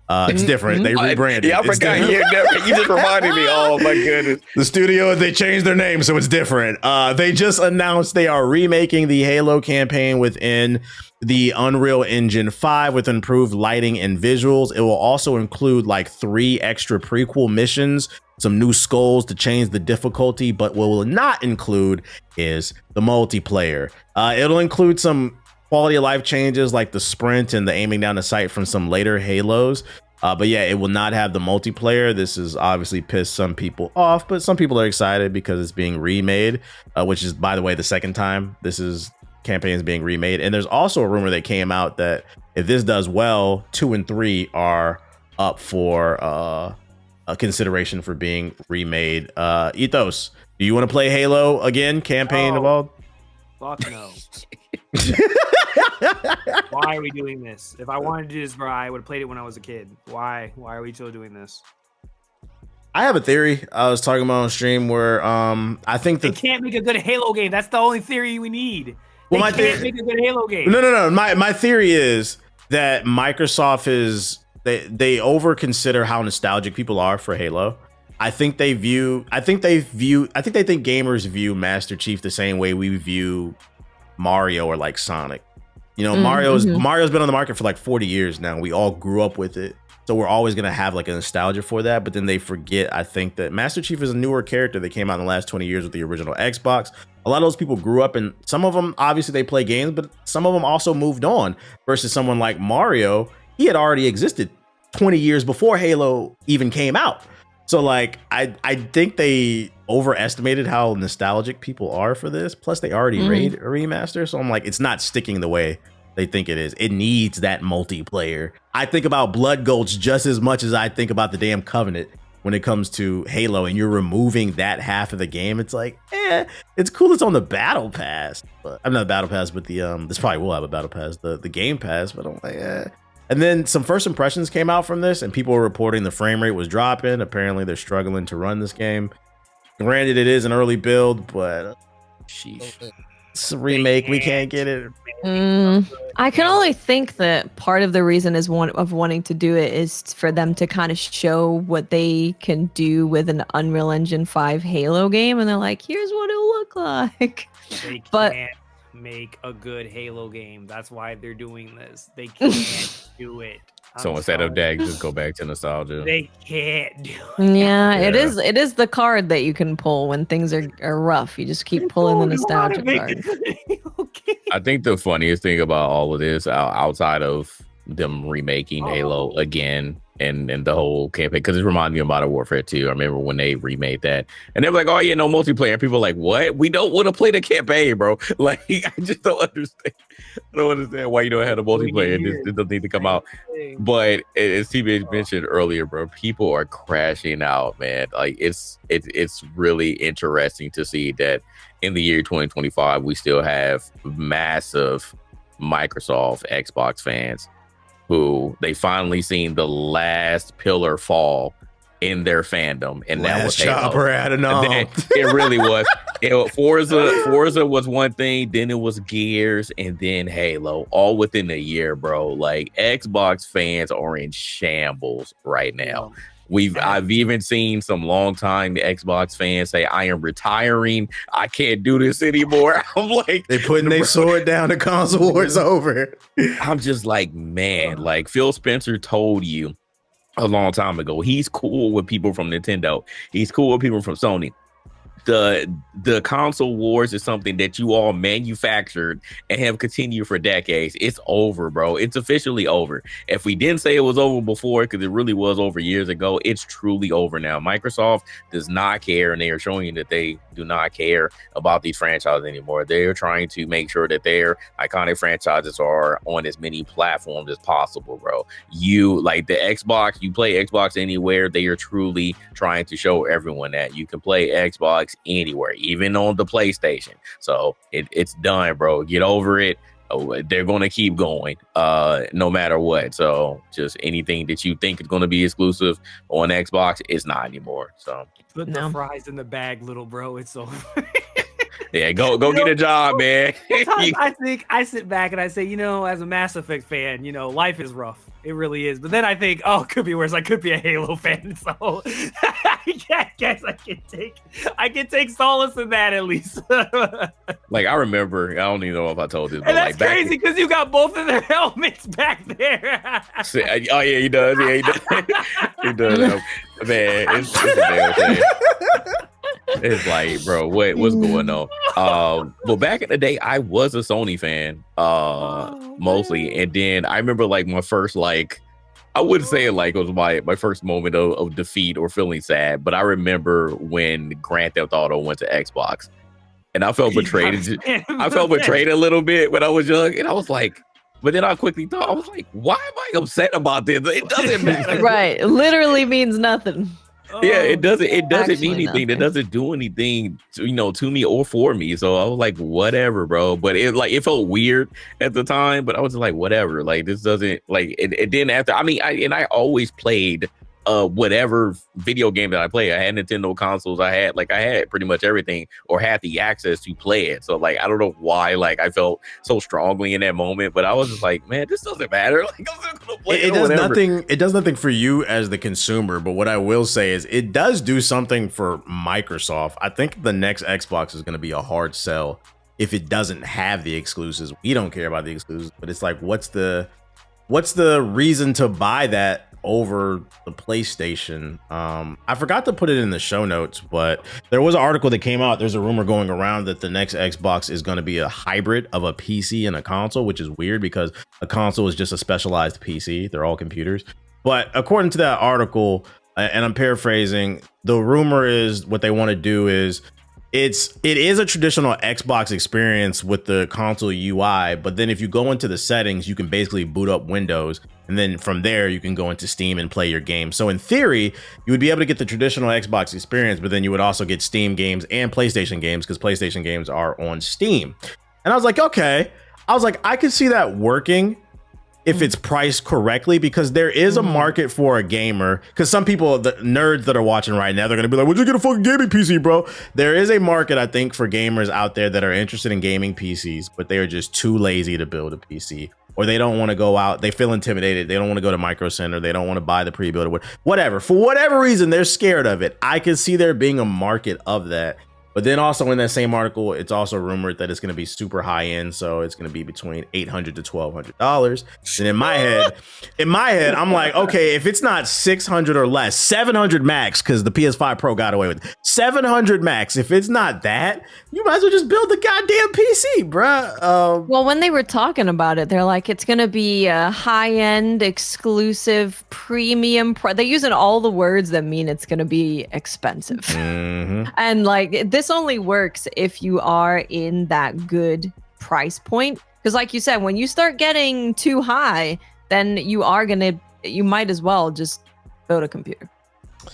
It's different. They rebranded. Yeah, I forgot. You just reminded me. Oh my goodness. The studio, they changed their name, so it's different. They just announced they are remaking the Halo campaign within the Unreal Engine 5 with improved lighting and visuals. It will also include like 3 extra prequel missions, some new skulls to change the difficulty, but what will not include is the multiplayer. It'll include some quality of life changes like the sprint and the aiming down the sight from some later Halos. But yeah, it will not have the multiplayer. This is obviously pissed some people off, but some people are excited because it's being remade, which is, by the way, the second time campaign is being remade. And there's also a rumor that came out that if this does well, 2 and 3 are up for a consideration for being remade. Ethos, do you want to play Halo again? Campaign Evolved? Fuck no. Why are we doing this? If I wanted to do this, bro, I would have played it when I was a kid. Why are we still doing this? I have a theory I was talking about on stream where I think they can't make a good Halo game. That's the only theory we need. Well, they can't make a good Halo game. No. My theory is that Microsoft they over consider how nostalgic people are for Halo. I think they think gamers view Master Chief the same way we view Mario or like Sonic. You know, Mario's been on the market for like 40 years now. We all grew up with it. So we're always going to have like a nostalgia for that. But then they forget, I think, that Master Chief is a newer character that came out in the last 20 years with the original Xbox. A lot of those people grew up, and some of them, obviously, they play games, but some of them also moved on. Versus someone like Mario, he had already existed 20 years before Halo even came out. So like, I think they overestimated how nostalgic people are for this. Plus, they already made a remaster. So I'm like, it's not sticking the way they think it is. It needs that multiplayer. I think about Blood Gulch just as much as I think about the damn Covenant when it comes to Halo, and you're removing that half of the game. It's like, it's cool it's on the Battle Pass. But I'm not the Battle Pass, but the this probably will have a Battle Pass, the Game Pass, but I'm like, And then some first impressions came out from this, and people were reporting the frame rate was dropping. Apparently, they're struggling to run this game. Granted, it is an early build, but it's a remake. We can't get it. I can only think that part of the reason is wanting to do it is for them to kind of show what they can do with an Unreal Engine 5 Halo game, and they're like, "Here's what it'll look like." They can't make a good Halo game. That's why they're doing this. They can't do it. So instead of that, just go back to nostalgia. They can't do it. Yeah, it is the card that you can pull when things are rough. You just keep pulling the nostalgia card. I think the funniest thing about all of this, outside of them remaking Halo again and the whole campaign, because it reminded me of Modern Warfare 2. I remember when they remade that, and they were like, "Oh yeah, no multiplayer." People were like, "What? We don't want to play the campaign, bro." Like, I just don't understand. I don't understand why you don't have the multiplayer. It doesn't need to come out. But as TBH mentioned earlier, bro, people are crashing out, man. Like, it's really interesting to see that in the year 2025, we still have massive Microsoft Xbox fans who they finally seen the last pillar fall in their fandom, and that was Chopper had it really was. Forza was one thing, then it was Gears, and then Halo, all within a year, bro. Like, Xbox fans are in shambles right now. I've even seen some longtime Xbox fans say, I am retiring. I can't do this anymore. I'm like, they putting their sword down. The console war's over. I'm just like, man, like Phil Spencer told you a long time ago, he's cool with people from Nintendo. He's cool with people from Sony. The console wars is something that you all manufactured and have continued for decades. It's over, bro. It's officially over. If we didn't say it was over before, because it really was over years ago, it's truly over now. Microsoft does not care, and they are showing you that they do not care about these franchises anymore. They're trying to make sure that their iconic franchises are on as many platforms as possible, bro. You like the Xbox, you play Xbox anywhere. They are truly trying to show everyone that you can play Xbox anywhere, even on the PlayStation. So it's done, bro. Get over it. They're going to keep going no matter what. So just anything that you think is going to be exclusive on Xbox, it's not anymore. So put the fries in the bag, little bro. It's over. Yeah, go get a job, man. I sit back and I say, as a Mass Effect fan, life is rough. It really is. But then I think, it could be worse. I could be a Halo fan. So I guess I can take solace in that at least. Like, I remember, I don't even know if I told this, but and that's crazy because you got both of their helmets back there. Oh yeah, he does. Yeah, he does. He does. Man, it's a damn thing. It's like, bro, what's going on? Well, back in the day, I was a Sony fan, mostly, and then I remember like my first I wouldn't say it like it was my first moment of defeat or feeling sad, but I remember when Grand Theft Auto went to Xbox, and I felt betrayed. I felt betrayed a little bit when I was young, and I was like. But then I quickly thought, I was like, why am I upset about this? It doesn't matter. Right. Literally means nothing. Yeah, it doesn't mean anything. Nothing. It doesn't do anything to me or for me. So I was like, whatever, bro. But it felt weird at the time, but I was just like, whatever. Like, this doesn't it didn't after. I mean, I always played whatever video game that I play. I had Nintendo consoles. I had pretty much everything, or had the access to play it. So I don't know why I felt so strongly in that moment, but I was just like, man, this doesn't matter. Like, I'm just gonna play it. Does nothing. It does nothing for you as the consumer. But what I will say is, it does do something for Microsoft. I think the next Xbox is going to be a hard sell if it doesn't have the exclusives. We don't care about the exclusives, but it's like, what's the reason to buy that over the PlayStation? I forgot to put it in the show notes, but there was an article that came out. There's a rumor going around that the next Xbox is going to be a hybrid of a PC and a console, which is weird because a console is just a specialized PC. They're all computers. But according to that article, and I'm paraphrasing, the rumor is what they want to do is it is a traditional Xbox experience with the console UI, but then if you go into the settings, you can basically boot up Windows, and then from there you can go into Steam and play your game. So in theory, you would be able to get the traditional Xbox experience, but then you would also get Steam games and PlayStation games, because PlayStation games are on Steam. And I was like, okay. I could see that working if it's priced correctly, because there is a market for a gamer. Because some people, the nerds that are watching right now, they're gonna be like, "Would you get a fucking gaming PC, bro?" There is a market, I think, for gamers out there that are interested in gaming PCs, but they are just too lazy to build a PC, or they don't want to go out. They feel intimidated. They don't want to go to Micro Center. They don't want to buy the pre-built or whatever. For whatever reason, they're scared of it. I can see there being a market of that. But then also in that same article, it's also rumored that it's going to be super high end. So it's going to be between $800 to $1,200. And in my head, I'm like, okay, if it's not 600 or less, 700 max, because the PS5 Pro got away with it. 700 max. If it's not that, you might as well just build the goddamn PC, bruh. Well, when they were talking about it, they're like, it's going to be a high-end, exclusive, premium. They're using all the words that mean it's going to be expensive. Mm-hmm. And like, this only works if you are in that good price point. Because like you said, when you start getting too high, then you might as well just build a computer.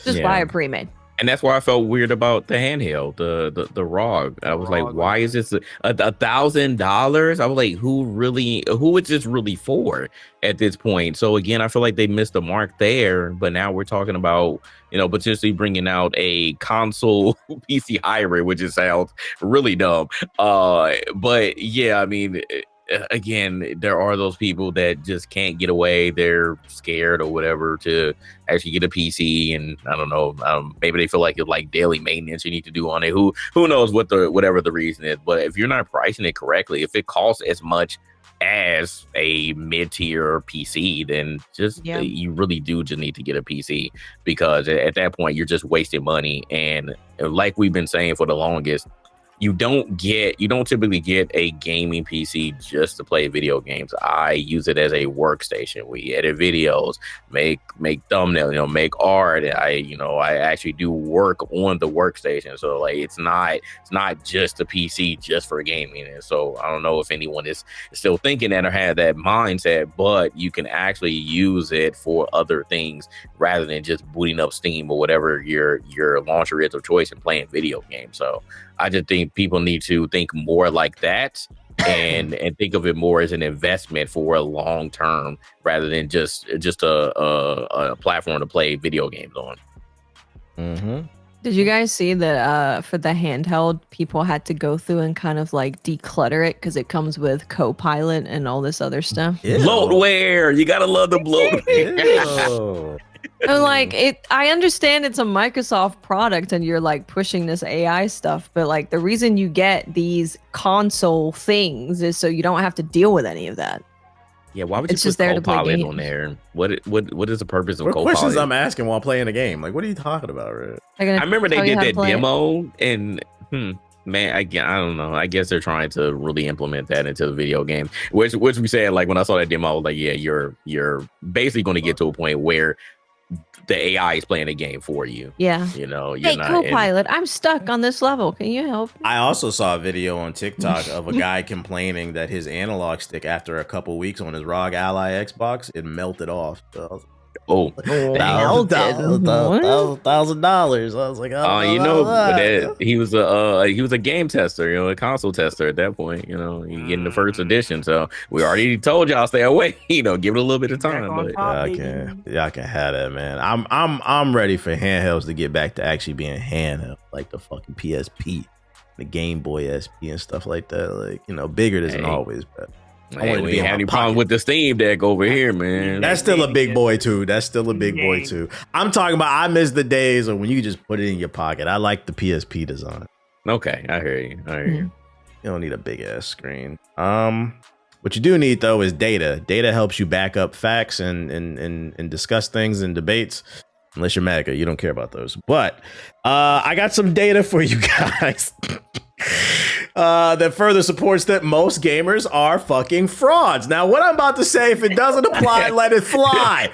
Just buy a pre-made. And that's why I felt weird about the handheld, the ROG. I was like, why is this $1,000? I was like, who is this really for at this point? So again, I feel like they missed the mark there. But now we're talking about, potentially bringing out a console PC hybrid, which just sounds really dumb. But yeah, I mean, again, there are those people that just can't get away. They're scared or whatever to actually get a PC, and I don't know. Maybe they feel like it's like daily maintenance you need to do on it. Who knows whatever the reason is? But if you're not pricing it correctly, if it costs as much as a mid-tier PC, then you really do just need to get a PC, because at that point you're just wasting money. And like we've been saying for the longest, you don't typically get a gaming PC just to play video games. I use it as a workstation. We edit videos, make thumbnails, make art. I actually do work on the workstation. So like it's not just a PC just for gaming. And so I don't know if anyone is still thinking that or have that mindset, but you can actually use it for other things rather than just booting up Steam or whatever your launcher is of choice and playing video games. So I just think people need to think more like that and think of it more as an investment for a long term rather than just a platform to play video games on. Mm-hmm. Did you guys see that for the handheld, people had to go through and kind of like declutter it because it comes with Copilot and all this other stuff? Ew. Bloatware. You gotta love the bloatware. And like I understand it's a Microsoft product and you're like pushing this AI stuff, but like the reason you get these console things is so you don't have to deal with any of that. Yeah, why would you It's put just there to play Copilot games. on there? What is the purpose of What Copilot? questions I'm asking while playing a game? Like, what are you talking about, Red? I remember they did that demo, and man, I don't know. I guess they're trying to really implement that into the video game. Which we said, like when I saw that demo, I was like, yeah, you're basically going to get to a point where the AI is playing a game for you. Yeah. You're Hey, not. Copilot, I'm stuck on this level. Can you help? I also saw a video on TikTok of a guy complaining that his analog stick, after a couple weeks on his ROG Ally Xbox, it melted off. So I was $1,000. I was like, but he was a game tester, a console tester at that point. You getting the first edition, so we already told y'all stay away. Give it a little bit of time. But y'all can have that, man. I'm ready for handhelds to get back to actually being handheld, like the fucking PSP, the Game Boy SP, and stuff like that. Like bigger doesn't always, but. Hey, we ain't had any problem with the Steam Deck over here, man. That's still a big boy too. I'm talking about, I miss the days of when you could just put it in your pocket. I like the PSP design. Okay, I hear you. You don't need a big ass screen. What you do need though is data. Data helps you back up facts and discuss things in debates. Unless you're MAGA, you don't care about those. But I got some data for you guys. That further supports that most gamers are fucking frauds. Now, what I'm about to say, if it doesn't apply, let it fly.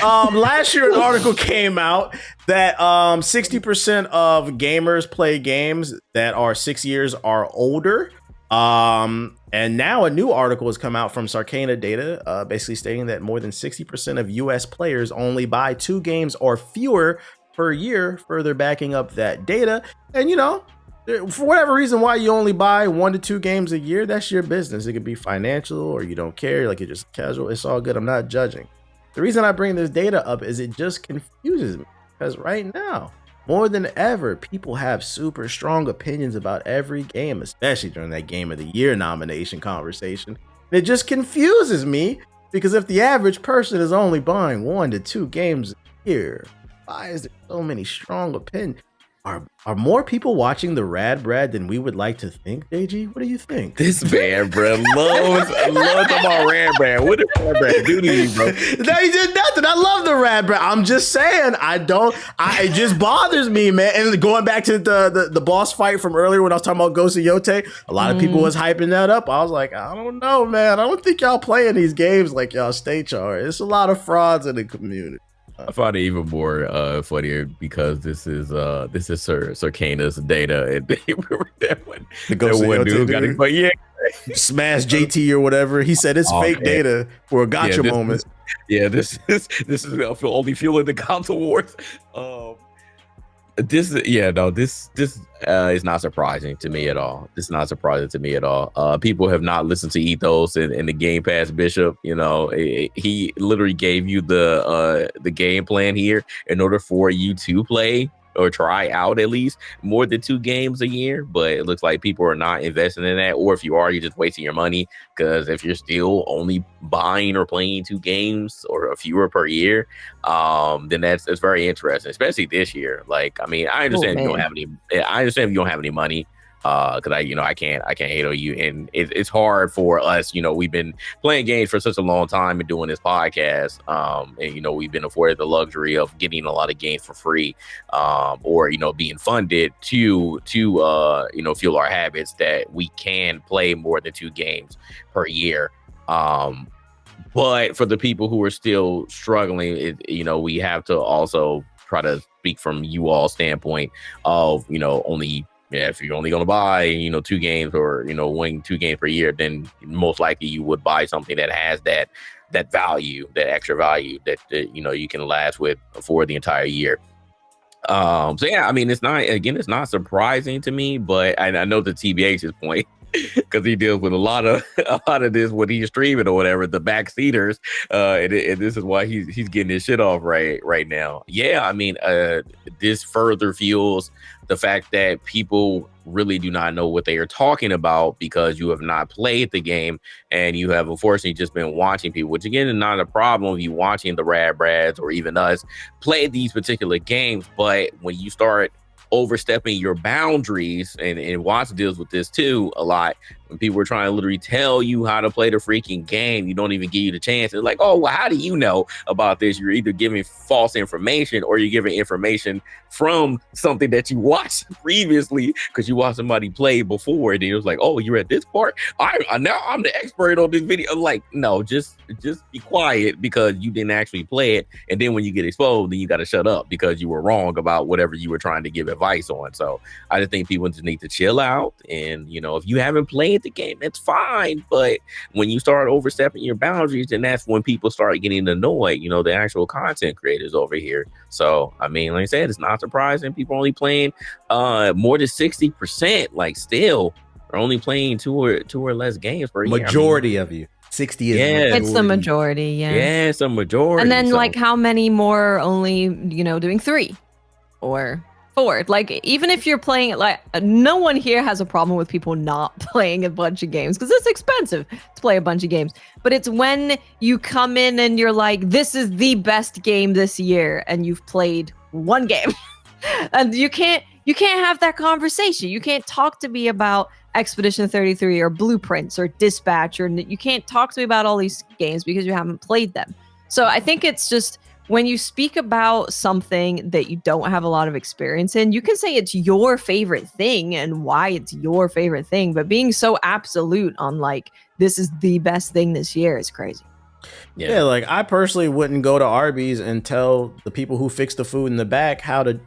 Last year, an article came out that 60% of gamers play games that are 6 years or older. And now a new article has come out from Sarcana Data, basically stating that more than 60% of US players only buy 2 games or fewer per year, further backing up that data. And for whatever reason why you only buy 1 to 2 games a year, that's your business. It could be financial, or you don't care, like you're just casual. It's all good. I'm not judging. The reason I bring this data up is it just confuses me, because right now, more than ever, people have super strong opinions about every game, especially during that Game of the Year nomination conversation. And it just confuses me, because if the average person is only buying 1 to 2 games a year, why is there so many strong opinions? Are more people watching the Rad Brad than we would like to think, JG? What do you think? This man, bro, loves about Rad Brad. What did Rad Brad do to you, bro? No, he did nothing. I love the Rad Brad. I'm just saying, it just bothers me, man. And going back to the boss fight from earlier when I was talking about Ghost of Yotei, a lot of people was hyping that up. I was like, I don't know, man. I don't think y'all playing these games like y'all state y'all. It's a lot of frauds in the community. I find it even more funnier because this is Sarcana's data, and they remember that one. The Ghost of Yotei dude got it, but yeah, smash JT or whatever. He said it's fake data for a gotcha moment. This is only fueling the console wars. This is not surprising to me at all. This is not surprising to me at all. People have not listened to Ethos and the Game Pass Bishop. He literally gave you the game plan here in order for you to play or try out at least more than 2 games a year, but it looks like people are not investing in that. Or if you are, you're just wasting your money, because if you're still only buying or playing 2 games or fewer per year, then that's very interesting, especially this year. Like, I mean, I understand if you don't have any. I understand if you don't have any money. Because I can't hate on you, and it's hard for us. We've been playing games for such a long time and doing this podcast, and we've been afforded the luxury of getting a lot of games for free, or being funded to fuel our habits, that we can play more than 2 games per year. But for the people who are still struggling, we have to also try to speak from you all standpoint of only. Yeah, if you're only going to buy, 2 games or, winning 2 games per year, then most likely you would buy something that has that value, that extra value that you can last with for the entire year. So yeah, I mean, it's not surprising to me, but I know the TBH's point, because he deals with a lot of this when he's streaming or whatever, the backseaters, and this is why he's getting his shit off right now. Yeah, I mean, this further fuels the fact that people really do not know what they are talking about, because you have not played the game and you have unfortunately just been watching people, which again is not a problem if you watching the Rad Brads or even us play these particular games. But when you start overstepping your boundaries, and Watts deals with this too a lot, when people are trying to literally tell you how to play the freaking game, you don't even give you the chance. It's like, oh, well, how do you know about this? You're either giving false information or you're giving information from something that you watched previously, because you watched somebody play before, and it was like, oh, you're at this part, now I'm the expert on this video. I'm like, no, just be quiet, because you didn't actually play it, and then when you get exposed, then you got to shut up because you were wrong about whatever you were trying to give advice on. So I just think people just need to chill out, and if you haven't played the game, that's fine, but when you start overstepping your boundaries, then that's when people start getting annoyed, the actual content creators over here. So I mean, like I said, it's not surprising people are only playing more than 60%, like still are only playing two or less games per year. Majority of you. 60 is it's the majority. Yeah, it's a majority. And then like how many more are only doing 3 or 4? Like, even if you're playing it, like, no one here has a problem with people not playing a bunch of games, because it's expensive to play a bunch of games. But it's when you come in and you're like, this is the best game this year, and you've played 1 game. And you can't have that conversation. You can't talk to me about Expedition 33 or Blueprints or Dispatch, or you can't talk to me about all these games because you haven't played them. So I think it's just, when you speak about something that you don't have a lot of experience in, you can say it's your favorite thing and why it's your favorite thing, but being so absolute on like, this is the best thing this year is crazy. Yeah, like I personally wouldn't go to Arby's and tell the people who fix the food in the back how to,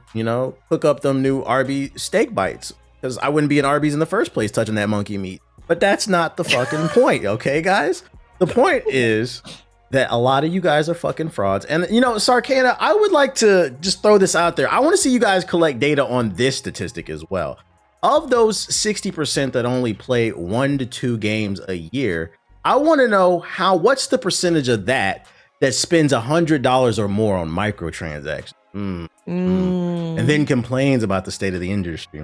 cook up them new Arby's steak bites, because I wouldn't be in Arby's in the first place touching that monkey meat. But that's not the fucking point, okay, guys? The point is that a lot of you guys are fucking frauds. And, Sarkana, I would like to just throw this out there. I want to see you guys collect data on this statistic as well. Of those 60% that only play 1 to 2 games a year, I want to know what's the percentage of that spends $100 or more on microtransactions? And then complains about the state of the industry.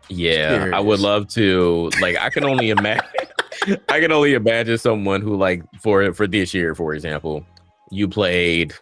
Yeah, Serious. I would love to. Like, I can only imagine. I can only imagine someone who, like, for this year, for example, you played,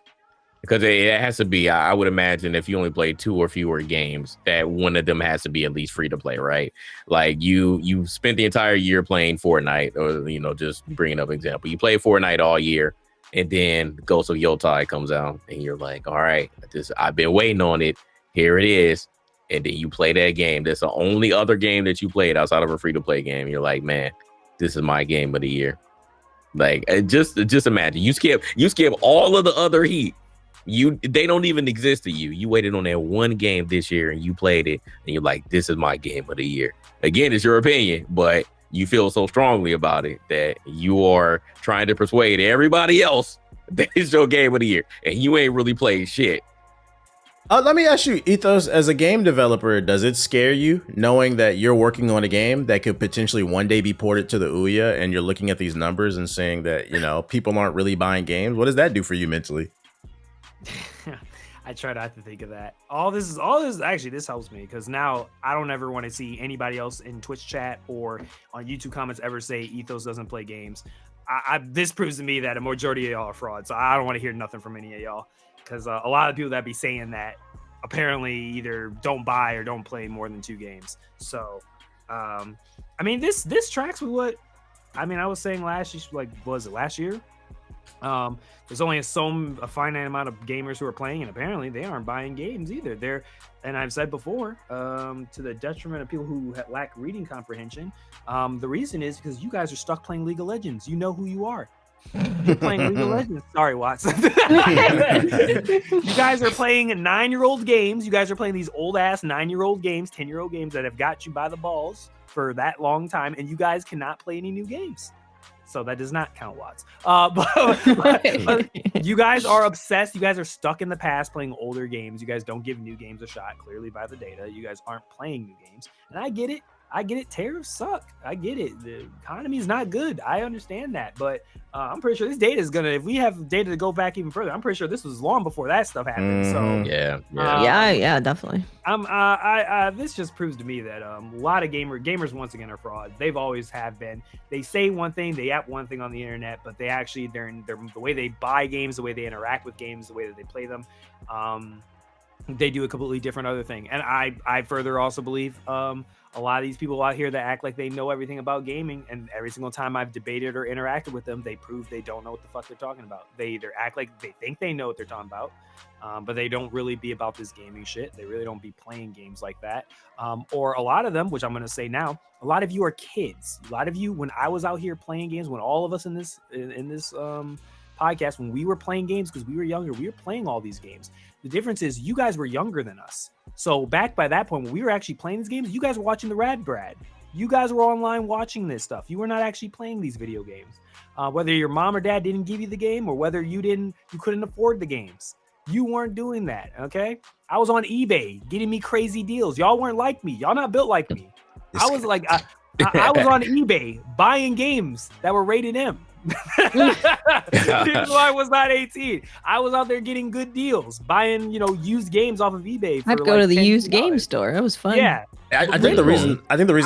because it has to be, I would imagine if you only played 2 or fewer games, that one of them has to be at least free to play, right? Like you spent the entire year playing Fortnite, or just bringing up an example, you play Fortnite all year, and then Ghost of Yotei comes out, and you're like, all right, I've been waiting on it. Here it is. And then you play that game. That's the only other game that you played outside of a free to play game. You're like, man, this is my game of the year. Like, just imagine you skip all of the other heat. They don't even exist to you. You waited on that one game this year and you played it, and you're like, this is my game of the year. Again, it's your opinion, but you feel so strongly about it that you are trying to persuade everybody else that it's your game of the year, and you ain't really played shit. Let me ask you, Ethos, as a game developer, does it scare you knowing that you're working on a game that could potentially one day be ported to the Ouya, and you're looking at these numbers and saying that, people aren't really buying games? What does that do for you mentally? I try not to think of that. All this actually, this helps me because now I don't ever want to see anybody else in Twitch chat or on YouTube comments ever say Ethos doesn't play games. This proves to me that a majority of y'all are frauds. So I don't want to hear nothing from any of y'all because a lot of people that be saying that apparently either don't buy or don't play more than 2 games. So, I mean, this tracks with what I was saying last year. Like, was it last year? There's only a finite amount of gamers who are playing, and apparently they aren't buying games either. And I've said before, to the detriment of people who lack reading comprehension, the reason is because you guys are stuck playing League of Legends. You know who you are. You're playing League of Legends. Sorry, Watts. You guys are playing 9-year-old games. You guys are playing these old ass 9-year-old games, 10-year-old games that have got you by the balls for that long time, and you guys cannot play any new games. So that does not count, Watts. But you guys are obsessed. You guys are stuck in the past playing older games. You guys don't give new games a shot, clearly by the data. You guys aren't playing new games. And I get it. Tariffs suck. I get it. The economy is not good. I understand that. But I'm pretty sure this data is if we have data to go back even further, I'm pretty sure this was long before that stuff happened. So yeah, definitely. This just proves to me that a lot of gamers once again are frauds. They've always have been. They say one thing, they app one thing on the internet, but they actually they're the way they buy games, the way they interact with games, the way that they play them, they do a completely different other thing. And I further also believe a lot of these people out here that act like they know everything about gaming, and every single time I've debated or interacted with them, they prove they don't know what the fuck they're talking about. They either act like they think they know what they're talking about, but they don't really be about this gaming shit. They really don't be playing games like that. Or a lot of them, which I'm going to say now, a lot of you are kids. A lot of you, when I was out here playing games, when all of us in this podcast, when we were playing games, because we were younger, we were playing all these games. The difference is you guys were younger than us. So back by that point, when we were actually playing these games, you guys were watching the Rad Brad. You guys were online watching this stuff. You were not actually playing these video games. Whether your mom or dad didn't give you the game or whether you couldn't afford the games. You weren't doing that, okay? I was on eBay getting me crazy deals. Y'all weren't like me. Y'all not built like me. I was like, I was on eBay buying games that were rated M. Even though I was not 18, I was out there getting good deals, buying used games off of eBay. I'd go to the used game store. It was fun. Yeah, I think the reason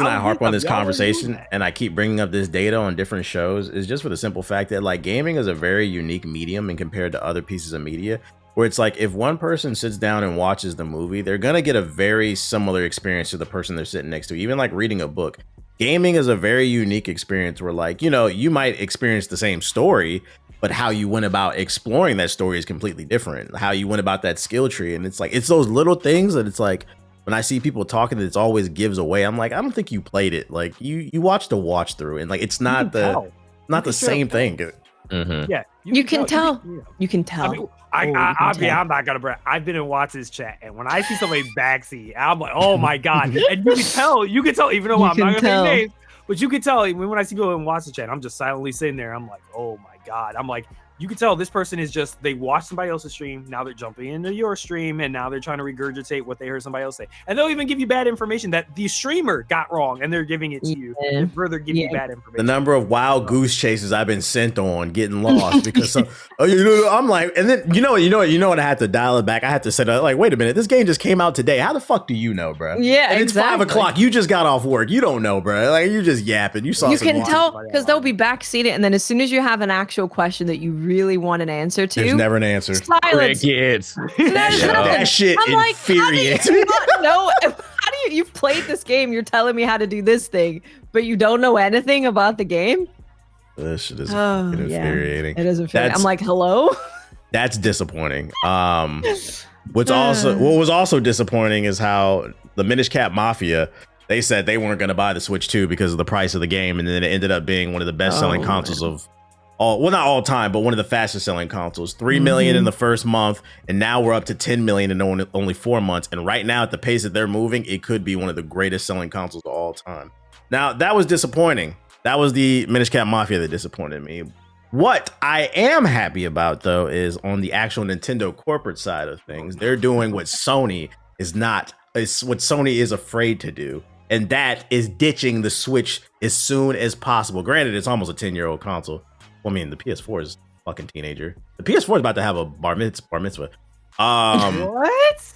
I harp on this conversation and I keep bringing up this data on different shows is just for the simple fact that like gaming is a very unique medium and compared to other pieces of media. Where it's like if one person sits down and watches the movie, they're gonna get a very similar experience to the person they're sitting next to. Even like reading a book. Gaming is a very unique experience where like, you might experience the same story, but how you went about exploring that story is completely different. How you went about that skill tree. And it's like, it's those little things that it's like, when I see people talking, it's always gives away. I'm like, I don't think you played it. Like you watched a watch through and like, it's not the same thing. Mm-hmm. Yeah. You can tell. You can tell. I'm not gonna brag. I've been in Watts' chat, and when I see somebody backseat, I'm like, oh my god! And you can tell, even though I'm not gonna name names, but you can tell when I see people in Watts' chat, I'm just silently sitting there. I'm like, oh my god! I'm like, you can tell this person is just, they watched somebody else's stream, now they're jumping into your stream, and now they're trying to regurgitate what they heard somebody else say. And they'll even give you bad information that the streamer got wrong, and they're giving it to you and further give you bad information. The number of wild goose chases I've been sent on getting lost because I'm like, and then you know what, I had to dial it back. I had to say like, wait a minute, this game just came out today. How the fuck do you know, bro? Yeah, and it's 5 o'clock. You just got off work. You don't know, bro. Like you're just yapping. You can tell because they'll be backseated, and then as soon as you have an actual question that you really want an answer to, there's never an answer. Silence. Kids. That shit infuriates me. You've played this game, you're telling me how to do this thing, but you don't know anything about the game? This shit is infuriating. It is infuriating. I'm like, hello? That's disappointing. What was also disappointing is how the Minish Cap Mafia, they said they weren't going to buy the Switch 2 because of the price of the game, and then it ended up being one of the best selling consoles of not all time, but one of the fastest selling consoles. 3 million in the first month, and now we're up to 10 million in only 4 months. And right now, at the pace that they're moving, it could be one of the greatest selling consoles of all time. Now, that was disappointing. That was the Minish Cap Mafia that disappointed me. What I am happy about, though, is on the actual Nintendo corporate side of things, they're doing what Sony is what Sony is afraid to do. And that is ditching the Switch as soon as possible. Granted, it's almost a 10-year-old console. Well, I mean, the PS4 is a fucking teenager. The PS4 is about to have a bar mitzvah. What?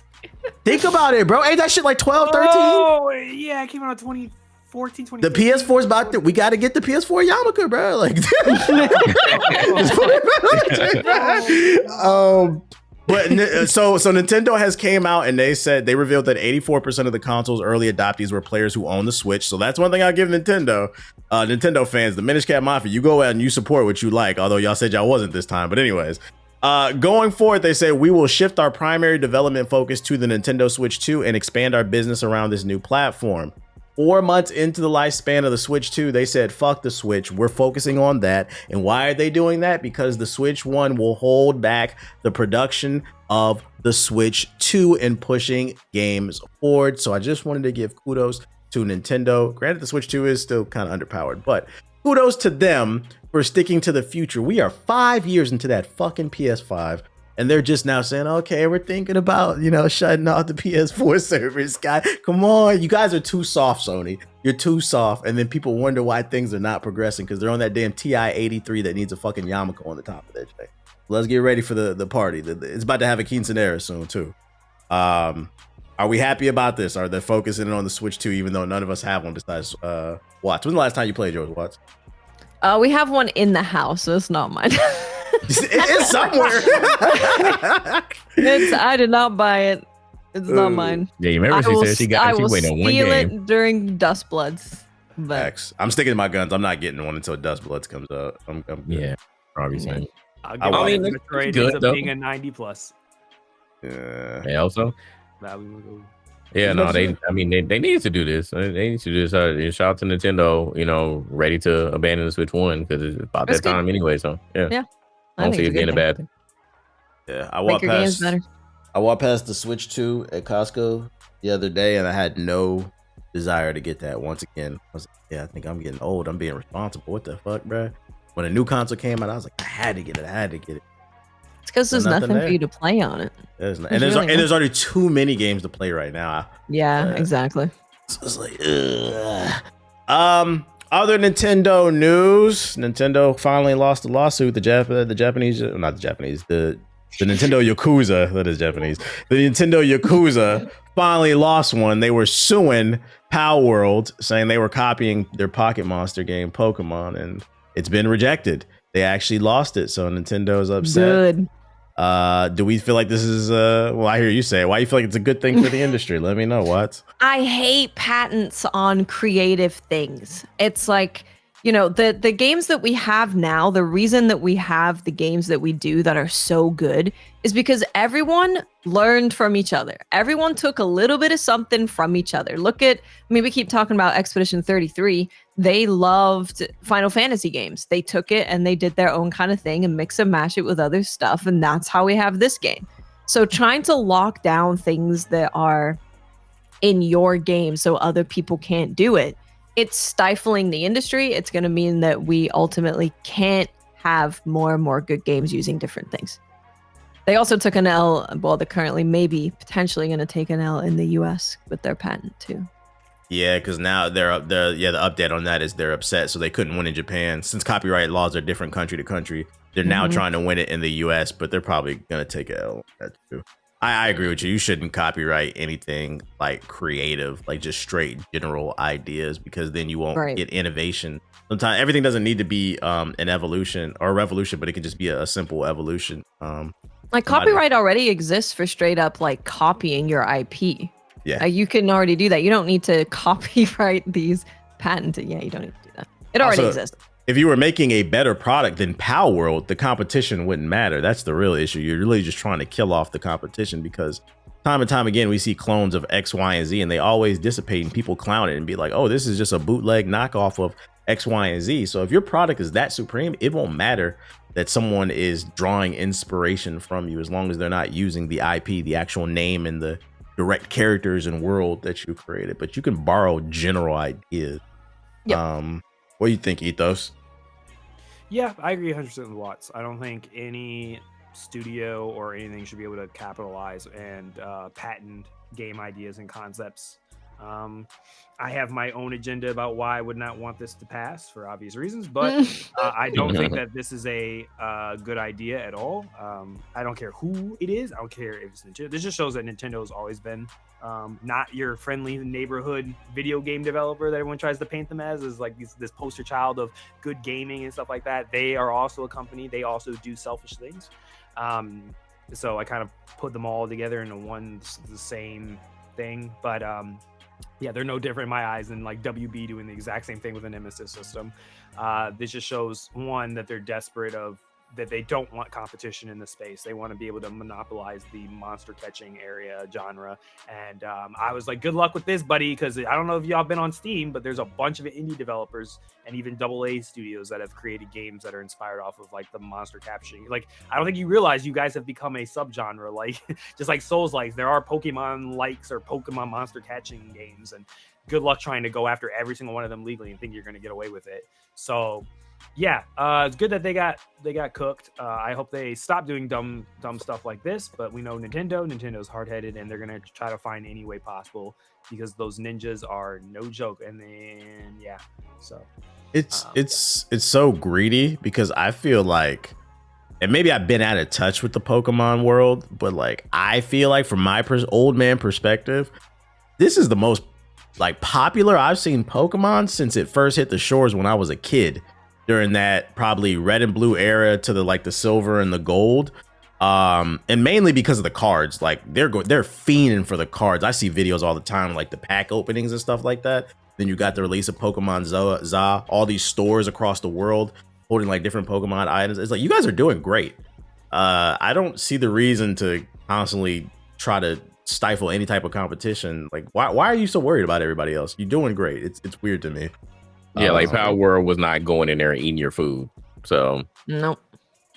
Think about it, bro. Ain't that shit like 12, 13? Oh, yeah, it came out in 2014, The PS4 is about to, we got to get the PS4 yarmulke, bro. Like, just put it back, bro. But so Nintendo has came out and they revealed that 84% of the console's early adoptees were players who own the Switch. So that's one thing I'll give Nintendo. Nintendo fans, the Minish Cap Mafia, you go out and you support what you like, although y'all said y'all wasn't this time. But anyways, going forward, they say we will shift our primary development focus to the Nintendo Switch 2 and expand our business around this new platform. 4 months into the lifespan of the Switch 2, they said, fuck the Switch. We're focusing on that. And why are they doing that? Because the Switch 1 will hold back the production of the Switch 2 and pushing games forward. So I just wanted to give kudos to Nintendo. Granted, the Switch 2 is still kind of underpowered, but kudos to them for sticking to the future. We are 5 years into that fucking PS5. And they're just now saying, okay, we're thinking about, shutting off the PS4 servers, guys. Come on. You guys are too soft, Sony. You're too soft. And then people wonder why things are not progressing because they're on that damn TI-83 that needs a fucking yarmulke on the top of that thing. Let's get ready for the party. It's about to have a quinceanera soon, too. Are we happy about this? Are they focusing on the Switch 2, even though none of us have one besides Watts? When's the last time you played yours, Watts? We have one in the house, so it's not mine. It's somewhere. I did not buy it. It's not mine. Yeah, you remember she said she waited on one game. I will steal it during Dust Bloods. But I'm sticking to my guns. I'm not getting one until Dust Bloods comes out. I'm yeah, obviously. I mean, Metroid ends up being a 90 plus. Yeah. They also. Yeah, no, they need to do this. They need to do this. Shout out to Nintendo, ready to abandon the Switch 1 because it's about that time anyway. So yeah. I don't see it being a bad thing. Yeah, I walked past the Switch 2 at Costco the other day, and I had no desire to get that. Once again, I was like, I think I'm getting old. I'm being responsible. What the fuck, bro? When a new console came out, I was like, I had to get it. It's because there's nothing for you to play on it. There's already too many games to play right now. Yeah, exactly. So it's like, other Nintendo news. Nintendo finally lost a lawsuit. The Nintendo Yakuza, that is Japanese. The Nintendo Yakuza finally lost one. They were suing Power World, saying they were copying their Pocket Monster game, Pokemon, and it's been rejected. They actually lost it, so Nintendo is upset. Good. Do we feel like this is I hear you say it. Why you feel like it's a good thing for the industry? Let me know, what? I hate patents on creative things. It's like, the games that we have now, the reason that we have the games that we do that are so good is because everyone learned from each other. Everyone took a little bit of something from each other. We keep talking about Expedition 33. They loved Final Fantasy games. They took it and they did their own kind of thing and mix and match it with other stuff. And that's how we have this game. So trying to lock down things that are in your game so other people can't do it, it's stifling the industry. It's going to mean that we ultimately can't have more and more good games using different things. They also took an L. Well, they're currently potentially going to take an L in the US with their patent too. Yeah, because now the update on that is they're upset, so they couldn't win in Japan. Since copyright laws are different country to country, they're now trying to win it in the US, but they're probably going to take an L on that too. I agree with you. You shouldn't copyright anything like creative, like just straight general ideas, because then you won't get innovation. Sometimes everything doesn't need to be an evolution or a revolution, but it can just be a simple evolution. Copyright already exists for straight up like copying your IP. Yeah, you can already do that. You don't need to copyright these patented. Yeah, you don't need to do that. It already exists. If you were making a better product than Power World, the competition wouldn't matter. That's the real issue. You're really just trying to kill off the competition because time and time again, we see clones of X, Y, and Z, and they always dissipate and people clown it and be like, oh, this is just a bootleg knockoff of X, Y, and Z. So if your product is that supreme, it won't matter that someone is drawing inspiration from you as long as they're not using the IP, the actual name, and the direct characters and world that you created. But you can borrow general ideas. Yep. What do you think, Ethos? Yeah, I agree 100% with Watts. I don't think any studio or anything should be able to capitalize and patent game ideas and concepts I have my own agenda about why I would not want this to pass for obvious reasons, but I don't think that this is a good idea at all. I don't care who it is. I don't care if it's Nintendo. This just shows that Nintendo has always been not your friendly neighborhood video game developer that everyone tries to paint them as like this poster child of good gaming and stuff like that. They are also a company. They also do selfish things. So I kind of put them all together into the same thing. But yeah, they're no different in my eyes than like WB doing the exact same thing with a Nemesis system. This just shows, one, that they're desperate that they don't want competition in the space. They want to be able to monopolize the monster catching area genre. And I was like, good luck with this, buddy, because I don't know if y'all been on Steam, but there's a bunch of indie developers and even AA studios that have created games that are inspired off of like the monster capturing. Like, I don't think you realize you guys have become a subgenre, like just like Souls-likes. There are Pokemon likes or Pokemon monster catching games, and good luck trying to go after every single one of them legally and think you're going to get away with it. So yeah, it's good that they got cooked. I hope they stop doing dumb stuff like this, but we know Nintendo's hard-headed, and they're gonna try to find any way possible because those ninjas are no joke. And then yeah, so it's so greedy, because I feel like, and maybe I've been out of touch with the Pokemon world, but like I feel like from my old man perspective, this is the most like popular I've seen Pokemon since it first hit the shores when I was a kid, during that probably red and blue era to the silver and the gold. And mainly because of the cards. Like they're fiending for the cards. I see videos all the time, like the pack openings and stuff like that. Then you got the release of Pokemon Za, all these stores across the world holding like different Pokemon items. It's like, you guys are doing great. I don't see the reason to constantly try to stifle any type of competition. Like, why are you so worried about everybody else? You're doing great. It's weird to me. Yeah, like Power World was not going in there and eating your food. So nope.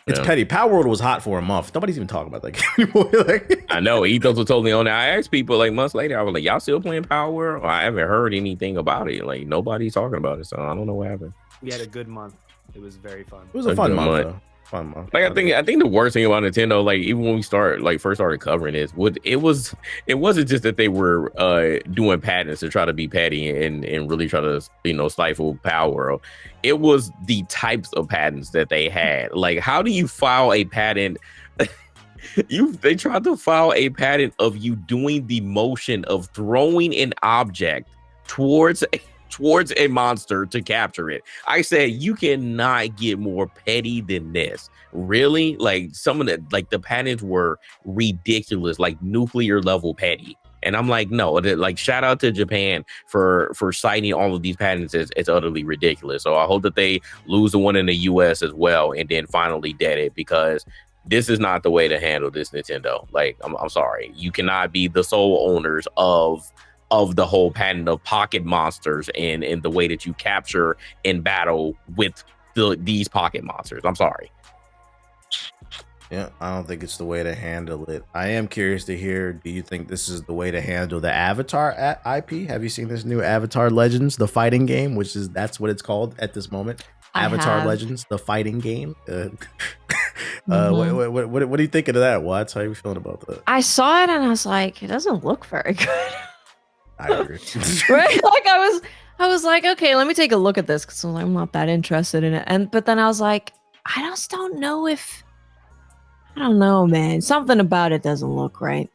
It's petty. Power World was hot for a month. Nobody's even talking about that game anymore. Like, I know Ethos was totally on there. I asked people like months later, I was like, y'all still playing Power World? I haven't heard anything about it. Like, nobody's talking about it. So I don't know what happened. We had a good month. It was very fun. It was a fun month, though. Fun month. Like, I think the worst thing about Nintendo, like even when we first started covering this, it wasn't just that they were doing patents to try to be petty and really try to stifle Power World. It was the types of patents that they had. Like, how do you file a patent? They tried to file a patent of you doing the motion of throwing an object towards a monster to capture it. I said, you cannot get more petty than this. Really? Like, some of the patents were ridiculous, like nuclear level petty. And I'm like, no, like, shout out to Japan for citing all of these patents as utterly ridiculous. So I hope that they lose the one in the US as well, and then finally dead it, because this is not the way to handle this, Nintendo. Like, I'm sorry. You cannot be the sole owners of the whole patent of pocket monsters and the way that you capture in battle with these pocket monsters. I'm sorry. Yeah, I don't think it's the way to handle it. I am curious to hear, do you think this is the way to handle the Avatar IP? Have you seen this new Avatar Legends, the fighting game, that's what it's called at this moment? Avatar Legends, the fighting game. What do you think of that, Watts? How are you feeling about that? I saw it and I was like, it doesn't look very good. I agree. Right? Like I was like, okay, let me take a look at this, because I'm not that interested in it. But then I was like, I just don't know I don't know, man. Something about it doesn't look right.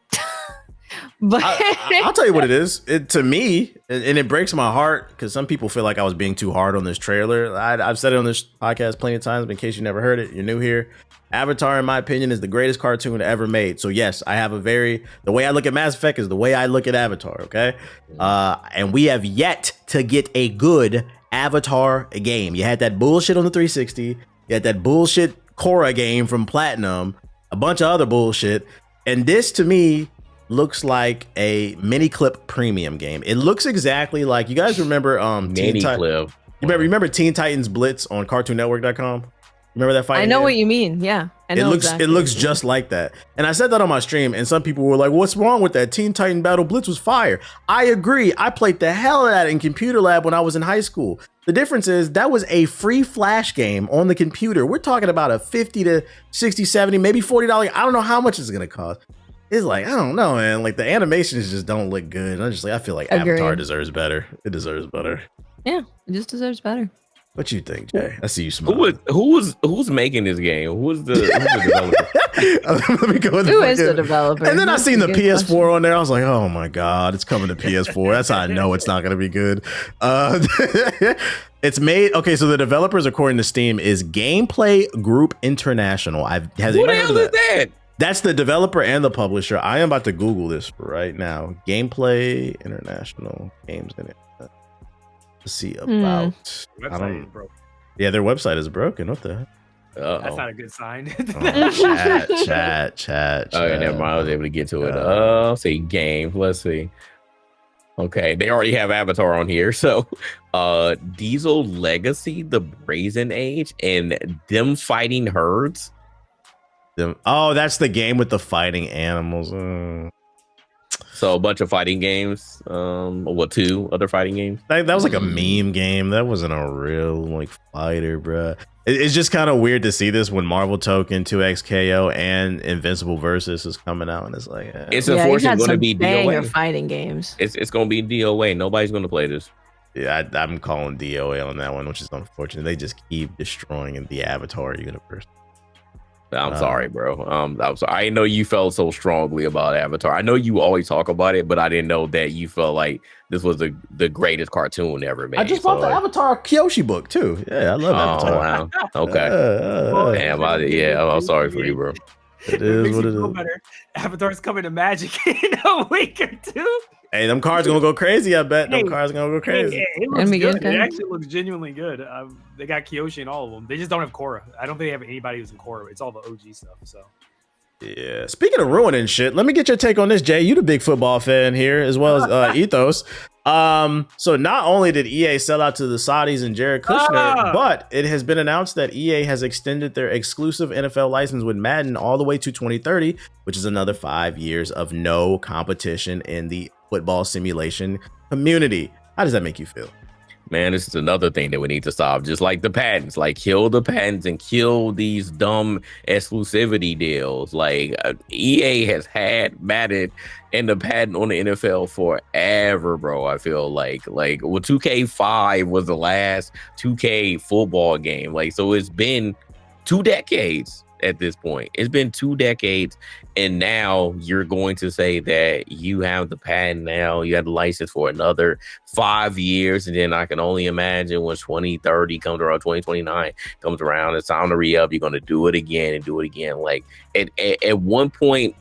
But I'll tell you what it is. To me, and it breaks my heart, because some people feel like I was being too hard on this trailer. I've said it on this podcast plenty of times, but in case you never heard it, you're new here. Avatar, in my opinion, is the greatest cartoon ever made. So yes, I have the way I look at Mass Effect is the way I look at Avatar, okay? And we have yet to get a good Avatar game. You had that bullshit on the 360. You had that bullshit Korra game from Platinum, a bunch of other bullshit. And this, to me, looks like a mini clip premium game. It looks exactly like, you guys remember remember Teen Titans Blitz on CartoonNetwork.com? Remember that fight? I know what you mean. Yeah, I know. It looks just like that. And I said that on my stream, and some people were like, "What's wrong with that? Teen Titan Battle Blitz was fire." I agree. I played the hell out of that in Computer Lab when I was in high school. The difference is that was a free Flash game on the computer. We're talking about a $50 to $60, $70, maybe $40. I don't know how much it's gonna cost. it's like, I don't know, man. Like the animations just don't look good. I'm just like, I feel like Agreed. Avatar deserves better. It deserves better. Yeah, it just deserves better. What you think, Jay? I see you smiling. Who's making this game? Who's the developer? Let me go with Who is the developer? And then I That's seen a the good PS4 question. on there. I was like, oh my God, it's coming to PS4. That's how I know it's not going to be good. It's made, okay, so the developers, according to Steam, is Gameplay Group International. Has Who the anybody heard hell of is that? That's the developer and the publisher. I am about to Google this right now. Gameplay International games in it. Let's see about. I don't. Yeah, their website is broken. What the heck? That's not a good sign. Oh, chat. Oh, yeah, never mind. I was able to get to it. Let's see, games. Let's see. Okay, they already have Avatar on here. So, Diesel Legacy, The Brazen Age, and them fighting herds. Oh, that's the game with the fighting animals. So a bunch of fighting games. Two other fighting games? That was like a meme game. That wasn't a real like fighter, bruh. It's just kind of weird to see this when Marvel Token 2X KO and Invincible Versus is coming out, and it's like it's unfortunately going to be DOA. Fighting games. It's going to be DOA. Nobody's going to play this. Yeah, I'm calling DOA on that one, which is unfortunate. They just keep destroying the Avatar universe. I'm sorry, bro. I'm sorry. I know you felt so strongly about Avatar. I know you always talk about it, but I didn't know that you felt like this was the greatest cartoon ever made. I just bought the Avatar Kyoshi book too. Yeah, I love Avatar. Wow. Okay. Damn, I'm sorry for you, bro. It is what it is. Better. Avatar's coming to Magic in a week or two. Hey, them cards gonna go crazy. I bet them cards gonna go crazy. It looks good. It actually looks genuinely good. They got Kyoshi in all of them. They just don't have Korra. I don't think they have anybody who's in Korra. It's all the OG stuff. So. Yeah. Speaking of ruining shit, let me get your take on this, Jay. You the big football fan here, as well as Ethos. So not only did EA sell out to the Saudis and Jared Kushner, but it has been announced that EA has extended their exclusive NFL license with Madden all the way to 2030, which is another 5 years of no competition in the football simulation community. How does that make you feel? Man, this is another thing that we need to solve. Just like the patents, like kill the patents and kill these dumb exclusivity deals. Like EA has had Madden and the patent on the NFL forever, bro. I feel like 2K5 was the last 2K football game. Like, so it's been 2 decades at this point. It's been 2 decades, and now you're going to say that you have the patent now, you have the license for another 5 years, and then I can only imagine when 2030 comes around, 2029 comes around, it's time to re-up. You're going to do it again and do it again. Like at one point,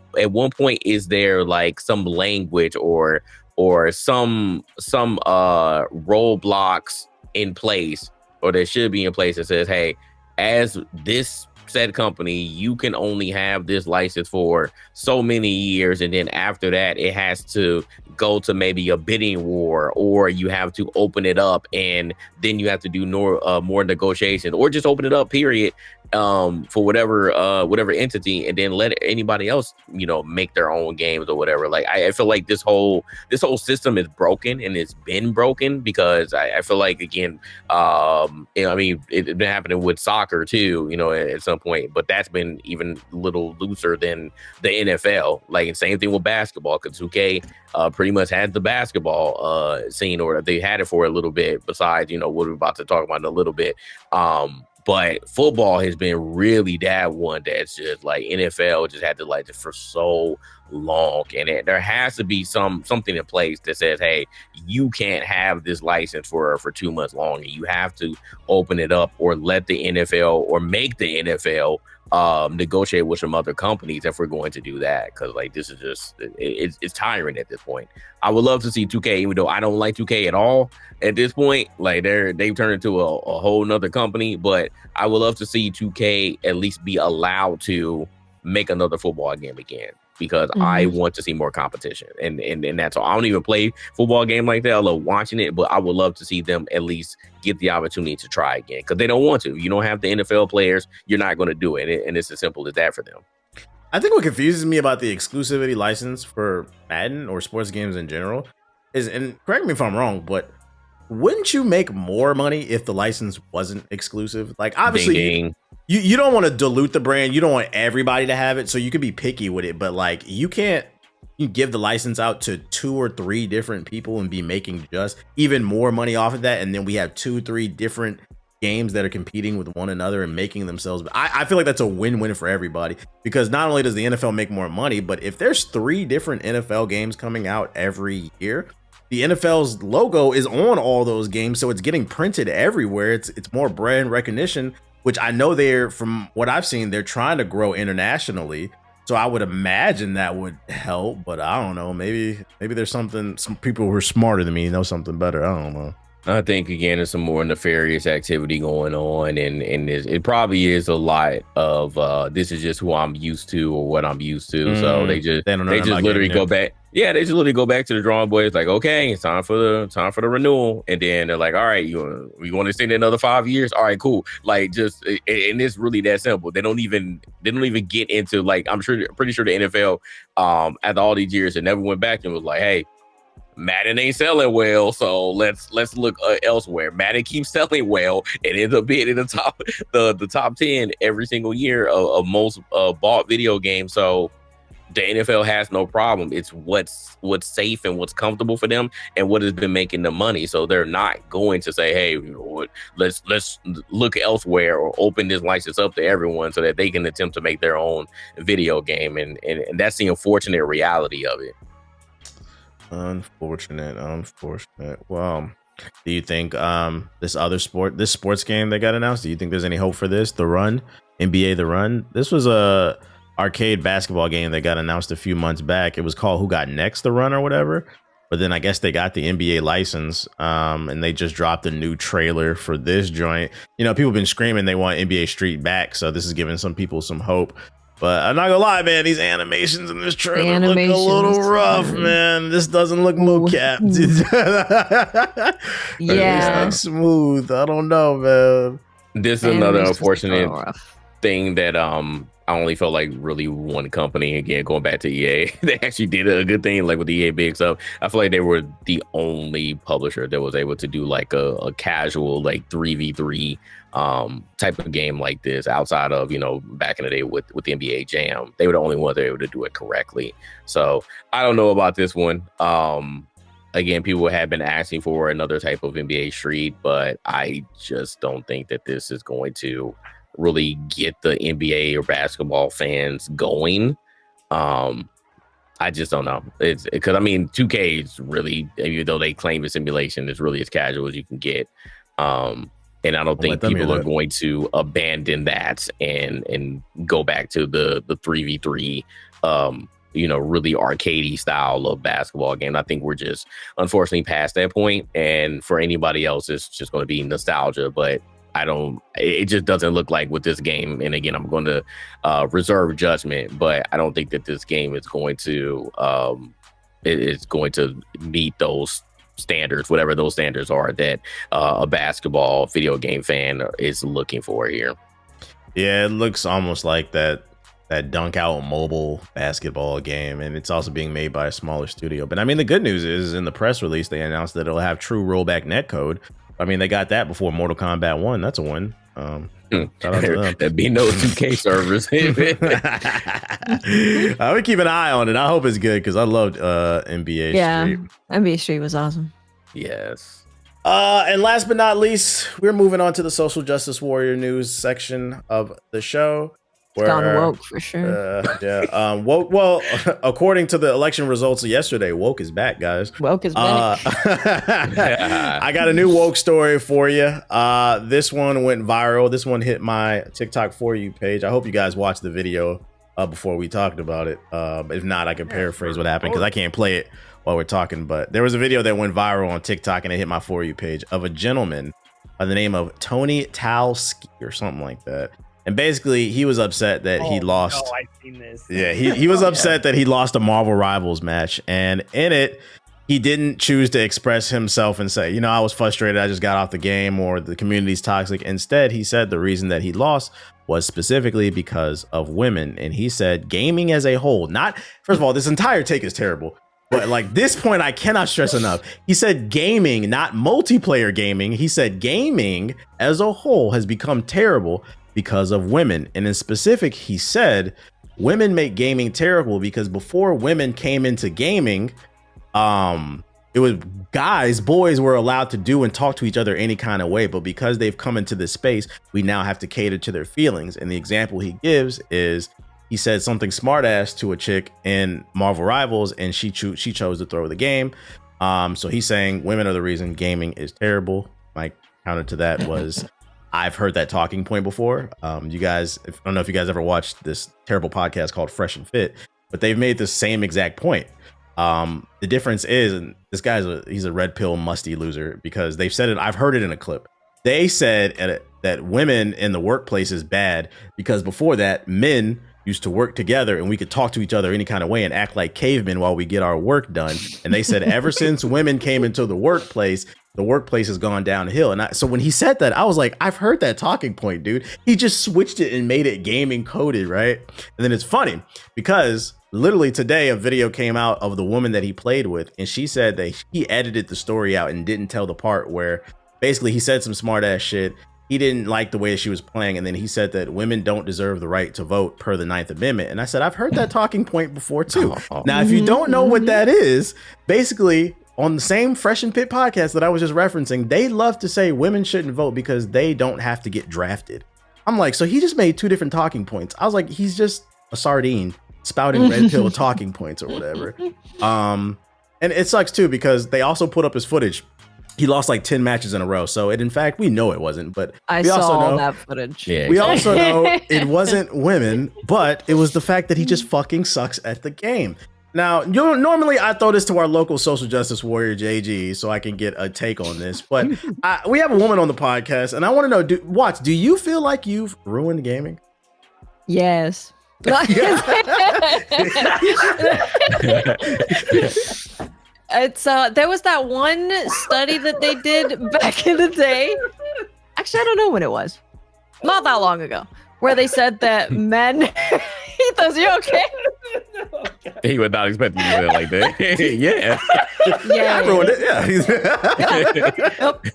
is there like some language or some roadblocks in place, or there should be in place that says, hey, as this said company, you can only have this license for so many years, and then after that it has to go to maybe a bidding war, or you have to open it up and then you have to do more negotiations, or just open it up period, for whatever entity, and then let anybody else make their own games or whatever. Like I feel like this whole system is broken, and it's been broken because I feel like, again, I mean, it's been happening with soccer too, at some point, but that's been even a little looser than the NFL. Like, same thing with basketball, because 2K pretty much has the basketball scene, or they had it for a little bit, besides what we're about to talk about in a little bit. But football has been really that one that's just like NFL just had to like it for so long, and there has to be something in place that says, hey, you can't have this license for 2 months longer. You have to open it up, or let the NFL, or make the NFL negotiate with some other companies if we're going to do that, because like this is just it's tiring at this point. I would love to see 2K, even though I don't like 2K at all at this point. Like they've turned into a whole nother company, but I would love to see 2K at least be allowed to make another football game again, because I want to see more competition, and that's all. I don't even play football game like that. I love watching it, but I would love to see them at least get the opportunity to try again, because they don't want to. You don't have the NFL players, you're not going to do it, and it's as simple as that for them. I think what confuses me about the exclusivity license for Madden or sports games in general is, and correct me if I'm wrong, but wouldn't you make more money if the license wasn't exclusive? Like, obviously, you don't want to dilute the brand. You don't want everybody to have it, so you can be picky with it. But like, you can't give the license out to 2 or 3 different people and be making just even more money off of that. And then we have 2-3 different games that are competing with one another and making themselves. I feel like that's a win-win for everybody, because not only does the NFL make more money, but if there's 3 different NFL games coming out every year, the NFL's logo is on all those games, so it's getting printed everywhere. It's more brand recognition, which I know from what I've seen, they're trying to grow internationally. So I would imagine that would help, but I don't know. Maybe there's some people who are smarter than me know something better. I don't know. I think again, there's some more nefarious activity going on, and it probably is a lot of this is just who I'm used to or what I'm used to. So they just literally go back. Yeah, they just literally go back to the drawing board. It's like, okay, it's time for the renewal, and then they're like, all right, we want to extend it another 5 years. All right, cool. Like, just and it's really that simple. They don't even get into, like, pretty sure the NFL after all these years, it never went back and was like, hey, Madden ain't selling well, so let's look elsewhere. Madden keeps selling well and ends up being in the top 10 every single year of most bought video games. So the NFL has no problem. It's what's safe and what's comfortable for them and what has been making them money. So they're not going to say, hey, you know what, let's look elsewhere or open this license up to everyone so that they can attempt to make their own video game. And that's the unfortunate reality of it. Unfortunate. Well, do you think this sports game that got announced, do you think there's any hope for this? The Run, NBA The Run. This was a arcade basketball game that got announced a few months back. It was called Who Got Next The Run or whatever. But then I guess they got the NBA license, and they just dropped a new trailer for this joint. You know, people have been screaming they want NBA Street back, so this is giving some people some hope. But I'm not gonna lie, man, these animations in this trailer look a little rough, man. This doesn't look mocap. Yeah. It's not smooth. I don't know, man. This is another unfortunate thing that I only felt like really one company, again, going back to EA, they actually did a good thing, like with the EA big stuff. I feel like they were the only publisher that was able to do like a casual, like 3v3 type of game like this outside of, you know, back in the day with the NBA Jam. They were the only ones that were able to do it correctly. So I don't know about this one. Again, people have been asking for another type of NBA Street, but I just don't think that this is going to really get the NBA or basketball fans going. I just don't know. It's because, I mean, 2K is really, even though they claim it's simulation, it's really as casual as you can get. And I don't think people are going to abandon that and go back to the 3v3, you know, really arcadey style of basketball game. I think we're just unfortunately past that point. And for anybody else, it's just going to be nostalgia. But it just doesn't look like with this game. And again, I'm going to reserve judgment, but I don't think that this game is going to meet those standards, whatever those standards are that a basketball video game fan is looking for here. Yeah, it looks almost like that dunk out mobile basketball game, and it's also being made by a smaller studio. But I mean, the good news is in the press release they announced that it'll have true rollback netcode. I mean, they got that before Mortal Kombat 1. That's a win. Shout out to them. There'd be no 2K servers. I would keep an eye on it. I hope it's good because I loved NBA Street. NBA Street was awesome. Yes. And last but not least, we're moving on to the social justice warrior news section of the show. It's gone woke for sure. Woke. Well, according to the election results of yesterday, woke is back, guys. Woke is back. I got a new woke story for you. This one went viral. This one hit my TikTok For You page. I hope you guys watched the video before we talked about it. If not, I can paraphrase what happened because I can't play it while we're talking. But there was a video that went viral on TikTok and it hit my For You page of a gentleman by the name of Tony Talski or something like that. And basically, he was upset that he lost. Oh, I've seen this. Yeah, he was upset that he lost a Marvel Rivals match. And in it, he didn't choose to express himself and say, you know, I was frustrated. I just got off the game or the community's toxic. Instead, he said the reason that he lost was specifically because of women. And he said gaming as a whole, not, first of all, this entire take is terrible. But like this point, I cannot stress enough. He said gaming, not multiplayer gaming. He said gaming as a whole has become terrible because of women. And in specific, he said women make gaming terrible because before women came into gaming, it was boys were allowed to do and talk to each other any kind of way. But because they've come into this space, we now have to cater to their feelings. And the example he gives is he said something smart ass to a chick in Marvel Rivals, and she chose to throw the game. So he's saying women are the reason gaming is terrible. My counter to that was I've heard that talking point before. You guys, I don't know if you guys ever watched this terrible podcast called Fresh and Fit, but they've made the same exact point. The difference is, and this guy's he's a red pill musty loser because they've said it. I've heard it in a clip. They said that women in the workplace is bad because before that, men used to work together and we could talk to each other any kind of way and act like cavemen while we get our work done. And they said ever since women came into the workplace has gone downhill. And so when he said that, I was like, I've heard that talking point, dude. He just switched it and made it gaming coded, right? And then it's funny because literally today a video came out of the woman that he played with, and she said that he edited the story out and didn't tell the part where basically he said some smart ass shit. He didn't like the way she was playing. And then he said that women don't deserve the right to vote per the 9th Amendment. And I said, I've heard that talking point before too. Now, if you don't know what that is, basically on the same Fresh and Fit podcast that I was just referencing, they love to say women shouldn't vote because they don't have to get drafted. I'm like, so he just made two different talking points. I was like, he's just a sardine spouting red pill talking points or whatever. And it sucks too, because they also put up his footage. He lost like 10 matches in a row. So in fact, we know it wasn't, but we also know that footage. Yeah, we also know it wasn't women, but it was the fact that he just fucking sucks at the game. Now, normally I throw this to our local social justice warrior, JG, so I can get a take on this. But we have a woman on the podcast, and I want to know, do you feel like you've ruined gaming? Yes. It's there was that one study that they did back in the day. Actually, I don't know when it was. Not that long ago, where they said that men. Ethos, you okay? He would not expect you to do it like that. Yeah. Yeah. I ruined it. Yeah. Nope.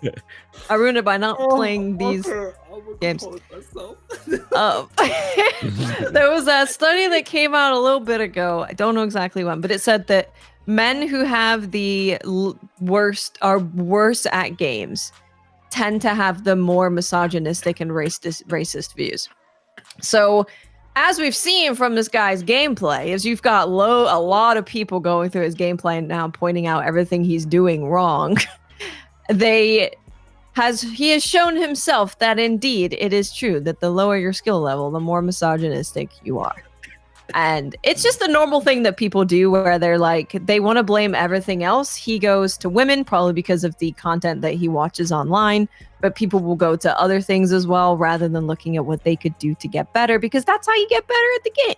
I ruined it by not playing these games. There was a study that came out a little bit ago. I don't know exactly when, but it said that men who have the worst are worse at games tend to have the more misogynistic and racist views. So as we've seen from this guy's gameplay, is you've got a lot of people going through his gameplay and now pointing out everything he's doing wrong. He has shown himself that indeed it is true that the lower your skill level, the more misogynistic you are. And it's just a normal thing that people do where they're like, they want to blame everything else. He goes to women probably because of the content that he watches online, but people will go to other things as well rather than looking at what they could do to get better, because that's how you get better at the game.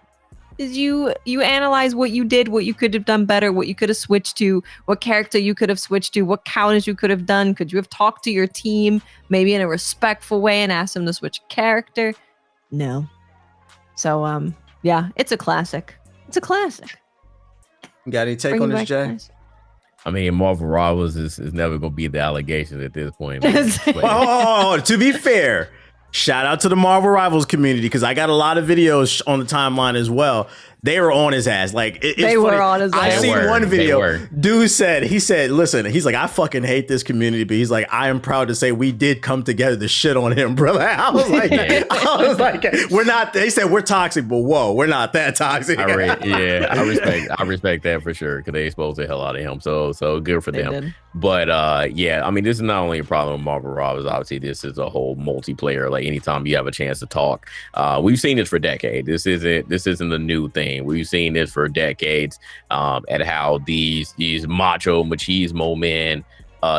Is you analyze what you did, what you could have done better, what you could have switched to, what character you could have switched to, what counters you could have done. Could you have talked to your team maybe in a respectful way and asked them to switch character? No. So yeah, it's a classic. It's a classic. You got any take on this, Jay? I mean, Marvel Rivals is never going to be the allegations at this point. To be fair, shout out to the Marvel Rivals community, because I got a lot of videos on the timeline as well. They were on his ass. Like they were on his ass. I seen one video. Dude said, listen, he's like, I fucking hate this community, but he's like, I am proud to say we did come together to shit on him, brother. I was like, we're not. They said we're toxic, but whoa, we're not that toxic. I respect that for sure, because they exposed the hell out of him. So good for them. Did. But yeah, I mean, this is not only a problem with Marvel Rivals. Obviously, this is a whole multiplayer. Like anytime you have a chance to talk, we've seen this for decades. This isn't a new thing. We've seen this for decades, at how these macho machismo men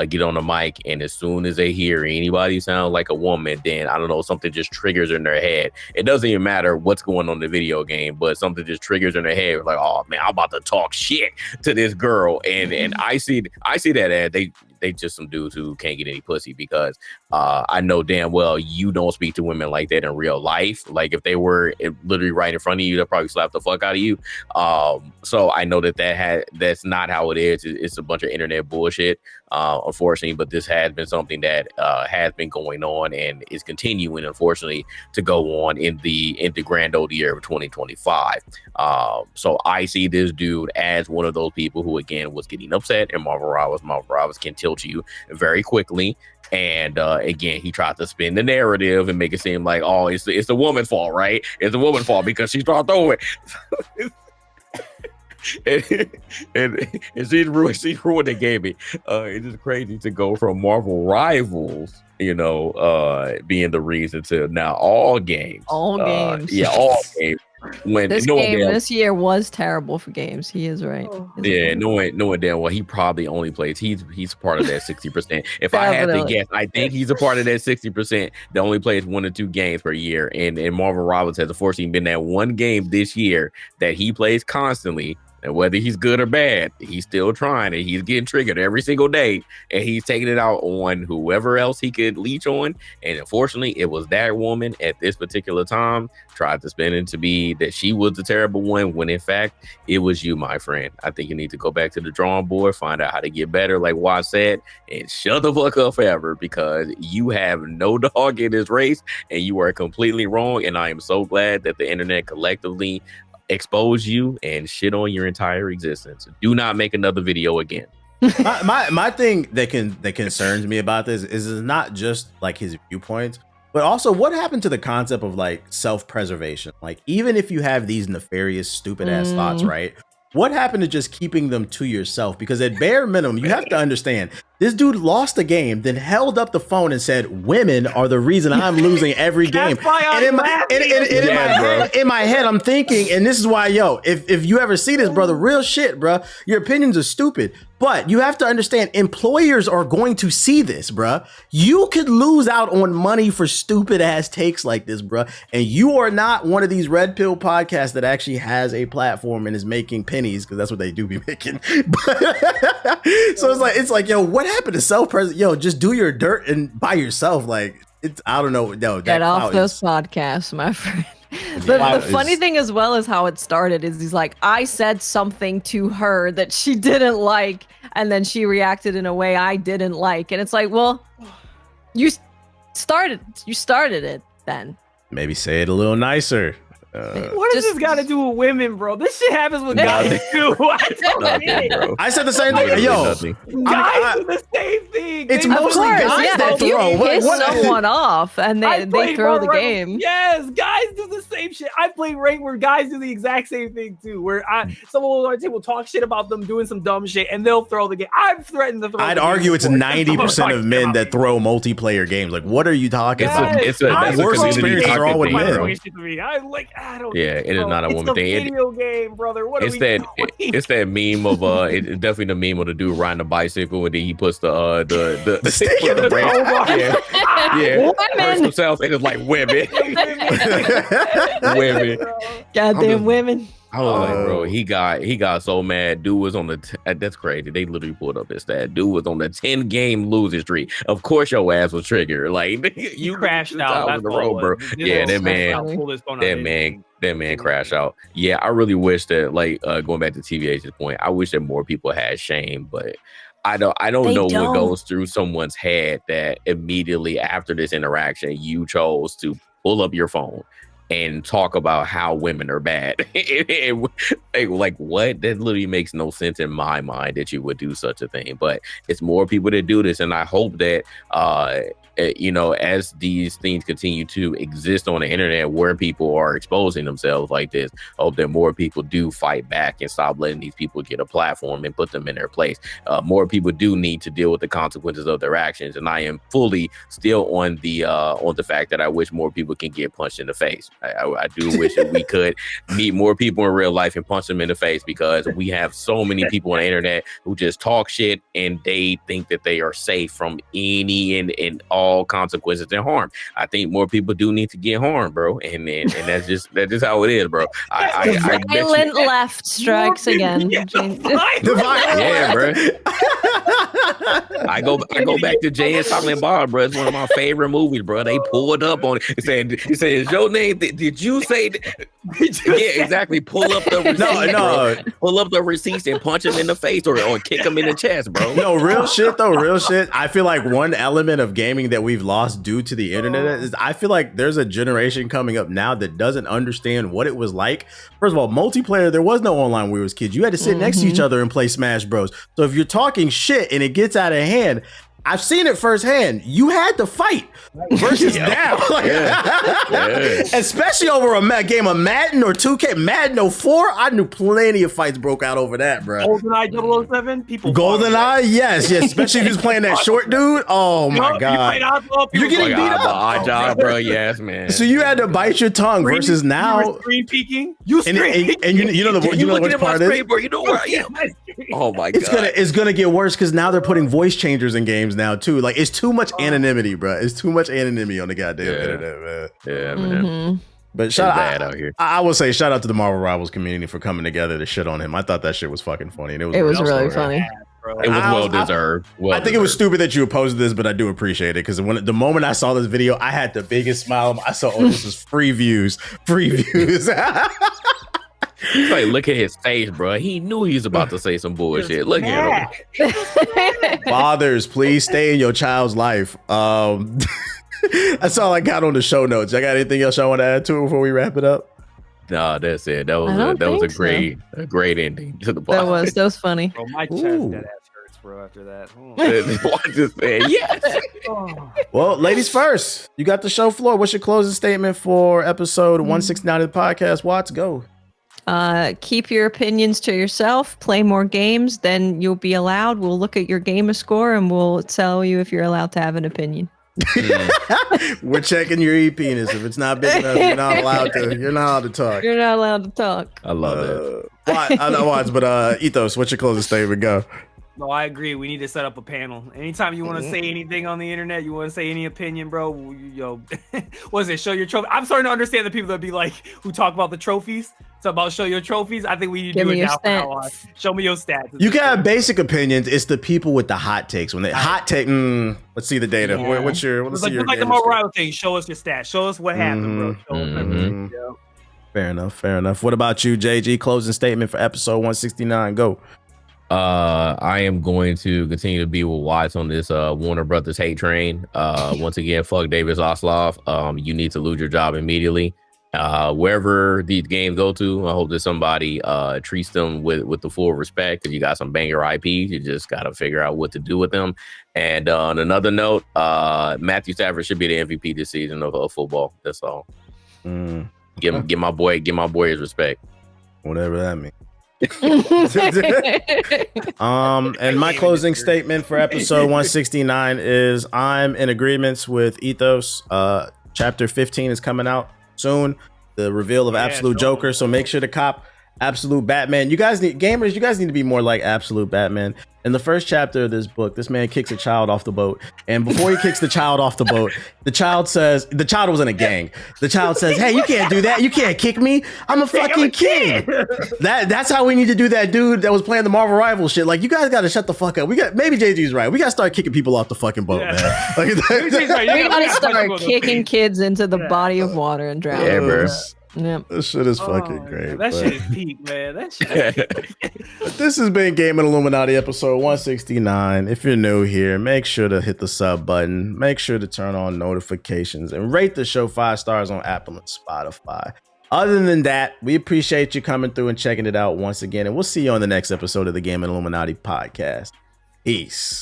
get on the mic, and as soon as they hear anybody sound like a woman, then I don't know, something just triggers in their head. It doesn't even matter what's going on in the video game, but something just triggers in their head, like, oh man, I'm about to talk shit to this girl, and I see that as they just some dudes who can't get any pussy because I know damn well you don't speak to women like that in real life. Like if they were literally right in front of you, they'll probably slap the fuck out of you. So I know that's not how it is. It's a bunch of internet bullshit, unfortunately. But this has been something that has been going on and is continuing, unfortunately, to go on in the grand old year of 2025. So I see this dude as one of those people who, again, was getting upset, and Marvel Roberts can tilt you very quickly. And again, he tried to spin the narrative and make it seem like, oh, it's the woman's fault, right? It's the woman's fault because she started throwing. and she ruined the game. It's just crazy to go from Marvel Rivals, being the reason to now all games. All games. Yeah, all games. When this year was terrible for games. He is right. Knowing damn well he probably only plays. He's part of that 60%. If I had to guess, I think he's a part of that 60% that only plays 1 or 2 games per year. And Marvel Roberts has unfortunately been that one game this year that he plays constantly. And whether he's good or bad, he's still trying, and he's getting triggered every single day, and he's taking it out on whoever else he could leech on. And unfortunately, it was that woman at this particular time tried to spin it to be that she was the terrible one, when in fact, it was you, my friend. I think you need to go back to the drawing board, find out how to get better, like Wad said, and shut the fuck up forever, because you have no dog in this race, and you are completely wrong. And I am so glad that the internet collectively expose you and shit on your entire existence. Do not make another video again. my thing that concerns me about this is not just like his viewpoints, but also what happened to the concept of like self-preservation. Like, even if you have these nefarious, stupid ass thoughts, right? What happened to just keeping them to yourself? Because at bare minimum, you have to understand, this dude lost the game, then held up the phone and said, "Women are the reason I'm losing every game." And in my head, I'm thinking, and this is why, if you ever see this, brother, real shit, bro, your opinions are stupid. But you have to understand, employers are going to see this, bruh. You could lose out on money for stupid ass takes like this, bruh. And you are not one of these red pill podcasts that actually has a platform and is making pennies, because that's what they do be making. So it's like, yo, what happened to self-preservation? Yo, just do your dirt and by yourself. Like, it's, I don't know. No, get off those podcasts, my friend. The funny thing as well is how it started is he's like, I said something to her that she didn't like, and then she reacted in a way I didn't like. And it's like, well, you started it then. Maybe say it a little nicer. What does this got to do with women, bro? This shit happens with guys too. I said the same thing. Yo, guys do the same thing. It's mostly guys that throw. You piss someone off and they throw the game. Yes, guys do the same shit. I play rank where guys do the exact same thing too. Where someone will on our table talk shit about them doing some dumb shit and they'll throw the game. I've threatened to throw. I'd argue it's 90% of men that throw multiplayer games. Like, what are you talking about? It's a worst experiences are all with men. Yeah, it is not a woman thing. It's a video game, brother. It's that meme of it's definitely the meme of the dude riding a bicycle and then he puts the stick in the branch. Yeah. Women himself and it's like women. Women. Goddamn women. I was like, bro, he got so mad. Dude was on that's crazy. They literally pulled up his stat. Dude was on the 10-game losing streak. Of course, your ass was triggered. Like, you crashed out on the road, bro. Yeah, that man crashed out. Yeah, I really wish that, like, going back to TVH's point, I wish that more people had shame, but I don't know what goes through someone's head that immediately after this interaction, you chose to pull up your phone and talk about how women are bad. Like, what? That literally makes no sense in my mind that you would do such a thing. But it's more people that do this, and I hope that as these things continue to exist on the internet where people are exposing themselves like this, I hope that more people do fight back and stop letting these people get a platform and put them in their place. More people do need to deal with the consequences of their actions, and I am fully still on the fact that I wish more people can get punched in the face. I do wish that we could meet more people in real life and punch them in the face, because we have so many people on the internet who just talk shit and they think that they are safe from any and all all consequences and harm. I think more people do need to get harmed, bro, and that's just how it is, bro. The violent left strikes again. Yeah, bro. I go back to Jay and Silent Bob, bro. It's one of my favorite movies, bro. They pulled up on it. He said, "Is your name? Did you say that?" Yeah, exactly. Pull up the receipts, bro. Pull up the receipts and punch him in the face or kick him in the chest, bro. No, real shit though. Real shit. I feel like one element of gaming that we've lost due to the internet is I feel like there's a generation coming up now that doesn't understand what it was like. First of all, multiplayer, there was no online when we was kids. You had to sit next to each other and play Smash Bros. So if you're talking shit and it gets out of hand, I've seen it firsthand. You had to fight versus now. Especially over a game of Madden or 2K. Madden 04, I knew plenty of fights broke out over that, bro. GoldenEye 007, people. GoldenEye, yes. Especially if he's playing that short dude. Oh my God. You're getting beat up. Bro, yes, man. So you had to bite your tongue versus now. Screen peeking. You scream. And you know the worst part is? Bro, you know where I am. Oh my God. It's gonna get worse because now they're putting voice changers in games now too. Like it's too much anonymity, bro. It's too much anonymity on the goddamn internet, man. Yeah, man. But out here. I will say shout out to the Marvel Rivals community for coming together to shit on him. I thought that shit was fucking funny. And it was really funny. It was well deserved. I think it was stupid that you opposed this, but I do appreciate it because the moment I saw this video, I had the biggest smile. I saw, this is free views. Like, look at his face, bro. He knew he was about to say some bullshit. Look at him. Fathers, please stay in your child's life. That's all I got on the show notes. I got anything else I want to add to it before we wrap it up? No, that's it. That was a great ending to the podcast. That was funny. Bro, my chest that ass hurts, bro. After that, yes. Well, ladies first. You got the show floor. What's your closing statement for episode 169 of the podcast? Watts, go. Keep your opinions to yourself. Play more games, then you'll be allowed. We'll look at your gamer score and we'll tell you if you're allowed to have an opinion. We're checking your e-penis. If it's not big enough, you're not allowed to. You're not allowed to talk. You're not allowed to talk. I love it. I know Watts, but Ethos, what's your closing statement? Go. No, I agree. We need to set up a panel. Anytime you want to say anything on the internet, you want to say any opinion, bro, what is it? Show your trophy. I'm starting to understand the people that be like, who talk about the trophies. It's about show your trophies. I think we need to do it now. Show me your stats. You can have basic opinions. It's the people with the hot takes. When they hot take, let's see the data. Yeah. Let's see your like the Marvel Rival thing. Show us your stats. Show us what happened, bro. Show us everything. Fair enough. What about you, JG? Closing statement for episode 169. Go. I am going to continue to be with Watts on this Warner Brothers hate train. Once again, fuck David Zaslav. You need to lose your job immediately. Wherever these games go to, I hope that somebody treats them with the full respect. Because you got some banger IPs, you just got to figure out what to do with them. And on another note, Matthew Stafford should be the MVP this season of football. That's all. Give my boy his respect. Whatever that means. And my closing statement for episode 169 is I'm in agreements with Ethos. Chapter 15 is coming out soon. The reveal of Absolute Joker. So make sure to cop Absolute Batman. You guys need to be more like Absolute Batman. In the first chapter of this book, this man kicks a child off the boat. And before he kicks the child off the boat, the child was in a gang. The child says, "Hey, you can't do that. You can't kick me. I'm a fucking king." That's how we need to do that dude that was playing the Marvel Rival shit. Like, you guys got to shut the fuck up. Maybe JG's right. We got to start kicking people off the fucking boat, man. Like, we got to start kicking kids into the body of water and drowning. Yeah, bro. Yep. This shit is fucking great. That shit is peak, man. That shit. This has been Gaming Illuminati episode 169. If you're new here, make sure to hit the sub button. Make sure to turn on notifications and rate the show 5 stars on Apple and Spotify. Other than that, we appreciate you coming through and checking it out once again. And we'll see you on the next episode of the Gaming Illuminati podcast. Peace.